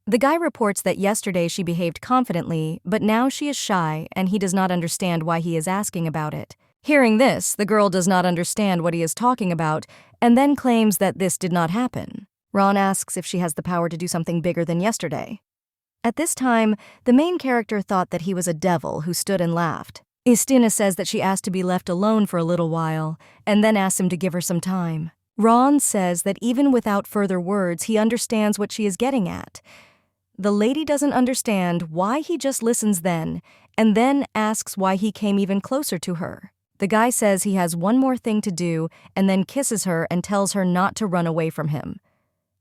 The guy reports that yesterday she behaved confidently, but now she is shy and he does not understand why he is asking about it. Hearing this, the girl does not understand what he is talking about and then claims that this did not happen. Ron asks if she has the power to do something bigger than yesterday. At this time, the main character thought that he was a devil who stood and laughed. Istina says that she asked to be left alone for a little while and then asks him to give her some time. Ron says that even without further words, he understands what she is getting at. The lady doesn't understand why he just listens then, and then asks why he came even closer to her. The guy says he has one more thing to do and then kisses her and tells her not to run away from him.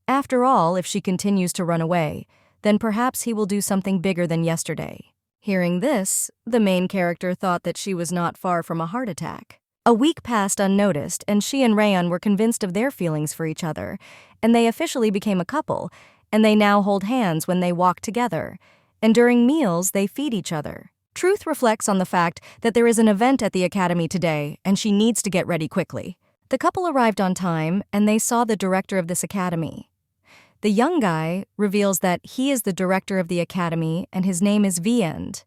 After all, if she continues to run away, then perhaps he will do something bigger than yesterday. Hearing this, the main character thought that she was not far from a heart attack. A week passed unnoticed, and she and Rayon were convinced of their feelings for each other, and they officially became a couple, and they now hold hands when they walk together, and during meals they feed each other. Truth reflects on the fact that there is an event at the academy today, and she needs to get ready quickly. The couple arrived on time, and they saw the director of this academy. The young guy reveals that he is the director of the academy and his name is Viend.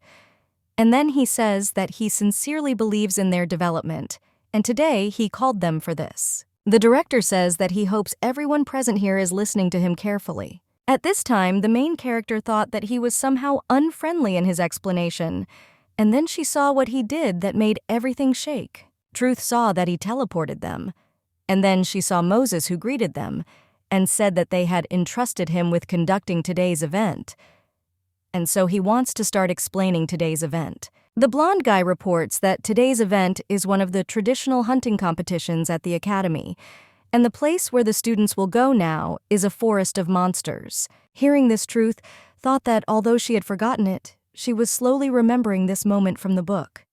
And then he says that he sincerely believes in their development, and today he called them for this. The director says that he hopes everyone present here is listening to him carefully. At this time, the main character thought that he was somehow unfriendly in his explanation, and then she saw what he did that made everything shake. Truth saw that he teleported them, and then she saw Moses who greeted them, and said that they had entrusted him with conducting today's event. And so he wants to start explaining today's event. The blonde guy reports that today's event is one of the traditional hunting competitions at the academy, and the place where the students will go now is a forest of monsters. Hearing this Truth thought that although she had forgotten it, she was slowly remembering this moment from the book.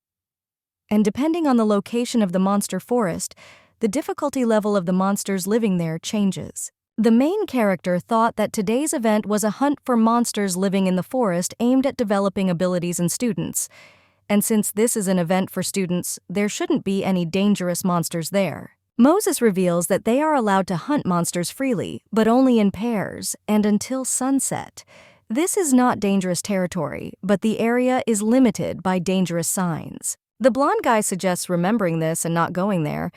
And depending on the location of the monster forest, the difficulty level of the monsters living there changes. The main character thought that today's event was a hunt for monsters living in the forest aimed at developing abilities in students. And since this is an event for students, there shouldn't be any dangerous monsters there. Moses reveals that they are allowed to hunt monsters freely, but only in pairs and until sunset. This is not dangerous territory, but the area is limited by dangerous signs. The blonde guy suggests remembering this and not going there,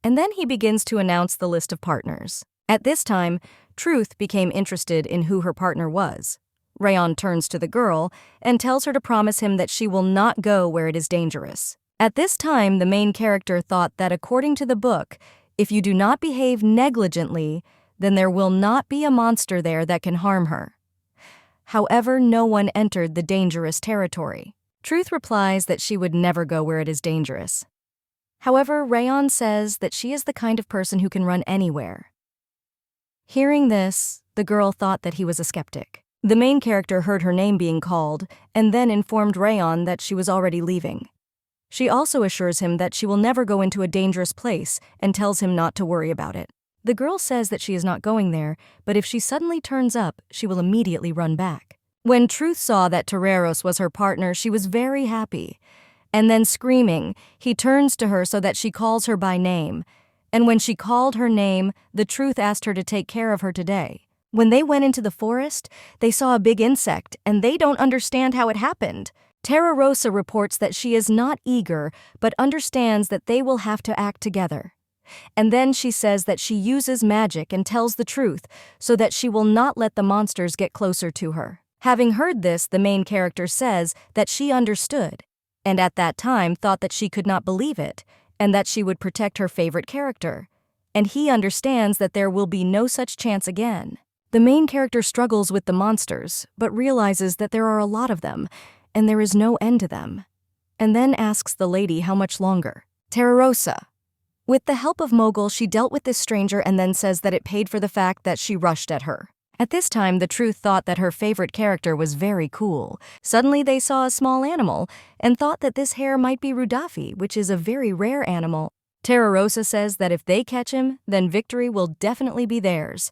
and then he begins to announce the list of partners. At this time, Truth became interested in who her partner was. Rayon turns to the girl and tells her to promise him that she will not go where it is dangerous. At this time, the main character thought that according to the book, if you do not behave negligently, then there will not be a monster there that can harm her. However, no one entered the dangerous territory. Truth replies that she would never go where it is dangerous. However, Rayon says that she is the kind of person who can run anywhere. Hearing this, the girl thought that he was a skeptic. The main character heard her name being called and then informed Rayon that she was already leaving. She also assures him that she will never go into a dangerous place and tells him not to worry about it. The girl says that she is not going there, but if she suddenly turns up, she will immediately run back. When Truth saw that Toreros was her partner, she was very happy. And then screaming, he turns to her so that she calls her by name. And when she called her name, the Truth asked her to take care of her today. When they went into the forest, they saw a big insect, and they don't understand how it happened. Tararosa reports that she is not eager, but understands that they will have to act together. And then she says that she uses magic and tells the truth so that she will not let the monsters get closer to her. Having heard this, the main character says that she understood, and at that time thought that she could not believe it, and that she would protect her favorite character. And he understands that there will be no such chance again. The main character struggles with the monsters, but realizes that there are a lot of them, and there is no end to them. And then asks the lady how much longer. Tararosa. With the help of Mogul, she dealt with this stranger and then says that it paid for the fact that she rushed at her. At this time, the Truth thought that her favorite character was very cool. Suddenly they saw a small animal and thought that this hare might be Rudafi, which is a very rare animal. Tararosa says that if they catch him, then victory will definitely be theirs.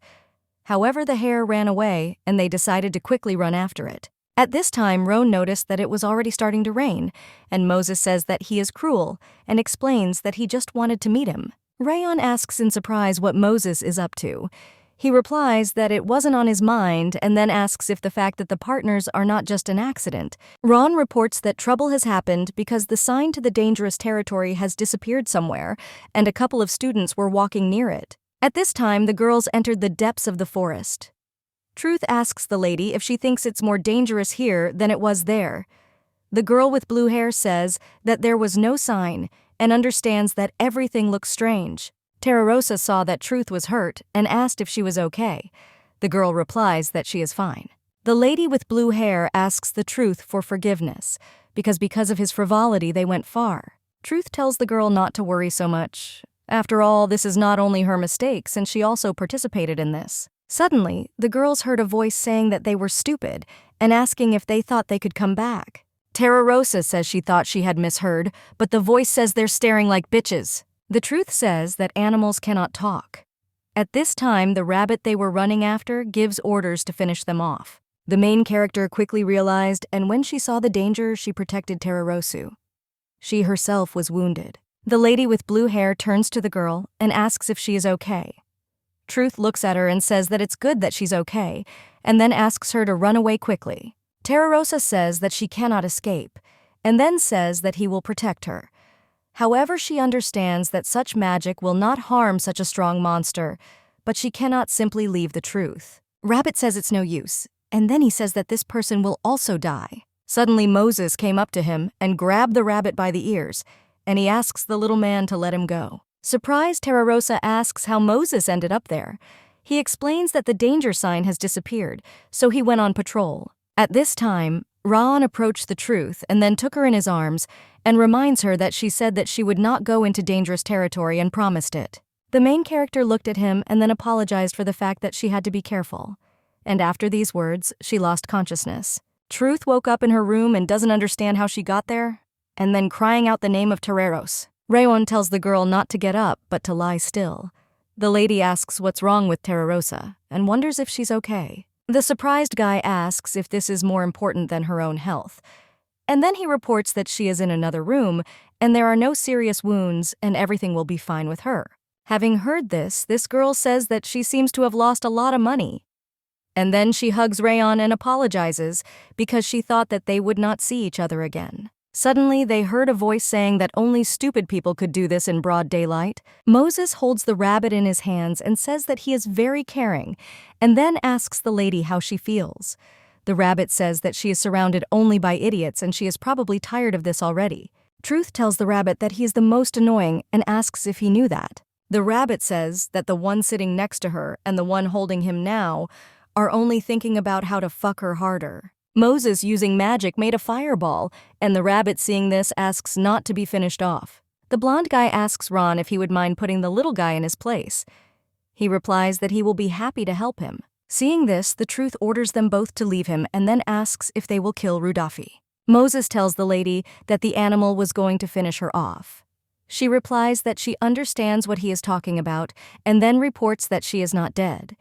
However, the hare ran away, and they decided to quickly run after it. At this time, Roan noticed that it was already starting to rain, and Moses says that he is cruel, and explains that he just wanted to meet him. Rayon asks in surprise what Moses is up to. He replies that it wasn't on his mind, and then asks if the fact that the partners are not just an accident. Ron reports that trouble has happened because the sign to the dangerous territory has disappeared somewhere, and a couple of students were walking near it. At this time, the girls entered the depths of the forest. Truth asks the lady if she thinks it's more dangerous here than it was there. The girl with blue hair says that there was no sign and understands that everything looks strange. Tararosa saw that Truth was hurt and asked if she was okay. The girl replies that she is fine. The lady with blue hair asks the Truth for forgiveness, because of his frivolity they went far. Truth tells the girl not to worry so much. After all, this is not only her mistake, since she also participated in this. Suddenly, the girls heard a voice saying that they were stupid and asking if they thought they could come back. Tararosa says she thought she had misheard, but the voice says they're staring like bitches. The Truth says that animals cannot talk. At this time, the rabbit they were running after gives orders to finish them off. The main character quickly realized, and when she saw the danger, she protected Tararosu. She herself was wounded. The lady with blue hair turns to the girl and asks if she is okay. Truth looks at her and says that it's good that she's okay, and then asks her to run away quickly. Tararosa says that she cannot escape, and then says that he will protect her. However, she understands that such magic will not harm such a strong monster, but she cannot simply leave the Truth. Rabbit says it's no use, and then he says that this person will also die. Suddenly Moses came up to him and grabbed the rabbit by the ears, and he asks the little man to let him go. Surprised, Tararosa asks how Moses ended up there. He explains that the danger sign has disappeared, so he went on patrol. At this time, Ron approached the Truth and then took her in his arms and reminds her that she said that she would not go into dangerous territory and promised it. The main character looked at him and then apologized for the fact that she had to be careful. And after these words, she lost consciousness. Truth woke up in her room and doesn't understand how she got there, and then crying out the name of Toreros. Rayon tells the girl not to get up, but to lie still. The lady asks what's wrong with Tararosa, and wonders if she's okay. The surprised guy asks if this is more important than her own health. And then he reports that she is in another room, and there are no serious wounds, and everything will be fine with her. Having heard this girl says that she seems to have lost a lot of money. And then she hugs Rayon and apologizes, because she thought that they would not see each other again. Suddenly, they heard a voice saying that only stupid people could do this in broad daylight. Moses holds the rabbit in his hands and says that he is very caring, and then asks the lady how she feels. The rabbit says that she is surrounded only by idiots and she is probably tired of this already. Truth tells the rabbit that he is the most annoying and asks if he knew that. The rabbit says that the one sitting next to her and the one holding him now are only thinking about how to fuck her harder. Moses, using magic, made a fireball, and the rabbit, seeing this, asks not to be finished off. The blonde guy asks Ron if he would mind putting the little guy in his place. He replies that he will be happy to help him. Seeing this, the Truth orders them both to leave him and then asks if they will kill Rudafi. Moses tells the lady that the animal was going to finish her off. She replies that she understands what he is talking about and then reports that she is not dead.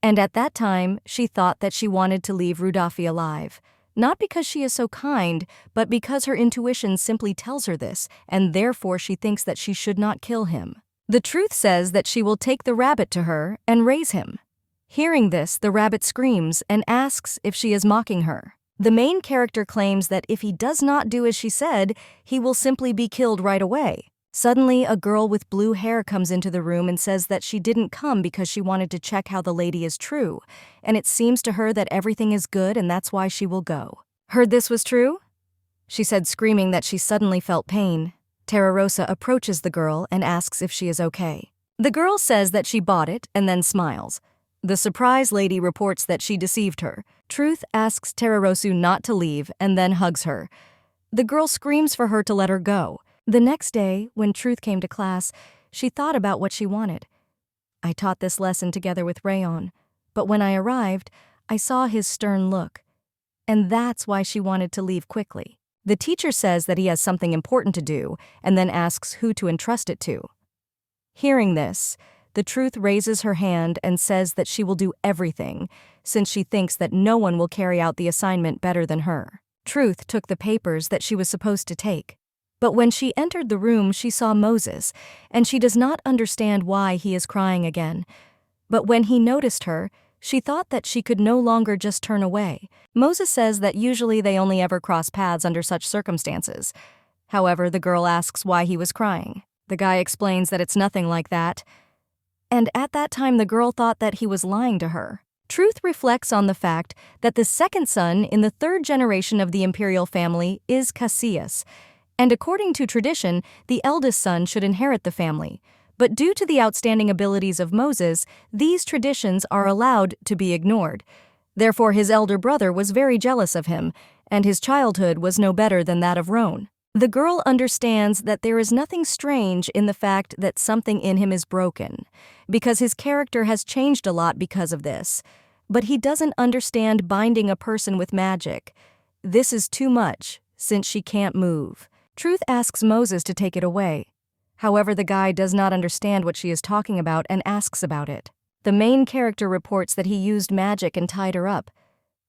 And at that time, she thought that she wanted to leave Rudafi alive. Not because she is so kind, but because her intuition simply tells her this, and therefore she thinks that she should not kill him. The truth says that she will take the rabbit to her and raise him. Hearing this, the rabbit screams and asks if she is mocking her. The main character claims that if he does not do as she said, he will simply be killed right away. Suddenly, a girl with blue hair comes into the room and says that she didn't come because she wanted to check how the lady is true, and it seems to her that everything is good and that's why she will go. Heard this was true? She said, screaming that she suddenly felt pain. Tararosa approaches the girl and asks if she is okay. The girl says that she bought it and then smiles. The surprise lady reports that she deceived her. Truth asks Tararosu not to leave and then hugs her. The girl screams for her to let her go. The next day, when Truth came to class, she thought about what she wanted. I taught this lesson together with Rayon, but when I arrived, I saw his stern look. And that's why she wanted to leave quickly. The teacher says that he has something important to do and then asks who to entrust it to. Hearing this, the Truth raises her hand and says that she will do everything, since she thinks that no one will carry out the assignment better than her. Truth took the papers that she was supposed to take. But when she entered the room, she saw Moses, and she does not understand why he is crying again. But when he noticed her, she thought that she could no longer just turn away. Moses says that usually they only ever cross paths under such circumstances. However, the girl asks why he was crying. The guy explains that it's nothing like that. And at that time, the girl thought that he was lying to her. Truth reflects on the fact that the second son in the third generation of the imperial family is Cassius, and according to tradition, the eldest son should inherit the family. But due to the outstanding abilities of Moses, these traditions are allowed to be ignored. Therefore, his elder brother was very jealous of him, and his childhood was no better than that of Roan. The girl understands that there is nothing strange in the fact that something in him is broken, because his character has changed a lot because of this. But he doesn't understand binding a person with magic. This is too much, since she can't move. Truth asks Moses to take it away. However, the guy does not understand what she is talking about and asks about it. The main character reports that he used magic and tied her up.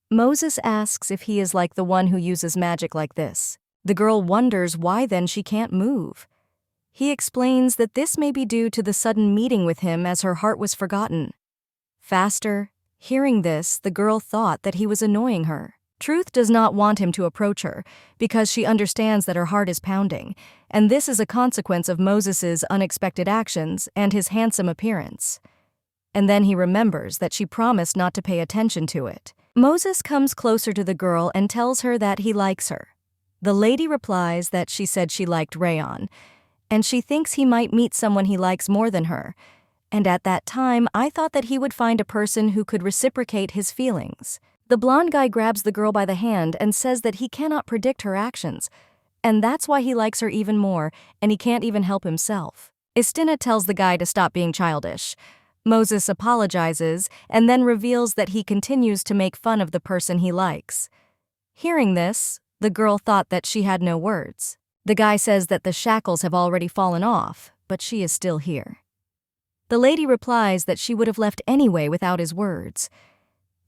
Moses asks if he is like the one who uses magic like this. The girl wonders why then she can't move. He explains that this may be due to the sudden meeting with him as her heart was forgotten. Faster. Hearing this, the girl thought that he was annoying her. Truth does not want him to approach her because she understands that her heart is pounding, and this is a consequence of Moses's unexpected actions and his handsome appearance. And then he remembers that she promised not to pay attention to it. Moses comes closer to the girl and tells her that he likes her. The lady replies that she said she liked Rayon, and she thinks he might meet someone he likes more than her. And at that time, I thought that he would find a person who could reciprocate his feelings. The blonde guy grabs the girl by the hand and says that he cannot predict her actions, and that's why he likes her even more, and he can't even help himself. Istina tells the guy to stop being childish. Moses apologizes and then reveals that he continues to make fun of the person he likes. Hearing this, the girl thought that she had no words. The guy says that the shackles have already fallen off, but she is still here. The lady replies that she would have left anyway without his words.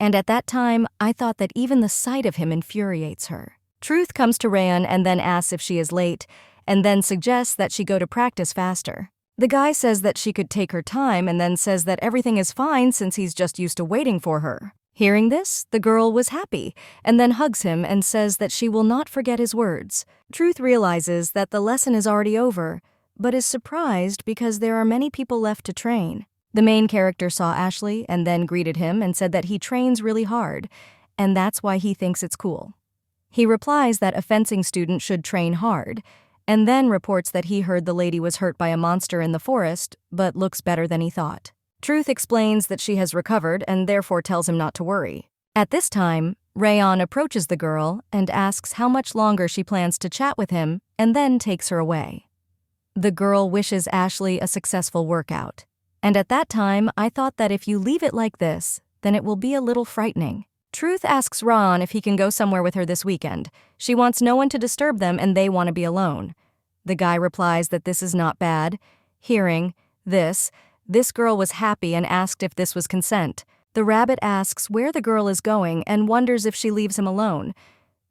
And at that time, I thought that even the sight of him infuriates her. Truth comes to Rayan and then asks if she is late, and then suggests that she go to practice faster. The guy says that she could take her time and then says that everything is fine since he's just used to waiting for her. Hearing this, the girl was happy, and then hugs him and says that she will not forget his words. Truth realizes that the lesson is already over, but is surprised because there are many people left to train. The main character saw Ashley and then greeted him and said that he trains really hard, and that's why he thinks it's cool. He replies that a fencing student should train hard, and then reports that he heard the lady was hurt by a monster in the forest, but looks better than he thought. Truth explains that she has recovered and therefore tells him not to worry. At this time, Rayon approaches the girl and asks how much longer she plans to chat with him, and then takes her away. The girl wishes Ashley a successful workout. And at that time, I thought that if you leave it like this, then it will be a little frightening. Truth asks Ron if he can go somewhere with her this weekend. She wants no one to disturb them and they want to be alone. The guy replies that this is not bad. Hearing this girl was happy and asked if this was consent. The rabbit asks where the girl is going and wonders if she leaves him alone.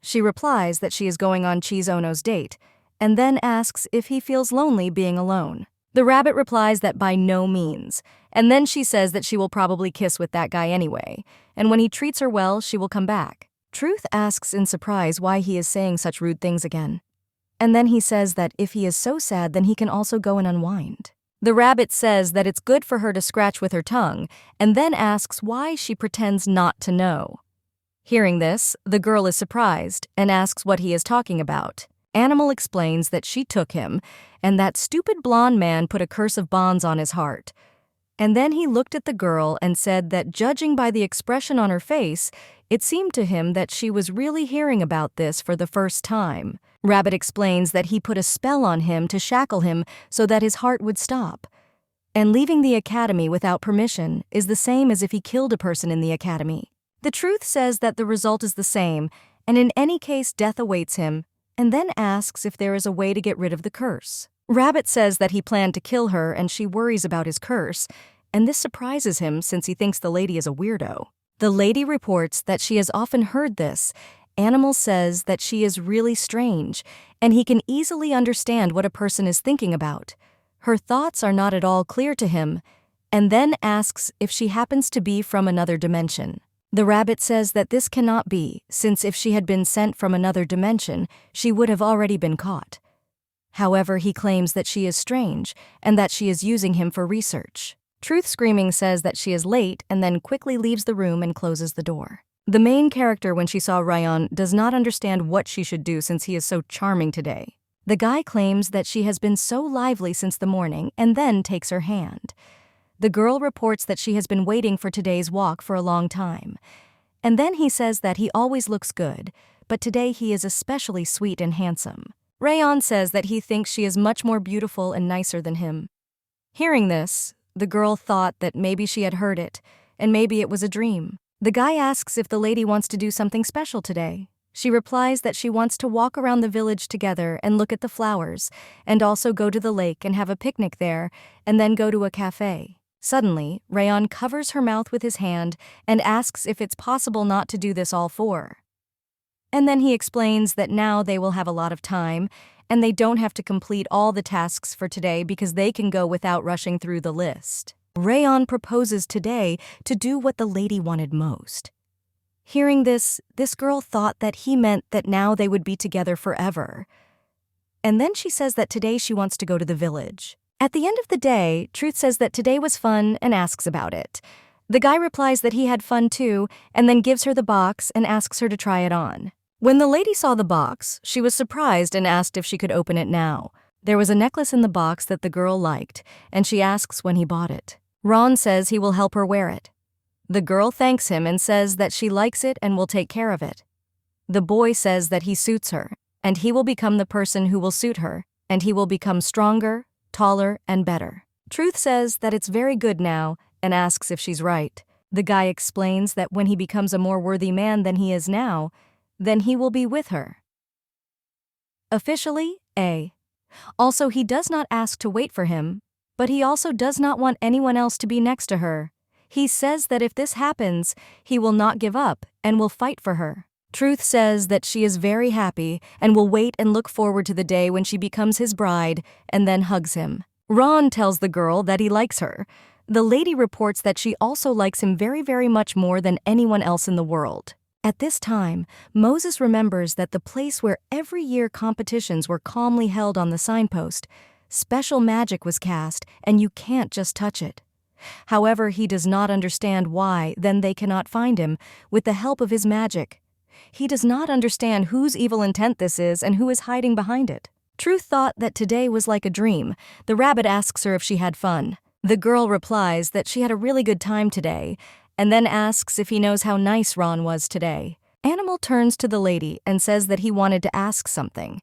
She replies that she is going on Chizono's date, and then asks if he feels lonely being alone. The rabbit replies that by no means, and then she says that she will probably kiss with that guy anyway, and when he treats her well, she will come back. Truth asks in surprise why he is saying such rude things again. And then he says that if he is so sad, then he can also go and unwind. The rabbit says that it's good for her to scratch with her tongue, and then asks why she pretends not to know. Hearing this, the girl is surprised and asks what he is talking about. Animal explains that she took him, and that stupid blonde man put a curse of bonds on his heart. And then he looked at the girl and said that judging by the expression on her face, it seemed to him that she was really hearing about this for the first time. Rabbit explains that he put a spell on him to shackle him so that his heart would stop. And leaving the academy without permission is the same as if he killed a person in the academy. The truth says that the result is the same, and in any case death awaits him, and then asks if there is a way to get rid of the curse. Rabbit says that he planned to kill her and she worries about his curse, and this surprises him since he thinks the lady is a weirdo. The lady reports that she has often heard this. Animal says that she is really strange, and he can easily understand what a person is thinking about. Her thoughts are not at all clear to him, and then asks if she happens to be from another dimension. The rabbit says that this cannot be, since if she had been sent from another dimension, she would have already been caught. However, he claims that she is strange, and that she is using him for research. Truth Screaming says that she is late and then quickly leaves the room and closes the door. The main character, when she saw Ryan, does not understand what she should do since he is so charming today. The guy claims that she has been so lively since the morning and then takes her hand. The girl reports that she has been waiting for today's walk for a long time. And then he says that he always looks good, but today he is especially sweet and handsome. Rayon says that he thinks she is much more beautiful and nicer than him. Hearing this, the girl thought that maybe she had heard it, and maybe it was a dream. The guy asks if the lady wants to do something special today. She replies that she wants to walk around the village together and look at the flowers, and also go to the lake and have a picnic there, and then go to a cafe. Suddenly, Rayon covers her mouth with his hand and asks if it's possible not to do this all four. And then he explains that now they will have a lot of time, and they don't have to complete all the tasks for today because they can go without rushing through the list. Rayon proposes today to do what the lady wanted most. Hearing this girl thought that he meant that now they would be together forever. And then she says that today she wants to go to the village. At the end of the day, Truth says that today was fun and asks about it. The guy replies that he had fun too, and then gives her the box and asks her to try it on. When the lady saw the box, she was surprised and asked if she could open it now. There was a necklace in the box that the girl liked, and she asks when he bought it. Ron says he will help her wear it. The girl thanks him and says that she likes it and will take care of it. The boy says that he suits her, and he will become the person who will suit her, and he will become stronger, taller, and better. Truth says that it's very good now and asks if she's right. The guy explains that when he becomes a more worthy man than he is now, then he will be with her. Officially, A. Also, he does not ask to wait for him, but he also does not want anyone else to be next to her. He says that if this happens, he will not give up and will fight for her. Truth says that she is very happy and will wait and look forward to the day when she becomes his bride and then hugs him. Ron tells the girl that he likes her. The lady reports that she also likes him very, very much more than anyone else in the world. At this time, Moses remembers that the place where every year competitions were calmly held on the signpost, special magic was cast and you can't just touch it. However, he does not understand why then they cannot find him with the help of his magic. He does not understand whose evil intent this is and who is hiding behind it. Truth thought that today was like a dream. The rabbit asks her if she had fun. The girl replies that she had a really good time today, and then asks if he knows how nice Ron was today. Animal turns to the lady and says that he wanted to ask something,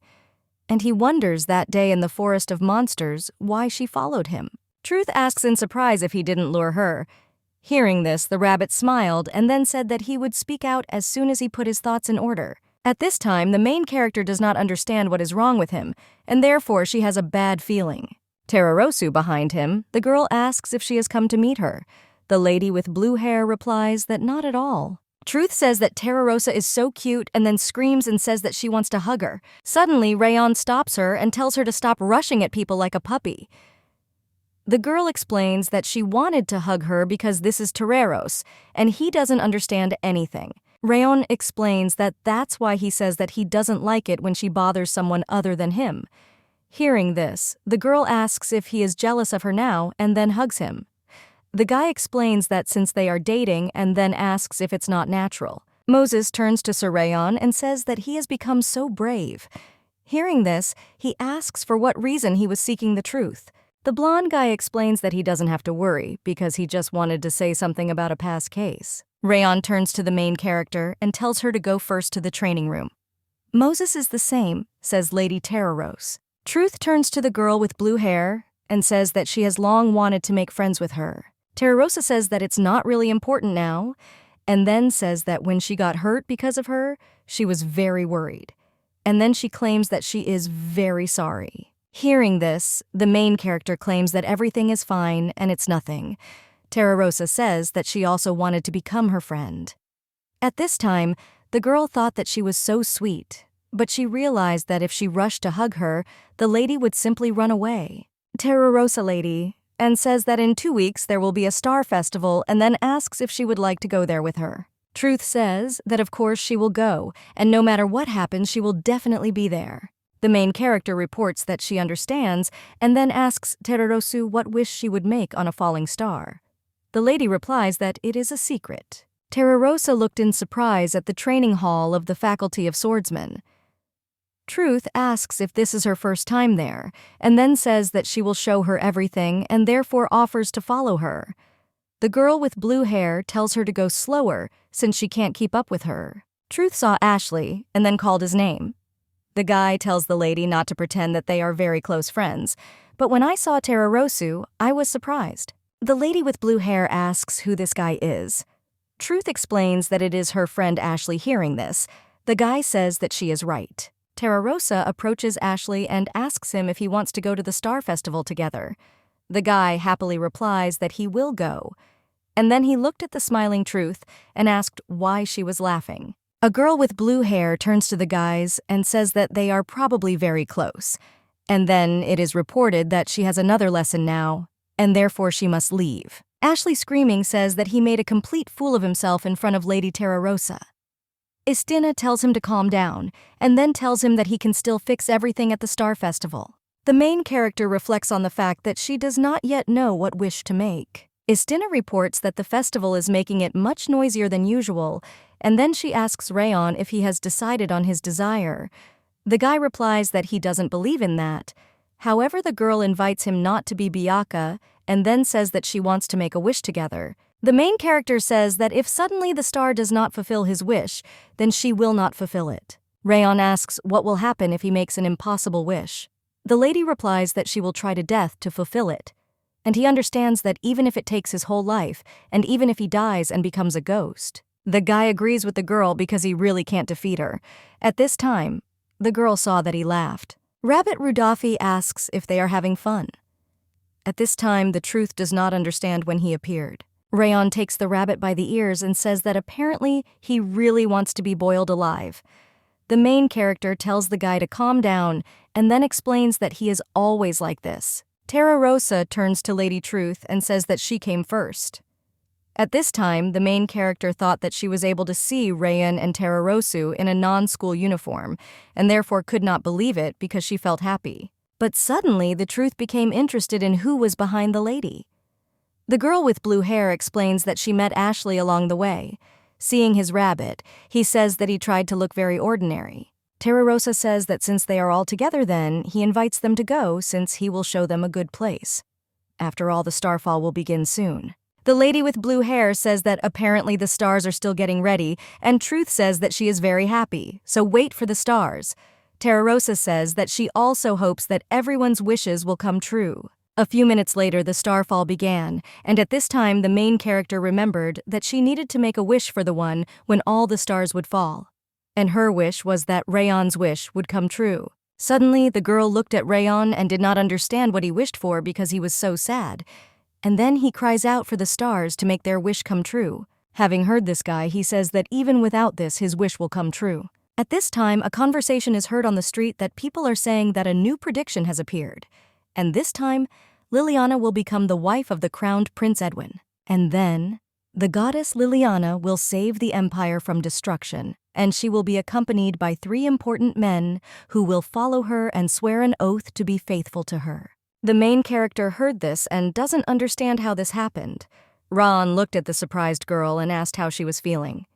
and he wonders that day in the forest of monsters why she followed him. Truth asks in surprise if he didn't lure her. Hearing this, the rabbit smiled and then said that he would speak out as soon as he put his thoughts in order. At this time, the main character does not understand what is wrong with him, and therefore she has a bad feeling. Terarosu behind him, the girl asks if she has come to meet her. The lady with blue hair replies that not at all. Truth says that Terarosa is so cute and then screams and says that she wants to hug her. Suddenly, Rayon stops her and tells her to stop rushing at people like a puppy. The girl explains that she wanted to hug her because this is Tereros, and he doesn't understand anything. Rayon explains that that's why he says that he doesn't like it when she bothers someone other than him. Hearing this, the girl asks if he is jealous of her now and then hugs him. The guy explains that since they are dating and then asks if it's not natural. Moses turns to Sir Rayon and says that he has become so brave. Hearing this, he asks for what reason he was seeking the truth. The blonde guy explains that he doesn't have to worry because he just wanted to say something about a past case. Rayon turns to the main character and tells her to go first to the training room. Moses is the same, says Lady Tereros. Truth turns to the girl with blue hair and says that she has long wanted to make friends with her. Tererosa says that it's not really important now, and then says that when she got hurt because of her, she was very worried. And then she claims that she is very sorry. Hearing this, the main character claims that everything is fine and it's nothing. Tererosa says that she also wanted to become her friend. At this time, the girl thought that she was so sweet, but she realized that if she rushed to hug her, the lady would simply run away. Tererosa lady, and says that in 2 weeks there will be a star festival and then asks if she would like to go there with her. Truth says that of course she will go, and no matter what happens she will definitely be there. The main character reports that she understands and then asks Tererosu what wish she would make on a falling star. The lady replies that it is a secret. Tererosa looked in surprise at the training hall of the Faculty of Swordsmen. Truth asks if this is her first time there, and then says that she will show her everything and therefore offers to follow her. The girl with blue hair tells her to go slower since she can't keep up with her. Truth saw Ashley and then called his name. The guy tells the lady not to pretend that they are very close friends, but when I saw Tererosu, I was surprised. The lady with blue hair asks who this guy is. Truth explains that it is her friend Ashley. Hearing this, the guy says that she is right. Tererosa approaches Ashley and asks him if he wants to go to the Star Festival together. The guy happily replies that he will go. And then he looked at the smiling Truth and asked why she was laughing. A girl with blue hair turns to the guys and says that they are probably very close. And then it is reported that she has another lesson now, and therefore she must leave. Ashley screaming says that he made a complete fool of himself in front of Lady Tererosa. Istina tells him to calm down, and then tells him that he can still fix everything at the Star Festival. The main character reflects on the fact that she does not yet know what wish to make. Istina reports that the festival is making it much noisier than usual, and then she asks Rayon if he has decided on his desire. The guy replies that he doesn't believe in that. However, the girl invites him not to be Biyaka, and then says that she wants to make a wish together. The main character says that if suddenly the star does not fulfill his wish, then she will not fulfill it. Rayon asks what will happen if he makes an impossible wish. The lady replies that she will try to death to fulfill it. And he understands that even if it takes his whole life, and even if he dies and becomes a ghost. The guy agrees with the girl because he really can't defeat her. At this time, the girl saw that he laughed. Rabbit Rudafi asks if they are having fun. At this time, the Truth does not understand when he appeared. Rayon takes the rabbit by the ears and says that apparently he really wants to be boiled alive. The main character tells the guy to calm down and then explains that he is always like this. Tererosa turns to Lady Truth and says that she came first. At this time, the main character thought that she was able to see Rayon and Tererosu in a non-school uniform and therefore could not believe it because she felt happy. But suddenly, the Truth became interested in who was behind the lady. The girl with blue hair explains that she met Ashley along the way. Seeing his rabbit, he says that he tried to look very ordinary. Tererosa says that since they are all together then, he invites them to go since he will show them a good place. After all, the starfall will begin soon. The lady with blue hair says that apparently the stars are still getting ready, and Truth says that she is very happy, so wait for the stars. Tererosa says that she also hopes that everyone's wishes will come true. A few minutes later, the starfall began, and at this time the main character remembered that she needed to make a wish for the one when all the stars would fall. and her wish was that Rayon's wish would come true. Suddenly, the girl looked at Rayon and did not understand what he wished for because he was so sad. And then he cries out for the stars to make their wish come true. Having heard this guy, he says that even without this, his wish will come true. At this time, a conversation is heard on the street that people are saying that a new prediction has appeared. And this time, Liliana will become the wife of the crowned Prince Edwin. And then, the goddess Liliana will save the empire from destruction, and she will be accompanied by 3 important men who will follow her and swear an oath to be faithful to her. The main character heard this and doesn't understand how this happened. Ron looked at the surprised girl and asked how she was feeling.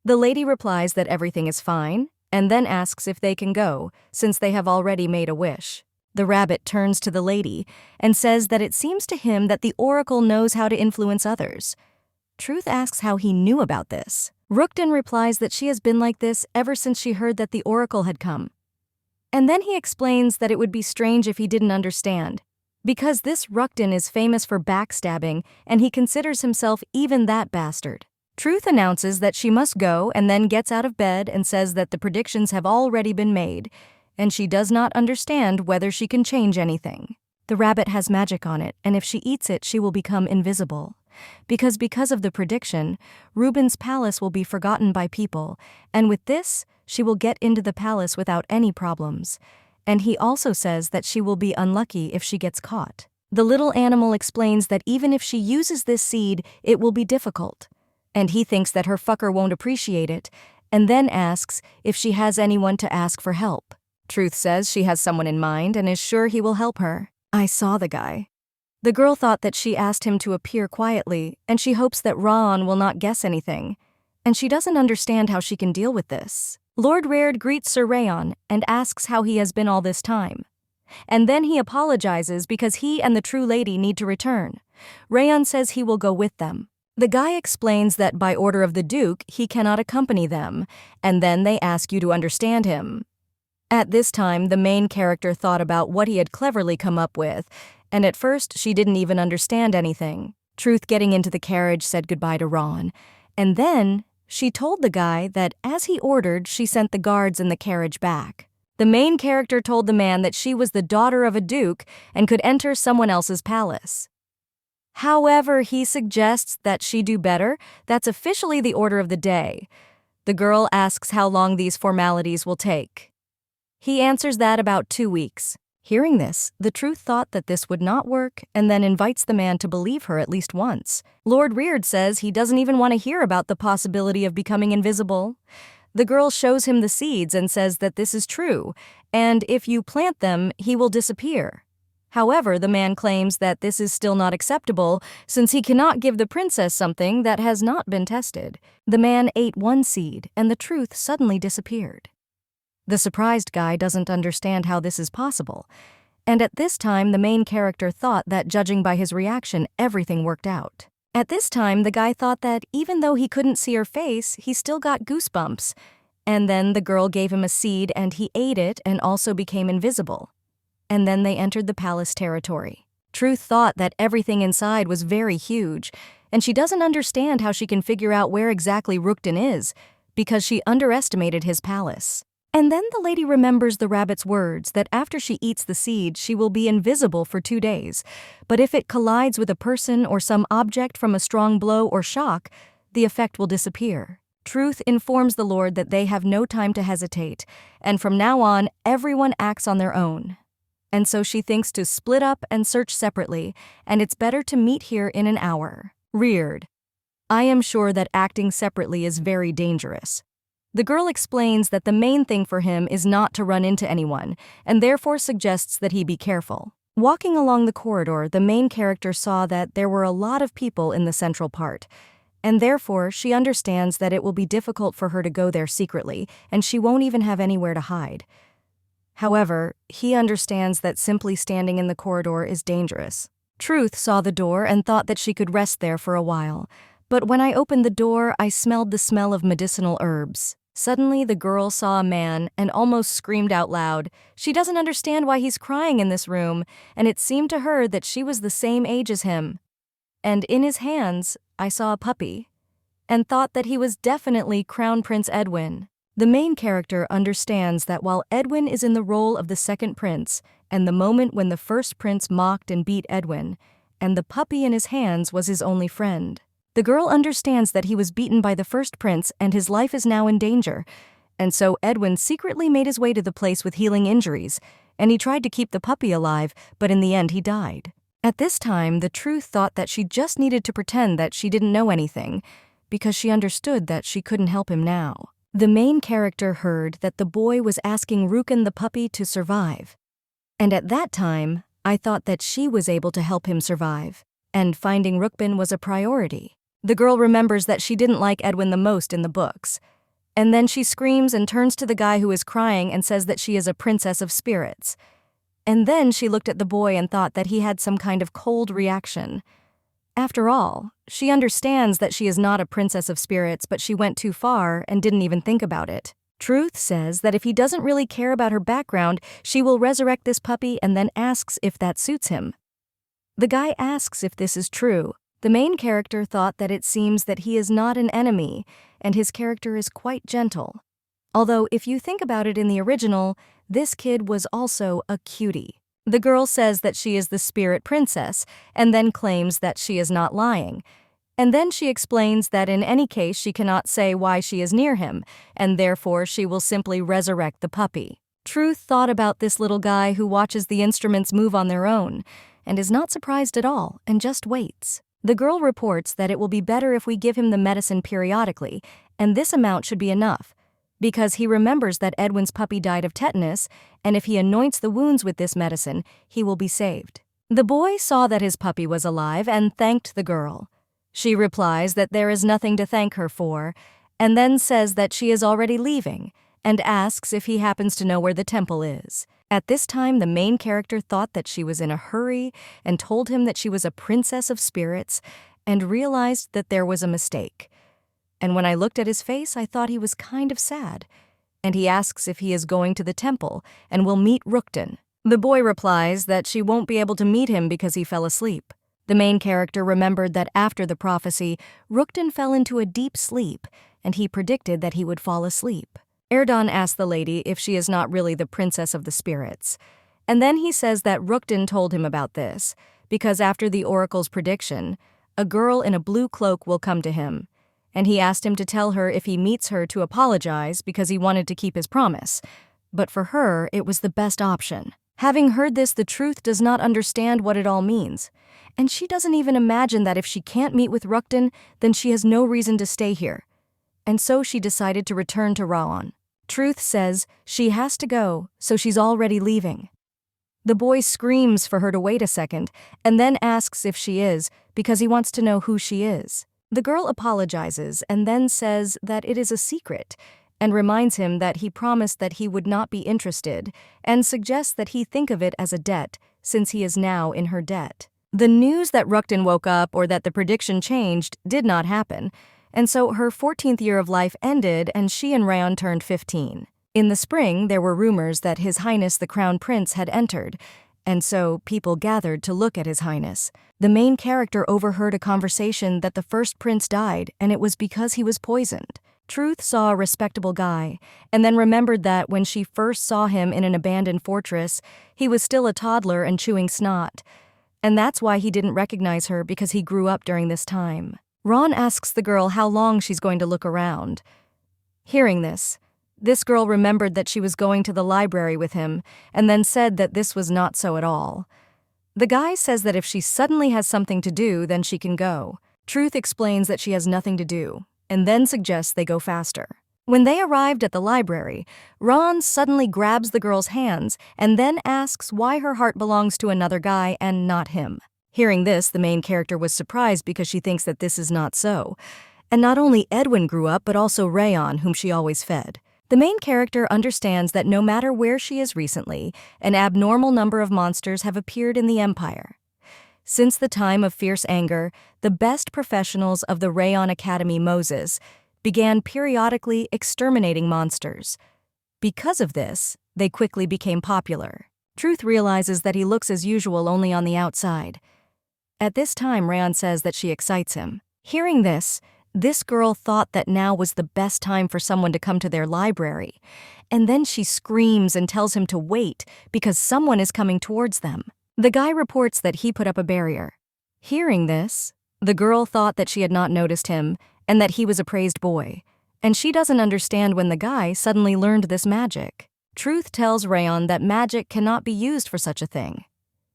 The lady replies that everything is fine, and then asks if they can go, since they have already made a wish. The rabbit turns to the lady and says that it seems to him that the oracle knows how to influence others. Truth asks how he knew about this. Rookton replies that she has been like this ever since she heard that the oracle had come. And then he explains that it would be strange if he didn't understand, because this Rookton is famous for backstabbing and he considers himself even that bastard. Truth announces that she must go and then gets out of bed and says that the predictions have already been made, and she does not understand whether she can change anything. The rabbit has magic on it, and if she eats it, she will become invisible. Because of the prediction, Reuben's palace will be forgotten by people, and with this, she will get into the palace without any problems. And he also says that she will be unlucky if she gets caught. The little animal explains that even if she uses this seed, it will be difficult. And he thinks that her fucker won't appreciate it, and then asks if she has anyone to ask for help. Truth says she has someone in mind and is sure he will help her. I saw the guy. The girl thought that she asked him to appear quietly, and she hopes that Ron will not guess anything. And she doesn't understand how she can deal with this. Lord Raird greets Sir Rayon and asks how he has been all this time. And then he apologizes because he and the true lady need to return. Rayon says he will go with them. The guy explains that by order of the Duke, he cannot accompany them, and then they ask you to understand him. At this time, the main character thought about what he had cleverly come up with, and at first she didn't even understand anything. Truth getting into the carriage said goodbye to Ron, and then she told the guy that as he ordered, she sent the guards in the carriage back. The main character told the man that she was the daughter of a duke and could enter someone else's palace. However, he suggests that she do better. That's officially the order of the day. The girl asks how long these formalities will take. He answers that about 2 weeks. Hearing this, the Truth thought that this would not work and then invites the man to believe her at least once. Lord Reaird says he doesn't even want to hear about the possibility of becoming invisible. The girl shows him the seeds and says that this is true, and if you plant them, he will disappear. However, the man claims that this is still not acceptable since he cannot give the princess something that has not been tested. The man ate 1 seed and the Truth suddenly disappeared. The surprised guy doesn't understand how this is possible, and at this time the main character thought that judging by his reaction, everything worked out. At this time, the guy thought that even though he couldn't see her face, he still got goosebumps, and then the girl gave him a seed and he ate it and also became invisible. And then they entered the palace territory. Truth thought that everything inside was very huge, and she doesn't understand how she can figure out where exactly Rookton is, because she underestimated his palace. And then the lady remembers the rabbit's words that after she eats the seed, she will be invisible for 2 days. But if it collides with a person or some object from a strong blow or shock, the effect will disappear. Truth informs the Lord that they have no time to hesitate, and from now on, everyone acts on their own. And so she thinks to split up and search separately, and it's better to meet here in an hour. Reared. I am sure that acting separately is very dangerous. The girl explains that the main thing for him is not to run into anyone, and therefore suggests that he be careful. Walking along the corridor, the main character saw that there were a lot of people in the central part, and therefore she understands that it will be difficult for her to go there secretly, and she won't even have anywhere to hide. However, he understands that simply standing in the corridor is dangerous. Truth saw the door and thought that she could rest there for a while, but when I opened the door, I smelled the smell of medicinal herbs. Suddenly, the girl saw a man and almost screamed out loud. She doesn't understand why he's crying in this room, and it seemed to her that she was the same age as him. And in his hands, I saw a puppy, and thought that he was definitely Crown Prince Edwin. The main character understands that while Edwin is in the role of the second prince, and the moment when the first prince mocked and beat Edwin, and the puppy in his hands was his only friend. The girl understands that he was beaten by the first prince and his life is now in danger, and so Edwin secretly made his way to the place with healing injuries, and he tried to keep the puppy alive, but in the end he died. At this time, the Truth thought that she just needed to pretend that she didn't know anything, because she understood that she couldn't help him now. The main character heard that the boy was asking Rukin the puppy to survive. And at that time, I thought that she was able to help him survive, and finding Rukbin was a priority. The girl remembers that she didn't like Edwin the most in the books, and then she screams and turns to the guy who is crying and says that she is a princess of spirits. And then she looked at the boy and thought that he had some kind of cold reaction. After all, she understands that she is not a princess of spirits, but she went too far and didn't even think about it. Truth says that if he doesn't really care about her background, she will resurrect this puppy and then asks if that suits him. The guy asks if this is true. The main character thought that it seems that he is not an enemy, and his character is quite gentle. Although, if you think about it in the original, this kid was also a cutie. The girl says that she is the spirit princess, and then claims that she is not lying. And then she explains that in any case she cannot say why she is near him, and therefore she will simply resurrect the puppy. Truth thought about this little guy who watches the instruments move on their own, and is not surprised at all, and just waits. The girl reports that it will be better if we give him the medicine periodically, and this amount should be enough, because he remembers that Edwin's puppy died of tetanus, and if he anoints the wounds with this medicine, he will be saved. The boy saw that his puppy was alive and thanked the girl. She replies that there is nothing to thank her for, and then says that she is already leaving, and asks if he happens to know where the temple is. At this time, the main character thought that she was in a hurry and told him that she was a princess of spirits, and realized that there was a mistake. And when I looked at his face, I thought he was kind of sad. And he asks if he is going to the temple and will meet Rukden. The boy replies that she won't be able to meet him because he fell asleep. The main character remembered that after the prophecy, Rukden fell into a deep sleep, and he predicted that he would fall asleep. Erdogan asks the lady if she is not really the princess of the spirits. And then he says that Rukden told him about this, because after the oracle's prediction, a girl in a blue cloak will come to him, and he asked him to tell her if he meets her to apologize because he wanted to keep his promise. But for her, it was the best option. Having heard this, the Truth does not understand what it all means, and she doesn't even imagine that if she can't meet with Rukden, then she has no reason to stay here. And so she decided to return to Raon. Truth says she has to go, so she's already leaving. The boy screams for her to wait a second, and then asks if she is, because he wants to know who she is. The girl apologizes and then says that it is a secret, and reminds him that he promised that he would not be interested, and suggests that he think of it as a debt, since he is now in her debt. The news that Rukden woke up or that the prediction changed did not happen, and so her 14th year of life ended and she and Rayon turned 15. In the spring, there were rumors that His Highness the Crown Prince had entered, and so people gathered to look at His Highness. The main character overheard a conversation that the first prince died, and it was because he was poisoned. Truth saw a respectable guy, and then remembered that when she first saw him in an abandoned fortress, he was still a toddler and chewing snot. And that's why he didn't recognize her, because he grew up during this time. Ron asks the girl how long she's going to look around. Hearing this girl remembered that she was going to the library with him, and then said that this was not so at all. The guy says that if she suddenly has something to do, then she can go. Truth explains that she has nothing to do, and then suggests they go faster. When they arrived at the library, Ron suddenly grabs the girl's hands and then asks why her heart belongs to another guy and not him. Hearing this, the main character was surprised because she thinks that this is not so. And not only Edwin grew up, but also Rayon, whom she always fed. The main character understands that no matter where she is recently, an abnormal number of monsters have appeared in the Empire. Since the time of fierce anger, the best professionals of the Rayon Academy Moses began periodically exterminating monsters. Because of this, they quickly became popular. Truth realizes that he looks as usual only on the outside. At this time, Rayon says that she excites him. Hearing this, This girl thought that now was the best time for someone to come to their library, and then she screams and tells him to wait because someone is coming towards them. The guy reports that he put up a barrier. Hearing this, the girl thought that she had not noticed him and that he was a praised boy, and she doesn't understand when the guy suddenly learned this magic. Truth tells Rayon that magic cannot be used for such a thing.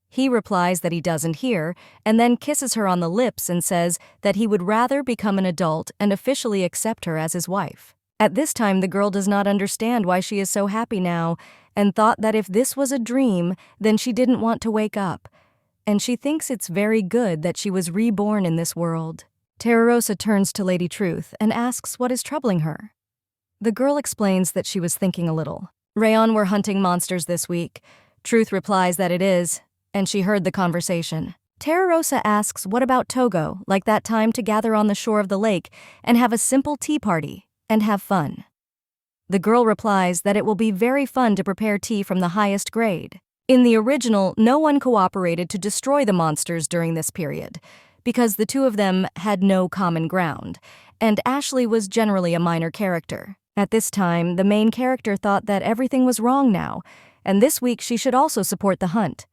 He replies that he doesn't hear, and then kisses her on the lips and says that he would rather become an adult and officially accept her as his wife. At this time, the girl does not understand why she is so happy now, and thought that if this was a dream, then she didn't want to wake up. And she thinks it's very good that she was reborn in this world. Terrarosa turns to Lady Truth and asks what is troubling her. The girl explains that she was thinking a little. Rayon were hunting monsters this week. Truth replies that it is, and she heard the conversation. Terrarosa asks what about Togo, like that time to gather on the shore of the lake and have a simple tea party and have fun. The girl replies that it will be very fun to prepare tea from the highest grade. In the original, no one cooperated to destroy the monsters during this period, because the two of them had no common ground, and Ashley was generally a minor character. At this time, the main character thought that everything was wrong now, and this week she should also support the hunt.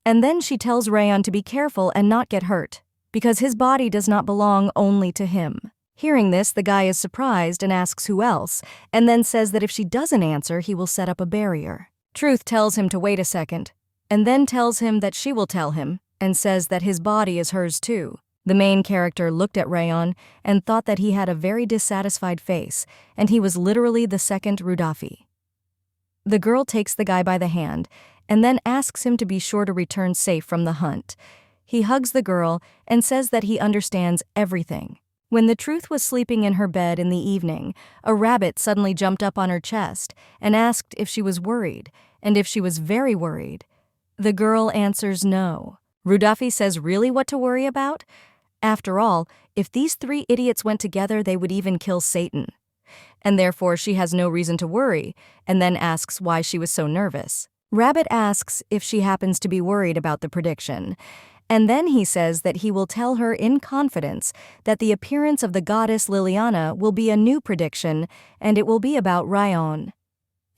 And then she tells Rayon to be careful and not get hurt, because his body does not belong only to him. Hearing this, the guy is surprised and asks who else, and then says that if she doesn't answer, he will set up a barrier. Truth tells him to wait a second, and then tells him that she will tell him, and says that his body is hers too. The main character looked at Rayon and thought that he had a very dissatisfied face, and he was literally the second Rudafi. The girl takes the guy by the hand, and then asks him to be sure to return safe from the hunt. He hugs the girl and says that he understands everything. When the Truth was sleeping in her bed in the evening, a rabbit suddenly jumped up on her chest and asked if she was worried, and if she was very worried. The girl answers no. Rudafi says really what to worry about? After all, if these three idiots went together, they would even kill Satan. And therefore she has no reason to worry, and then asks why she was so nervous. Rabbit asks if she happens to be worried about the prediction, and then he says that he will tell her in confidence that the appearance of the goddess Liliana will be a new prediction, and it will be about Rayon.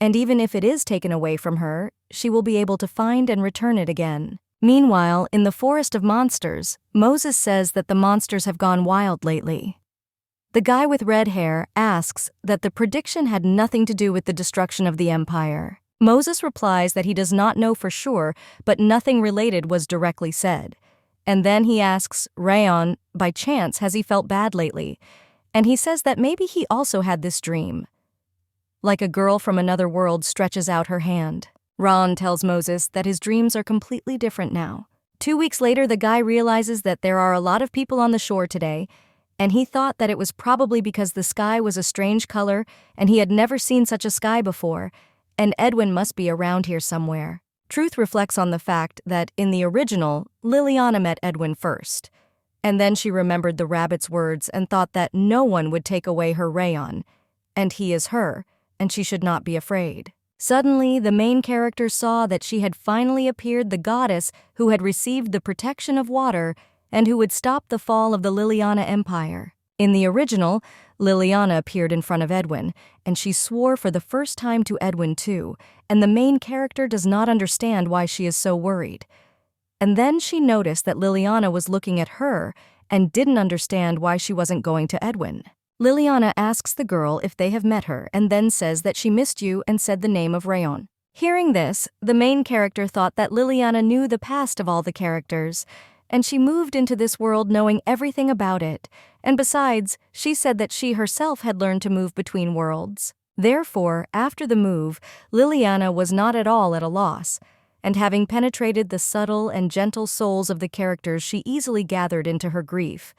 And even if it is taken away from her, she will be able to find and return it again. Meanwhile, in the Forest of Monsters, Moses says that the monsters have gone wild lately. The guy with red hair asks that the prediction had nothing to do with the destruction of the empire. Moses replies that he does not know for sure, but nothing related was directly said. And then he asks Rayon, by chance, has he felt bad lately? And he says that maybe he also had this dream. Like a girl from another world stretches out her hand. Ron tells Moses that his dreams are completely different now. 2 weeks later, the guy realizes that there are a lot of people on the shore today, and he thought that it was probably because the sky was a strange color and he had never seen such a sky before, and Edwin must be around here somewhere. Truth reflects on the fact that, in the original, Liliana met Edwin first, and then she remembered the rabbit's words and thought that no one would take away her Rayon, and he is her, and she should not be afraid. Suddenly, the main character saw that she had finally appeared the goddess who had received the protection of water and who would stop the fall of the Liliana Empire. In the original, Liliana appeared in front of Edwin, and she swore for the first time to Edwin too, and the main character does not understand why she is so worried. And then she noticed that Liliana was looking at her and didn't understand why she wasn't going to Edwin. Liliana asks the girl if they have met her and then says that she missed you and said the name of Rayon. Hearing this, the main character thought that Liliana knew the past of all the characters, and she moved into this world knowing everything about it, and besides, she said that she herself had learned to move between worlds. Therefore, after the move, Liliana was not at all at a loss, and having penetrated the subtle and gentle souls of the characters, she easily gathered into her grief.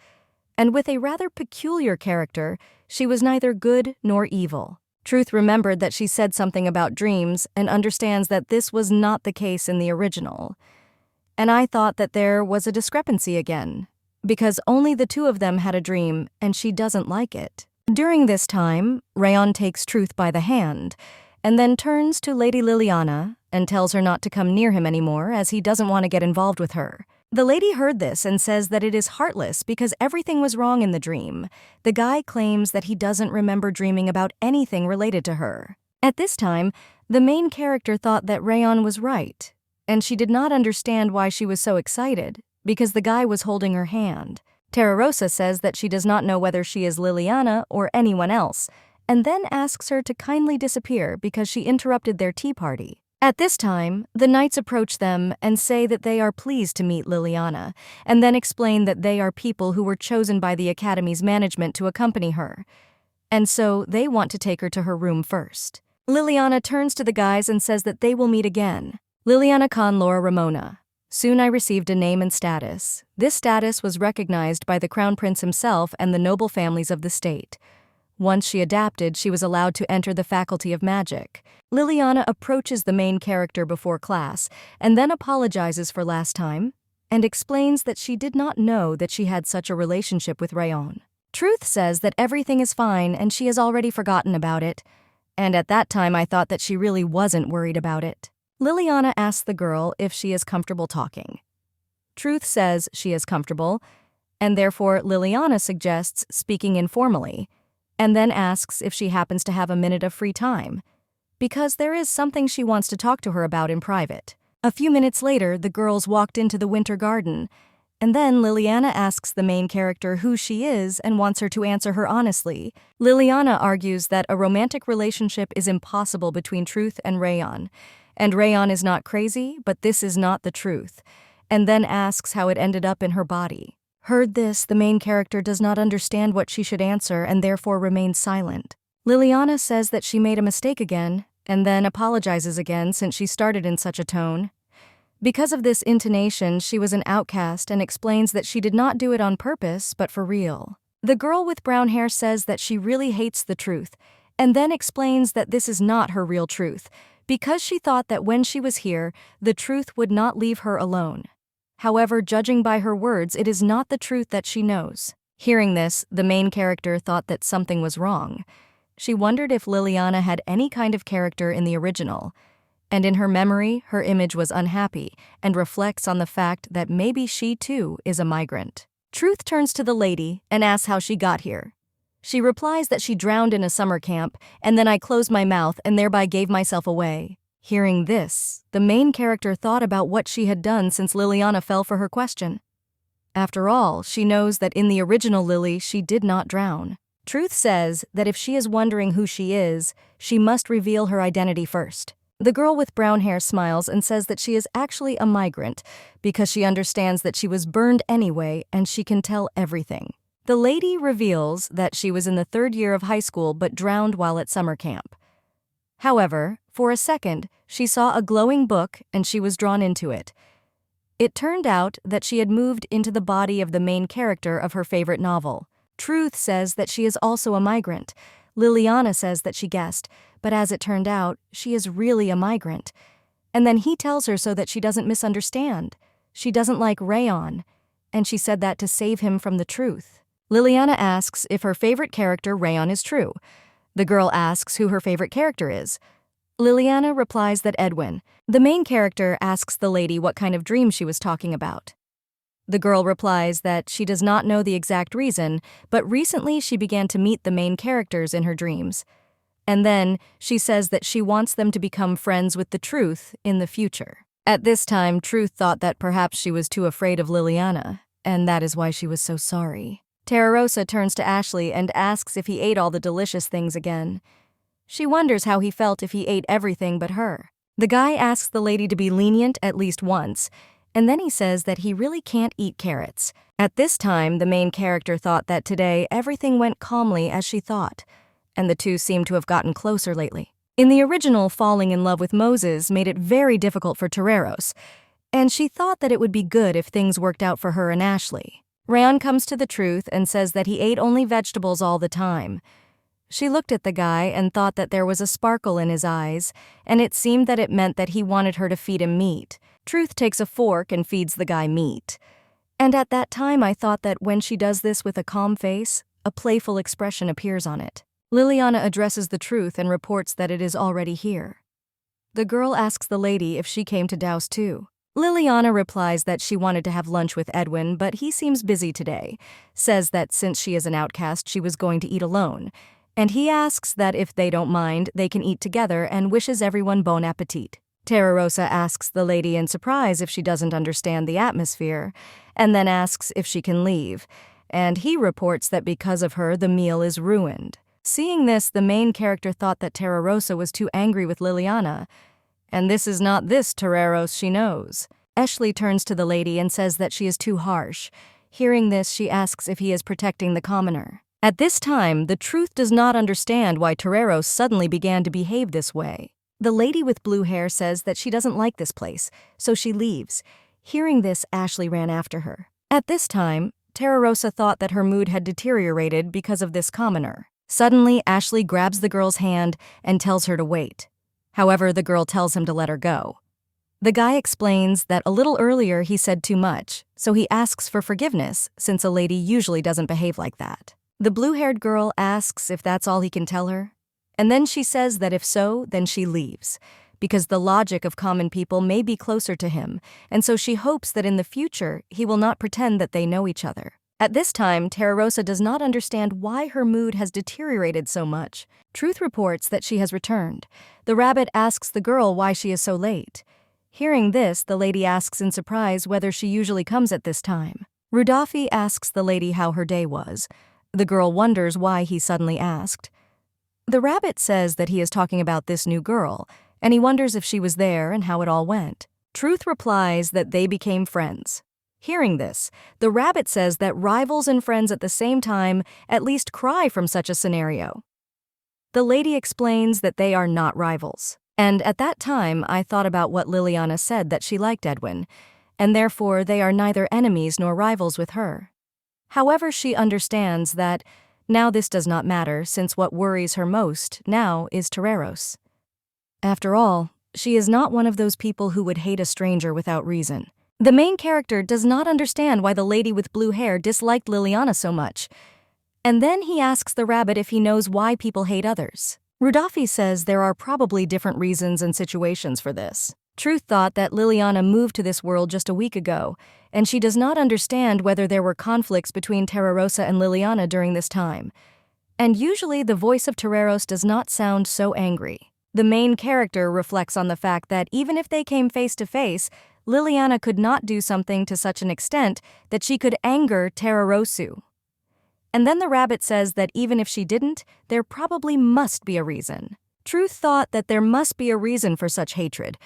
And with a rather peculiar character, she was neither good nor evil. Truth remembered that she said something about dreams and understands that this was not the case in the original. And I thought that there was a discrepancy again, because only the two of them had a dream and she doesn't like it. During this time, Rayon takes Truth by the hand and then turns to Lady Liliana and tells her not to come near him anymore as he doesn't want to get involved with her. The lady heard this and says that it is heartless because everything was wrong in the dream. The guy claims that he doesn't remember dreaming about anything related to her. At this time, the main character thought that Rayon was right, and she did not understand why she was so excited, because the guy was holding her hand. Tararosa says that she does not know whether she is Liliana or anyone else, and then asks her to kindly disappear because she interrupted their tea party. At this time, the knights approach them and say that they are pleased to meet Liliana, and then explain that they are people who were chosen by the Academy's management to accompany her, and so they want to take her to her room first. Liliana turns to the guys and says that they will meet again. Liliana con Laura Ramona. Soon I received a name and status. This status was recognized by the crown prince himself and the noble families of the state. Once she adapted, she was allowed to enter the faculty of magic. Liliana approaches the main character before class and then apologizes for last time and explains that she did not know that she had such a relationship with Rayon. Truth says that everything is fine and she has already forgotten about it, and at that time I thought that she really wasn't worried about it. Liliana asks the girl if she is comfortable talking. Truth says she is comfortable, and therefore Liliana suggests speaking informally, and then asks if she happens to have a minute of free time, because there is something she wants to talk to her about in private. A few minutes later, the girls walked into the winter garden, and then Liliana asks the main character who she is and wants her to answer her honestly. Liliana argues that a romantic relationship is impossible between Truth and Rayon is not crazy, but this is not the truth, and then asks how it ended up in her body. Heard this, the main character does not understand what she should answer and therefore remains silent. Liliana says that she made a mistake again, and then apologizes again since she started in such a tone. Because of this intonation, she was an outcast and explains that she did not do it on purpose, but for real. The girl with brown hair says that she really hates the truth, and then explains that this is not her real truth, because she thought that when she was here, the truth would not leave her alone. However, judging by her words, it is not the truth that she knows. Hearing this, the main character thought that something was wrong. She wondered if Liliana had any kind of character in the original, and in her memory, her image was unhappy and reflects on the fact that maybe she too is a migrant. Truth turns to the lady and asks how she got here. She replies that she drowned in a summer camp, and then I closed my mouth and thereby gave myself away. Hearing this, the main character thought about what she had done since Liliana fell for her question. After all, she knows that in the original Lily, she did not drown. Truth says that if she is wondering who she is, she must reveal her identity first. The girl with brown hair smiles and says that she is actually a migrant because she understands that she was burned anyway and she can tell everything. The lady reveals that she was in the 3rd year of high school but drowned while at summer camp. However, for a second, she saw a glowing book and she was drawn into it. It turned out that she had moved into the body of the main character of her favorite novel. Truth says that she is also a migrant. Liliana says that she guessed, but as it turned out, she is really a migrant. And then he tells her so that she doesn't misunderstand. She doesn't like Rayon, and she said that to save him from the truth. Liliana asks if her favorite character, Rayon, is true. The girl asks who her favorite character is. Liliana replies that Edwin. The main character asks the lady what kind of dream she was talking about. The girl replies that she does not know the exact reason, but recently she began to meet the main characters in her dreams. And then she says that she wants them to become friends with the Truth in the future. At this time, Truth thought that perhaps she was too afraid of Liliana, and that is why she was so sorry. Tararosa turns to Ashley and asks if he ate all the delicious things again. She wonders how he felt if he ate everything but her. The guy asks the lady to be lenient at least once, and then he says that he really can't eat carrots. At this time, the main character thought that today everything went calmly as she thought, and the two seemed to have gotten closer lately. In the original, falling in love with Moses made it very difficult for Toreros, and she thought that it would be good if things worked out for her and Ashley. Rayon comes to the Truth and says that he ate only vegetables all the time. She looked at the guy and thought that there was a sparkle in his eyes, and it seemed that it meant that he wanted her to feed him meat. Truth takes a fork and feeds the guy meat. And at that time I thought that when she does this with a calm face, a playful expression appears on it. Liliana addresses the Truth and reports that it is already here. The girl asks the lady if she came to douse too. Liliana replies that she wanted to have lunch with Edwin, but he seems busy today, says that since she is an outcast, she was going to eat alone, and he asks that if they don't mind, they can eat together and wishes everyone bon appetit. Terrarosa asks the lady in surprise if she doesn't understand the atmosphere, and then asks if she can leave, and he reports that because of her, the meal is ruined. Seeing this, the main character thought that Terrarosa was too angry with Liliana, and this is not this Terraros she knows. Ashley turns to the lady and says that she is too harsh. Hearing this, she asks if he is protecting the commoner. At this time, the truth does not understand why Terraros suddenly began to behave this way. The lady with blue hair says that she doesn't like this place, so she leaves. Hearing this, Ashley ran after her. At this time, Terrarosa thought that her mood had deteriorated because of this commoner. Suddenly, Ashley grabs the girl's hand and tells her to wait. However, the girl tells him to let her go. The guy explains that a little earlier he said too much, so he asks for forgiveness since a lady usually doesn't behave like that. The blue-haired girl asks if that's all he can tell her, and then she says that if so, then she leaves, because the logic of common people may be closer to him, and so she hopes that in the future he will not pretend that they know each other. At this time, Terrarosa does not understand why her mood has deteriorated so much. Truth reports that she has returned. The rabbit asks the girl why she is so late. Hearing this, the lady asks in surprise whether she usually comes at this time. Rudolphi asks the lady how her day was. The girl wonders why he suddenly asked. The rabbit says that he is talking about this new girl, and he wonders if she was there and how it all went. Truth replies that they became friends. Hearing this, the rabbit says that rivals and friends at the same time at least cry from such a scenario. The lady explains that they are not rivals. And at that time, I thought about what Liliana said, that she liked Edwin, and therefore they are neither enemies nor rivals with her. However, she understands that now this does not matter, since what worries her most now is Terraros. After all, she is not one of those people who would hate a stranger without reason. The main character does not understand why the lady with blue hair disliked Liliana so much. And then he asks the rabbit if he knows why people hate others. Rudolphi says there are probably different reasons and situations for this. Truth thought that Liliana moved to this world just a week ago, and she does not understand whether there were conflicts between Terrarosa and Liliana during this time. And usually the voice of Terraros does not sound so angry. The main character reflects on the fact that even if they came face to face, Liliana could not do something to such an extent that she could anger Terrarosu. And then the rabbit says that even if she didn't, there probably must be a reason. Truth thought that there must be a reason for such hatred,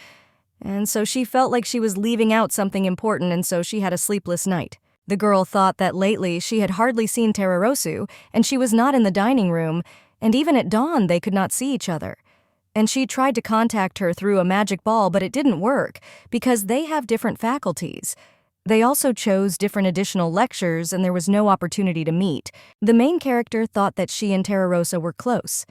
and so she felt like she was leaving out something important, and so she had a sleepless night. The girl thought that lately she had hardly seen Terrarosu, and she was not in the dining room, and even at dawn they could not see each other. And she tried to contact her through a magic ball, but it didn't work because they have different faculties. They also chose different additional lectures, and there was no opportunity to meet. The main character thought that she and Terrarosa were close.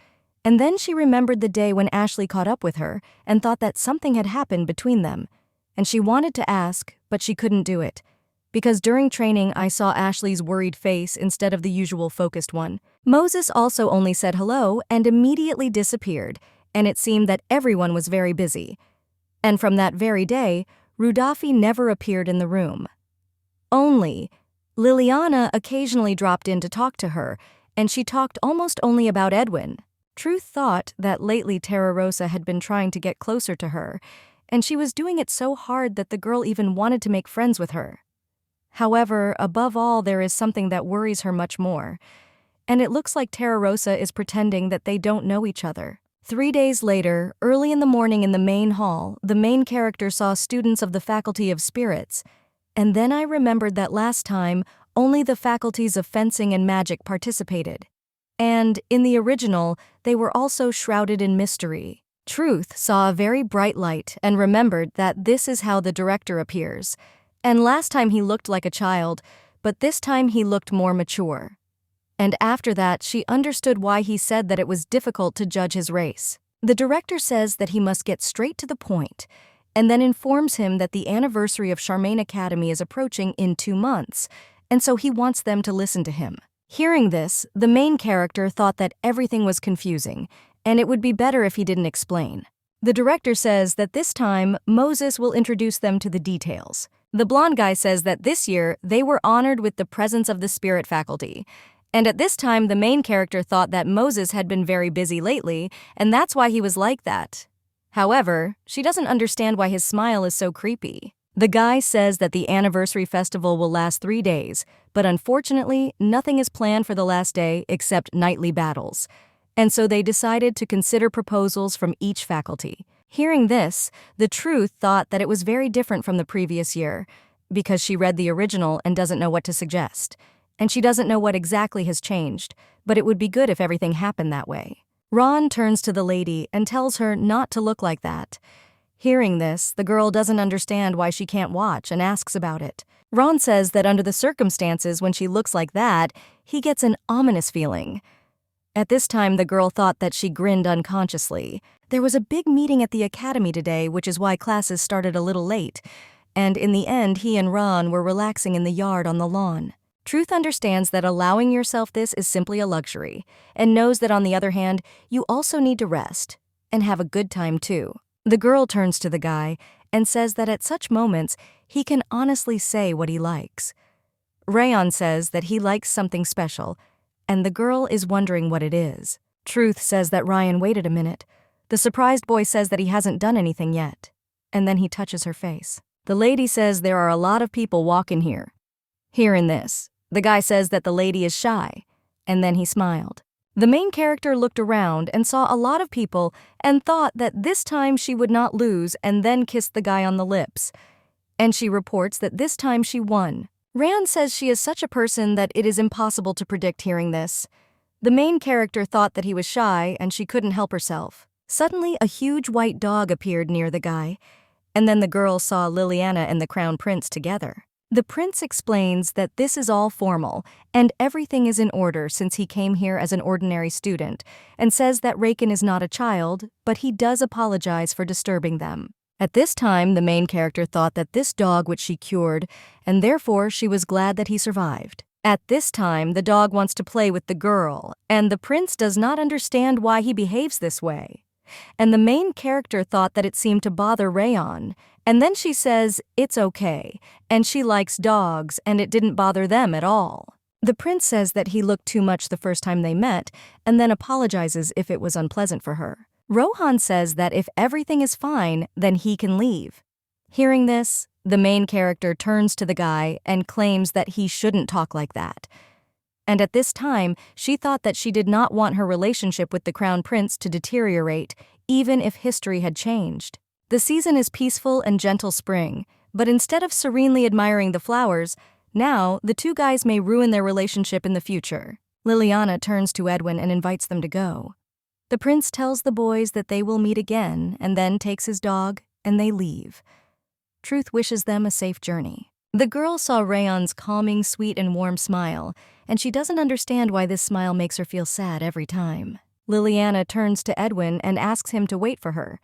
And then she remembered the day when Ashley caught up with her and thought that something had happened between them. And she wanted to ask, but she couldn't do it. Because during training, I saw Ashley's worried face instead of the usual focused one. Moses also only said hello and immediately disappeared, and it seemed that everyone was very busy. And from that very day, Rudolphi never appeared in the room. Only Liliana occasionally dropped in to talk to her, and she talked almost only about Edwin. Truth thought that lately Terrarosa had been trying to get closer to her, and she was doing it so hard that the girl even wanted to make friends with her. However, above all, there is something that worries her much more, and it looks like Terrarosa is pretending that they don't know each other. 3 days later, early in the morning in the main hall, the main character saw students of the Faculty of Spirits, and then I remembered that last time, only the faculties of fencing and magic participated. And, in the original, they were also shrouded in mystery. Truth saw a very bright light and remembered that this is how the director appears. And last time he looked like a child, but this time he looked more mature. And after that, she understood why he said that it was difficult to judge his race. The director says that he must get straight to the point, and then informs him that the anniversary of Charmaine Academy is approaching in 2 months, and so he wants them to listen to him. Hearing this, the main character thought that everything was confusing, and it would be better if he didn't explain. The director says that this time, Moses will introduce them to the details. The blonde guy says that this year, they were honored with the presence of the spirit faculty. And at this time, the main character thought that Moses had been very busy lately, and that's why he was like that. However, she doesn't understand why his smile is so creepy. The guy says that the anniversary festival will last 3 days, but unfortunately, nothing is planned for the last day except nightly battles. And so they decided to consider proposals from each faculty. Hearing this, the Truth thought that it was very different from the previous year, because she read the original and doesn't know what to suggest. And she doesn't know what exactly has changed, but it would be good if everything happened that way. Ron turns to the lady and tells her not to look like that. Hearing this, the girl doesn't understand why she can't watch and asks about it. Ron says that under the circumstances when she looks like that, he gets an ominous feeling. At this time, the girl thought that she grinned unconsciously. There was a big meeting at the academy today, which is why classes started a little late. And in the end, he and Ron were relaxing in the yard on the lawn. Truth understands that allowing yourself this is simply a luxury, and knows that on the other hand, you also need to rest, and have a good time too. The girl turns to the guy and says that at such moments, he can honestly say what he likes. Rayon says that he likes something special, and the girl is wondering what it is. Truth says that Ryan waited a minute. The surprised boy says that he hasn't done anything yet, and then he touches her face. The lady says there are a lot of people walking here. Hearing this, the guy says that the lady is shy, and then he smiled. The main character looked around and saw a lot of people and thought that this time she would not lose and then kissed the guy on the lips. And she reports that this time she won. Rayon says she is such a person that it is impossible to predict hearing this. The main character thought that he was shy and she couldn't help herself. Suddenly, a huge white dog appeared near the guy, and then the girl saw Liliana and the crown prince together. The prince explains that this is all formal and everything is in order since he came here as an ordinary student, and says that Raken is not a child, but he does apologize for disturbing them. At this time, the main character thought that this dog which she cured, and therefore she was glad that he survived. At this time, the dog wants to play with the girl, and the prince does not understand why he behaves this way. And the main character thought that it seemed to bother Rayon, and then she says it's okay, and she likes dogs, and it didn't bother them at all. The prince says that he looked too much the first time they met, and then apologizes if it was unpleasant for her. Rohan says that if everything is fine, then he can leave. Hearing this, the main character turns to the guy and claims that he shouldn't talk like that. And at this time, she thought that she did not want her relationship with the crown prince to deteriorate, even if history had changed. The season is peaceful and gentle spring, but instead of serenely admiring the flowers, now the two guys may ruin their relationship in the future. Liliana turns to Edwin and invites them to go. The prince tells the boys that they will meet again and then takes his dog, and they leave. Truth wishes them a safe journey. The girl saw Rayon's calming, sweet, and warm smile, and she doesn't understand why this smile makes her feel sad every time. Liliana turns to Edwin and asks him to wait for her.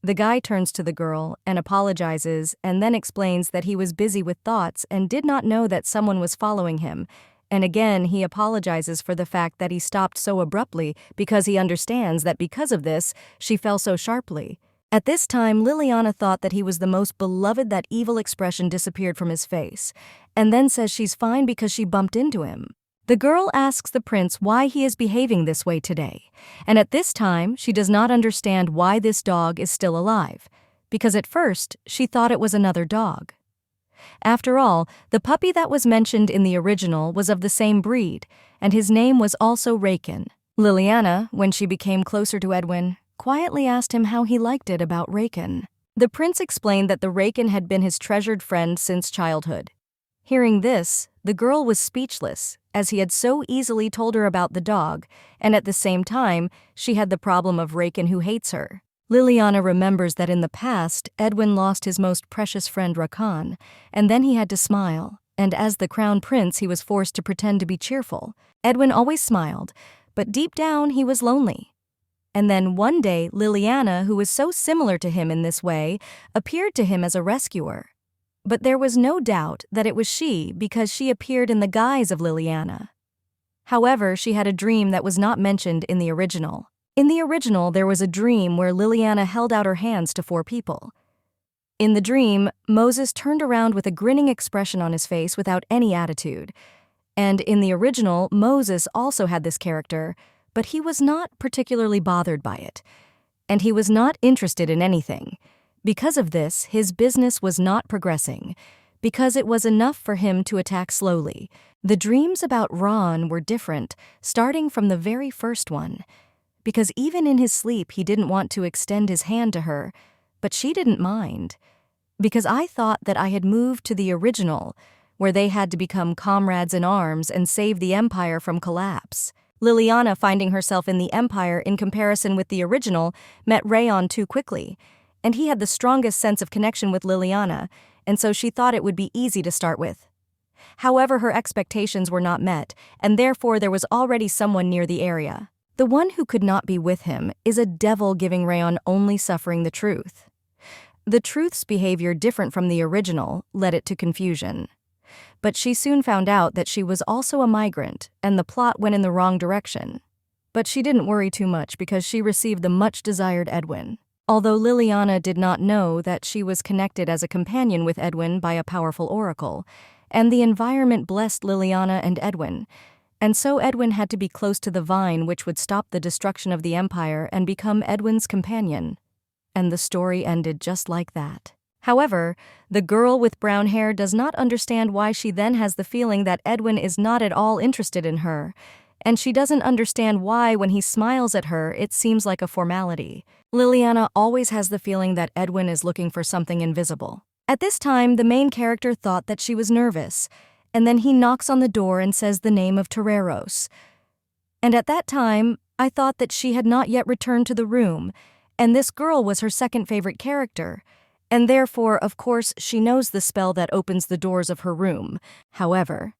The guy turns to the girl and apologizes and then explains that he was busy with thoughts and did not know that someone was following him. And again, he apologizes for the fact that he stopped so abruptly because he understands that because of this, she fell so sharply. At this time, Liliana thought that he was the most beloved that evil expression disappeared from his face, and then says she's fine because she bumped into him. The girl asks the prince why he is behaving this way today, and at this time, she does not understand why this dog is still alive, because at first, she thought it was another dog. After all, the puppy that was mentioned in the original was of the same breed, and his name was also Raken. Liliana, when she became closer to Edwin, quietly asked him how he liked it about Raken. The prince explained that the Raken had been his treasured friend since childhood. Hearing this, the girl was speechless, as he had so easily told her about the dog, and at the same time, she had the problem of Raken who hates her. Liliana remembers that in the past, Edwin lost his most precious friend Rakan, and then he had to smile, and as the crown prince he was forced to pretend to be cheerful. Edwin always smiled, but deep down he was lonely. And then one day, Liliana, who was so similar to him in this way, appeared to him as a rescuer. But there was no doubt that it was she because she appeared in the guise of Liliana. However, she had a dream that was not mentioned in the original. In the original, there was a dream where Liliana held out her hands to 4 people. In the dream, Moses turned around with a grinning expression on his face without any attitude. And in the original, Moses also had this character, but he was not particularly bothered by it. And he was not interested in anything. Because of this, his business was not progressing, because it was enough for him to attack slowly. The dreams about Ron were different, starting from the very first one. Because even in his sleep, he didn't want to extend his hand to her, but she didn't mind. Because I thought that I had moved to the original, where they had to become comrades in arms and save the Empire from collapse. Liliana, finding herself in the Empire in comparison with the original, met Rayon too quickly, and he had the strongest sense of connection with Liliana, and so she thought it would be easy to start with. However, her expectations were not met, and therefore there was already someone near the area. The one who could not be with him is a devil giving Rayon only suffering the truth. The truth's behavior, different from the original, led it to confusion. But she soon found out that she was also a migrant, and the plot went in the wrong direction. But she didn't worry too much because she received the much-desired Edwin. Although Liliana did not know that she was connected as a companion with Edwin by a powerful oracle, and the environment blessed Liliana and Edwin, and so Edwin had to be close to the vine which would stop the destruction of the Empire and become Edwin's companion. And the story ended just like that. However, the girl with brown hair does not understand why she then has the feeling that Edwin is not at all interested in her, and she doesn't understand why when he smiles at her it seems like a formality. Liliana always has the feeling that Edwin is looking for something invisible. At this time, the main character thought that she was nervous, and then he knocks on the door and says the name of Toreros. And at that time, I thought that she had not yet returned to the room, and this girl was her second favorite character, and therefore, of course, she knows the spell that opens the doors of her room. However,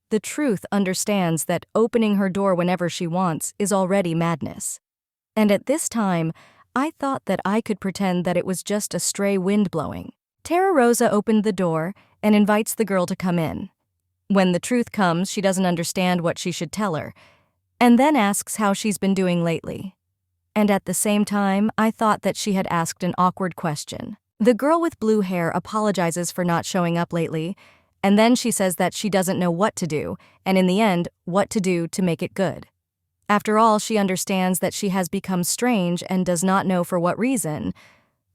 the truth understands that opening her door whenever she wants is already madness. And at this time, I thought that I could pretend that it was just a stray wind blowing. Terra Rosa opened the door and invites the girl to come in. When the truth comes, she doesn't understand what she should tell her, and then asks how she's been doing lately. And at the same time, I thought that she had asked an awkward question. The girl with blue hair apologizes for not showing up lately, and then she says that she doesn't know what to do, and in the end, what to do to make it good. After all, she understands that she has become strange and does not know for what reason.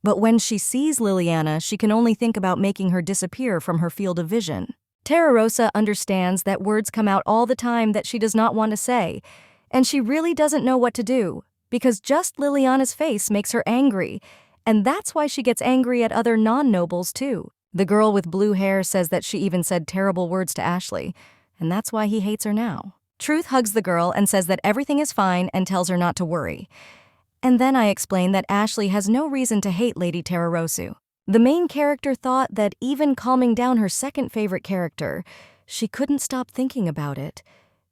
But when she sees Liliana, she can only think about making her disappear from her field of vision. Terra Rosa understands that words come out all the time that she does not want to say, and she really doesn't know what to do, because just Liliana's face makes her angry, and that's why she gets angry at other non-nobles too. The girl with blue hair says that she even said terrible words to Ashley, and that's why he hates her now. Truth hugs the girl and says that everything is fine and tells her not to worry. And then I explain that Ashley has no reason to hate Lady Tararosu. The main character thought that even calming down her second favorite character, she couldn't stop thinking about it.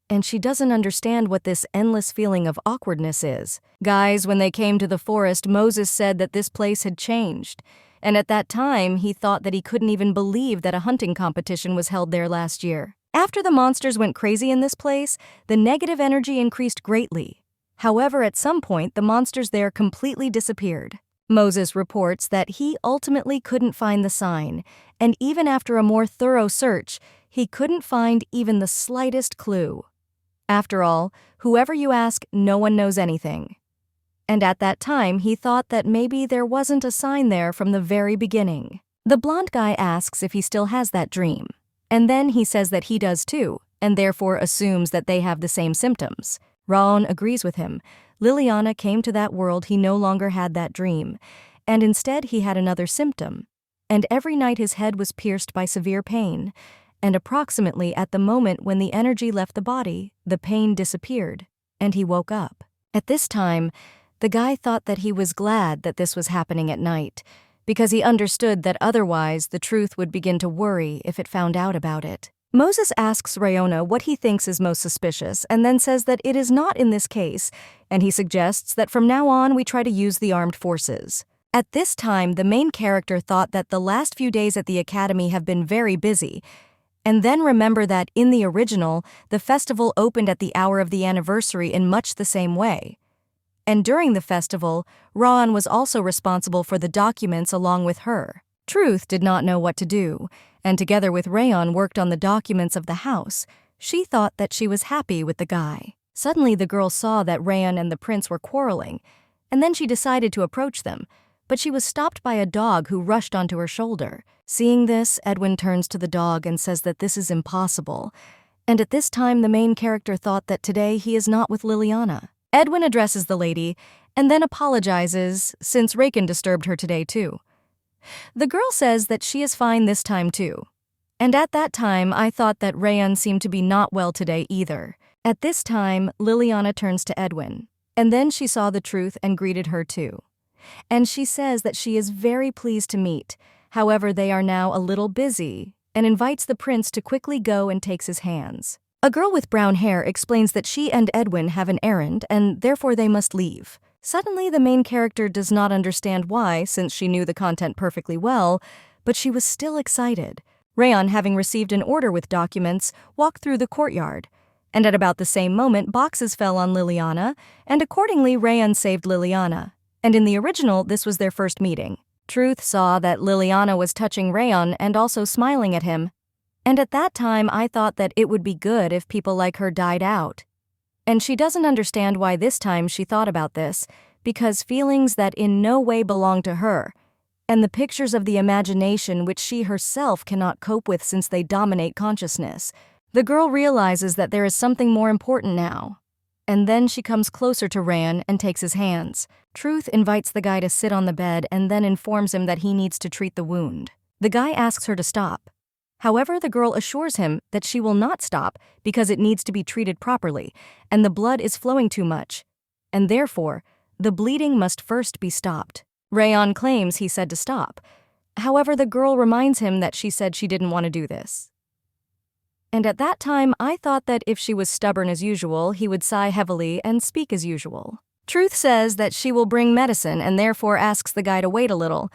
And she doesn't understand what this endless feeling of awkwardness is. Guys, when they came to the forest, Moses said that this place had changed. And at that time, he thought that he couldn't even believe that a hunting competition was held there last year. After the monsters went crazy in this place, the negative energy increased greatly. However, at some point, the monsters there completely disappeared. Moses reports that he ultimately couldn't find the sign, and even after a more thorough search, he couldn't find even the slightest clue. After all, whoever you ask, no one knows anything. And at that time, he thought that maybe there wasn't a sign there from the very beginning. The blonde guy asks if he still has that dream, and then he says that he does too, and therefore assumes that they have the same symptoms. Raon agrees with him. Liliana came to that world, he no longer had that dream, and instead he had another symptom. And every night his head was pierced by severe pain, and approximately at the moment when the energy left the body, the pain disappeared, and he woke up. At this time, the guy thought that he was glad that this was happening at night, because he understood that otherwise the truth would begin to worry if it found out about it. Moses asks Rayona what he thinks is most suspicious and then says that it is not in this case, and he suggests that from now on we try to use the armed forces. At this time, the main character thought that the last few days at the academy have been very busy, and then remember that in the original, the festival opened at the hour of the anniversary in much the same way. And during the festival, Raon was also responsible for the documents along with her. Truth did not know what to do, and together with Raon worked on the documents of the house. She thought that she was happy with the guy. Suddenly the girl saw that Raon and the prince were quarreling, and then she decided to approach them, but she was stopped by a dog who rushed onto her shoulder. Seeing this, Edwin turns to the dog and says that this is impossible. And at this time, the main character thought that today he is not with Liliana. Edwin addresses the lady and then apologizes since Raken disturbed her today too. The girl says that she is fine this time too. And at that time, I thought that Rayon seemed to be not well today either. At this time, Liliana turns to Edwin, and then she saw the truth and greeted her too. And she says that she is very pleased to meet, however they are now a little busy, and invites the prince to quickly go and takes his hands. A girl with brown hair explains that she and Edwin have an errand and therefore they must leave. Suddenly, the main character does not understand why, since she knew the content perfectly well, but she was still excited. Rayon, having received an order with documents, walked through the courtyard, and at about the same moment boxes fell on Liliana, and accordingly Rayon saved Liliana. And in the original, this was their first meeting. Truth saw that Liliana was touching Rayon and also smiling at him, and at that time I thought that it would be good if people like her died out. And she doesn't understand why this time she thought about this, because feelings that in no way belong to her, and the pictures of the imagination which she herself cannot cope with since they dominate consciousness. The girl realizes that there is something more important now. And then she comes closer to Rayon and takes his hands. Truth invites the guy to sit on the bed and then informs him that he needs to treat the wound. The guy asks her to stop. However, the girl assures him that she will not stop because it needs to be treated properly, and the blood is flowing too much, and therefore, the bleeding must first be stopped. Rayon claims he said to stop. However, the girl reminds him that she said she didn't want to do this. And at that time, I thought that if she was stubborn as usual, he would sigh heavily and speak as usual. Truth says that she will bring medicine and therefore asks the guy to wait a little.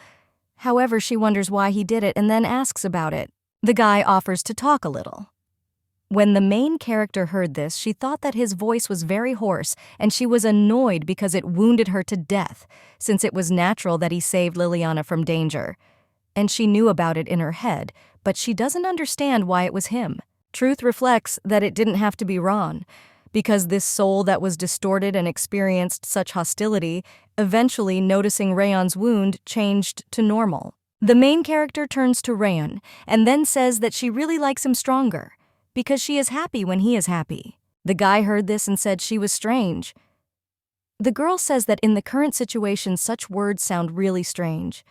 However, she wonders why he did it and then asks about it. The guy offers to talk a little. When the main character heard this, she thought that his voice was very hoarse, and she was annoyed because it wounded her to death, since it was natural that he saved Liliana from danger. And she knew about it in her head, but she doesn't understand why it was him. Truth reflects that it didn't have to be Ron, because this soul that was distorted and experienced such hostility, eventually noticing Rayon's wound, changed to normal. The main character turns to Rayon and then says that she really likes him stronger, because she is happy when he is happy. The guy heard this and said she was strange. The girl says that in the current situation such words sound really strange.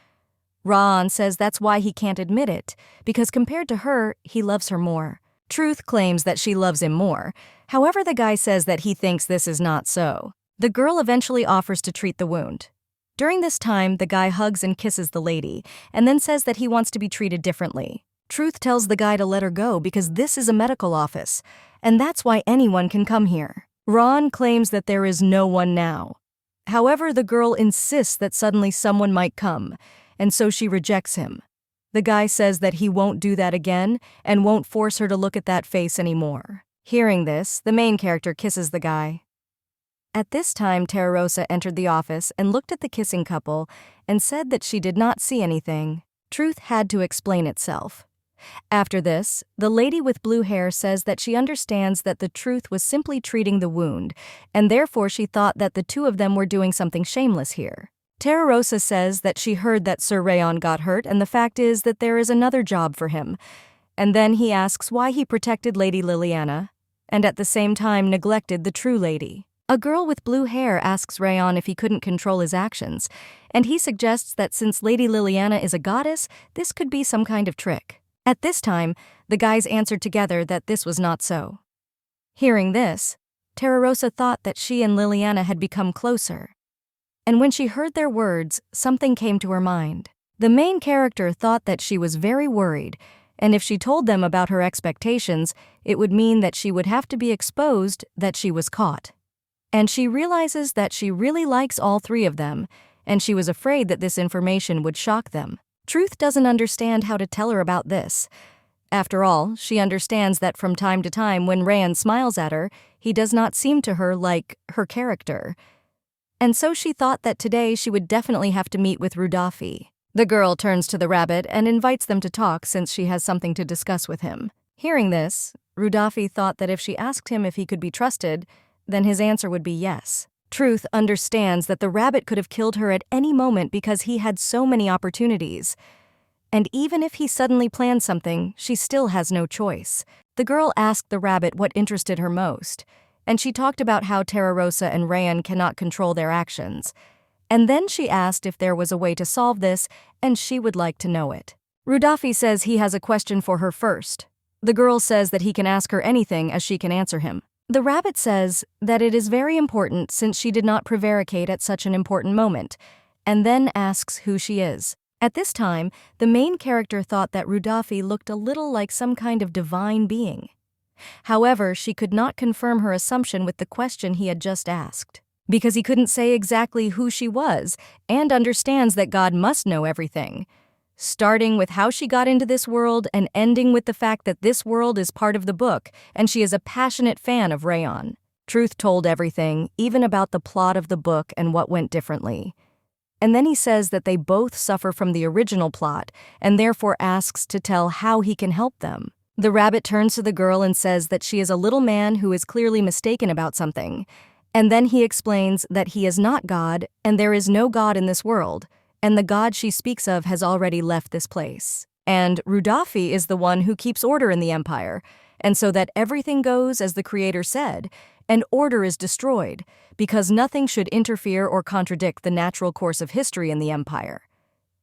Raon says that's why he can't admit it, because compared to her, he loves her more. Truth claims that she loves him more. However, the guy says that he thinks this is not so. The girl eventually offers to treat the wound. During this time, the guy hugs and kisses the lady, and then says that he wants to be treated differently. Truth tells the guy to let her go because this is a medical office, and that's why anyone can come here. Ron claims that there is no one now. However, the girl insists that suddenly someone might come, and so she rejects him. The guy says that he won't do that again and won't force her to look at that face anymore. Hearing this, the main character kisses the guy. At this time, Terrarosa entered the office and looked at the kissing couple and said that she did not see anything. Truth had to explain itself. After this, the lady with blue hair says that she understands that the truth was simply treating the wound, and therefore she thought that the two of them were doing something shameless here. Terrarosa says that she heard that Sir Rayon got hurt, and the fact is that there is another job for him. And then he asks why he protected Lady Liliana, and at the same time neglected the true lady. A girl with blue hair asks Rayon if he couldn't control his actions, and he suggests that since Lady Liliana is a goddess, this could be some kind of trick. At this time, the guys answered together that this was not so. Hearing this, Terrarosa thought that she and Liliana had become closer. And when she heard their words, something came to her mind. The main character thought that she was very worried, and if she told them about her expectations, it would mean that she would have to be exposed that she was caught. And she realizes that she really likes all three of them, and she was afraid that this information would shock them. Truth doesn't understand how to tell her about this. After all, she understands that from time to time when Rayon smiles at her, he does not seem to her like her character. and so she thought that today she would definitely have to meet with Rudolphi. The girl turns to the rabbit and invites them to talk since she has something to discuss with him. Hearing this, Rudolphi thought that if she asked him if he could be trusted, then his answer would be yes. Truth understands that the rabbit could have killed her at any moment because he had so many opportunities. And even if he suddenly planned something, she still has no choice. The girl asked the rabbit what interested her most, and she talked about how Tararosa and Rayan cannot control their actions. And then she asked if there was a way to solve this, and she would like to know it. Rudolphi says he has a question for her first. The girl says that he can ask her anything as she can answer him. The rabbit says that it is very important since she did not prevaricate at such an important moment, and then asks who she is. At this time, the main character thought that Rudolphi looked a little like some kind of divine being. However, she could not confirm her assumption with the question he had just asked, because he couldn't say exactly who she was and understands that God must know everything, starting with how she got into this world and ending with the fact that this world is part of the book and she is a passionate fan of Rayan. Truth told everything, even about the plot of the book and what went differently. And then he says that they both suffer from the original plot and therefore asks to tell how he can help them. The rabbit turns to the girl and says that she is a little man who is clearly mistaken about something. And then he explains that he is not God and there is no God in this world, and the God she speaks of has already left this place. And Rudolphi is the one who keeps order in the empire, and so that everything goes as the creator said, and order is destroyed, because nothing should interfere or contradict the natural course of history in the empire.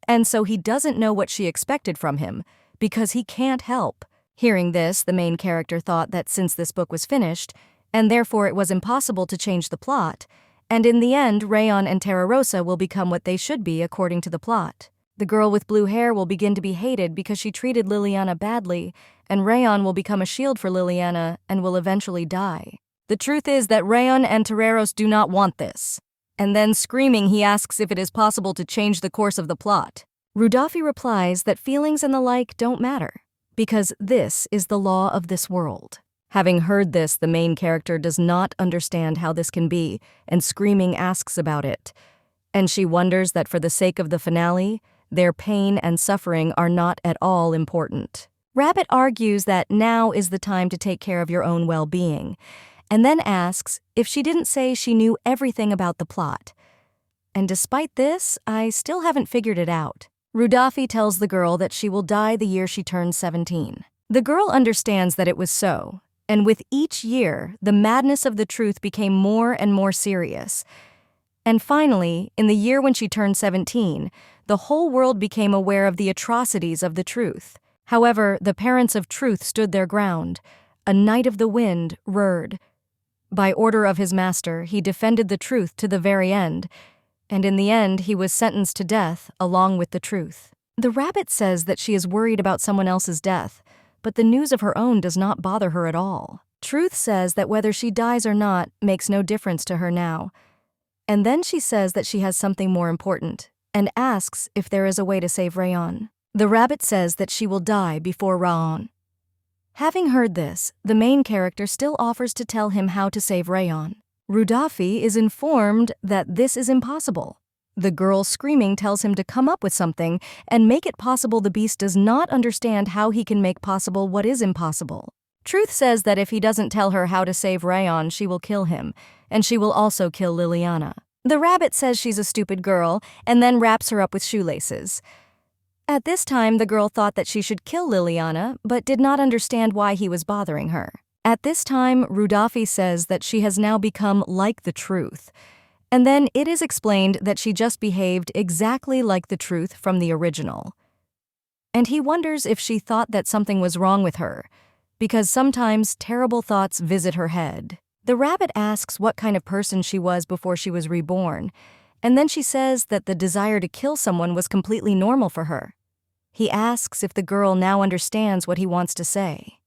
And so he doesn't know what she expected from him, because he can't help. Hearing this, the main character thought that since this book was finished, and therefore it was impossible to change the plot, and in the end, Rayan and Tararosa will become what they should be according to the plot. The girl with blue hair will begin to be hated because she treated Liliana badly, and Rayan will become a shield for Liliana and will eventually die. The truth is that Rayan and Tararos do not want this. And then screaming, he asks if it is possible to change the course of the plot. Rudolphi replies that feelings and the like don't matter, because this is the law of this world. Having heard this, the main character does not understand how this can be, and screaming asks about it. And she wonders that for the sake of the finale, their pain and suffering are not at all important. Rabbit argues that now is the time to take care of your own well-being, and then asks if she didn't say she knew everything about the plot. And despite this, I still haven't figured it out. Rudolphi tells the girl that she will die the year she turns 17. The girl understands that it was so, and with each year, the madness of the truth became more and more serious. And finally, in the year when she turned 17, the whole world became aware of the atrocities of the truth. However, the parents of truth stood their ground. A knight of the wind, Rurd. By order of his master, he defended the truth to the very end, and in the end, he was sentenced to death along with the truth. The rabbit says that she is worried about someone else's death, but the news of her own does not bother her at all. Truth says that whether she dies or not makes no difference to her now. And then she says that she has something more important, and asks if there is a way to save Rayan. The rabbit says that she will die before Raon. Having heard this, the main character still offers to tell him how to save Rayan. Rudolphi is informed that this is impossible. The girl screaming tells him to come up with something and make it possible. The beast does not understand how he can make possible what is impossible. Truth says that if he doesn't tell her how to save Rayan, she will kill him, and she will also kill Liliana. The rabbit says she's a stupid girl and then wraps her up with shoelaces. At this time, the girl thought that she should kill Liliana, but did not understand why he was bothering her. At this time, Rudolphi says that she has now become like the truth. And then it is explained that she just behaved exactly like the truth from the original. And he wonders if she thought that something was wrong with her, because sometimes terrible thoughts visit her head. The rabbit asks what kind of person she was before she was reborn, and then she says that the desire to kill someone was completely normal for her. He asks if the girl now understands what he wants to say.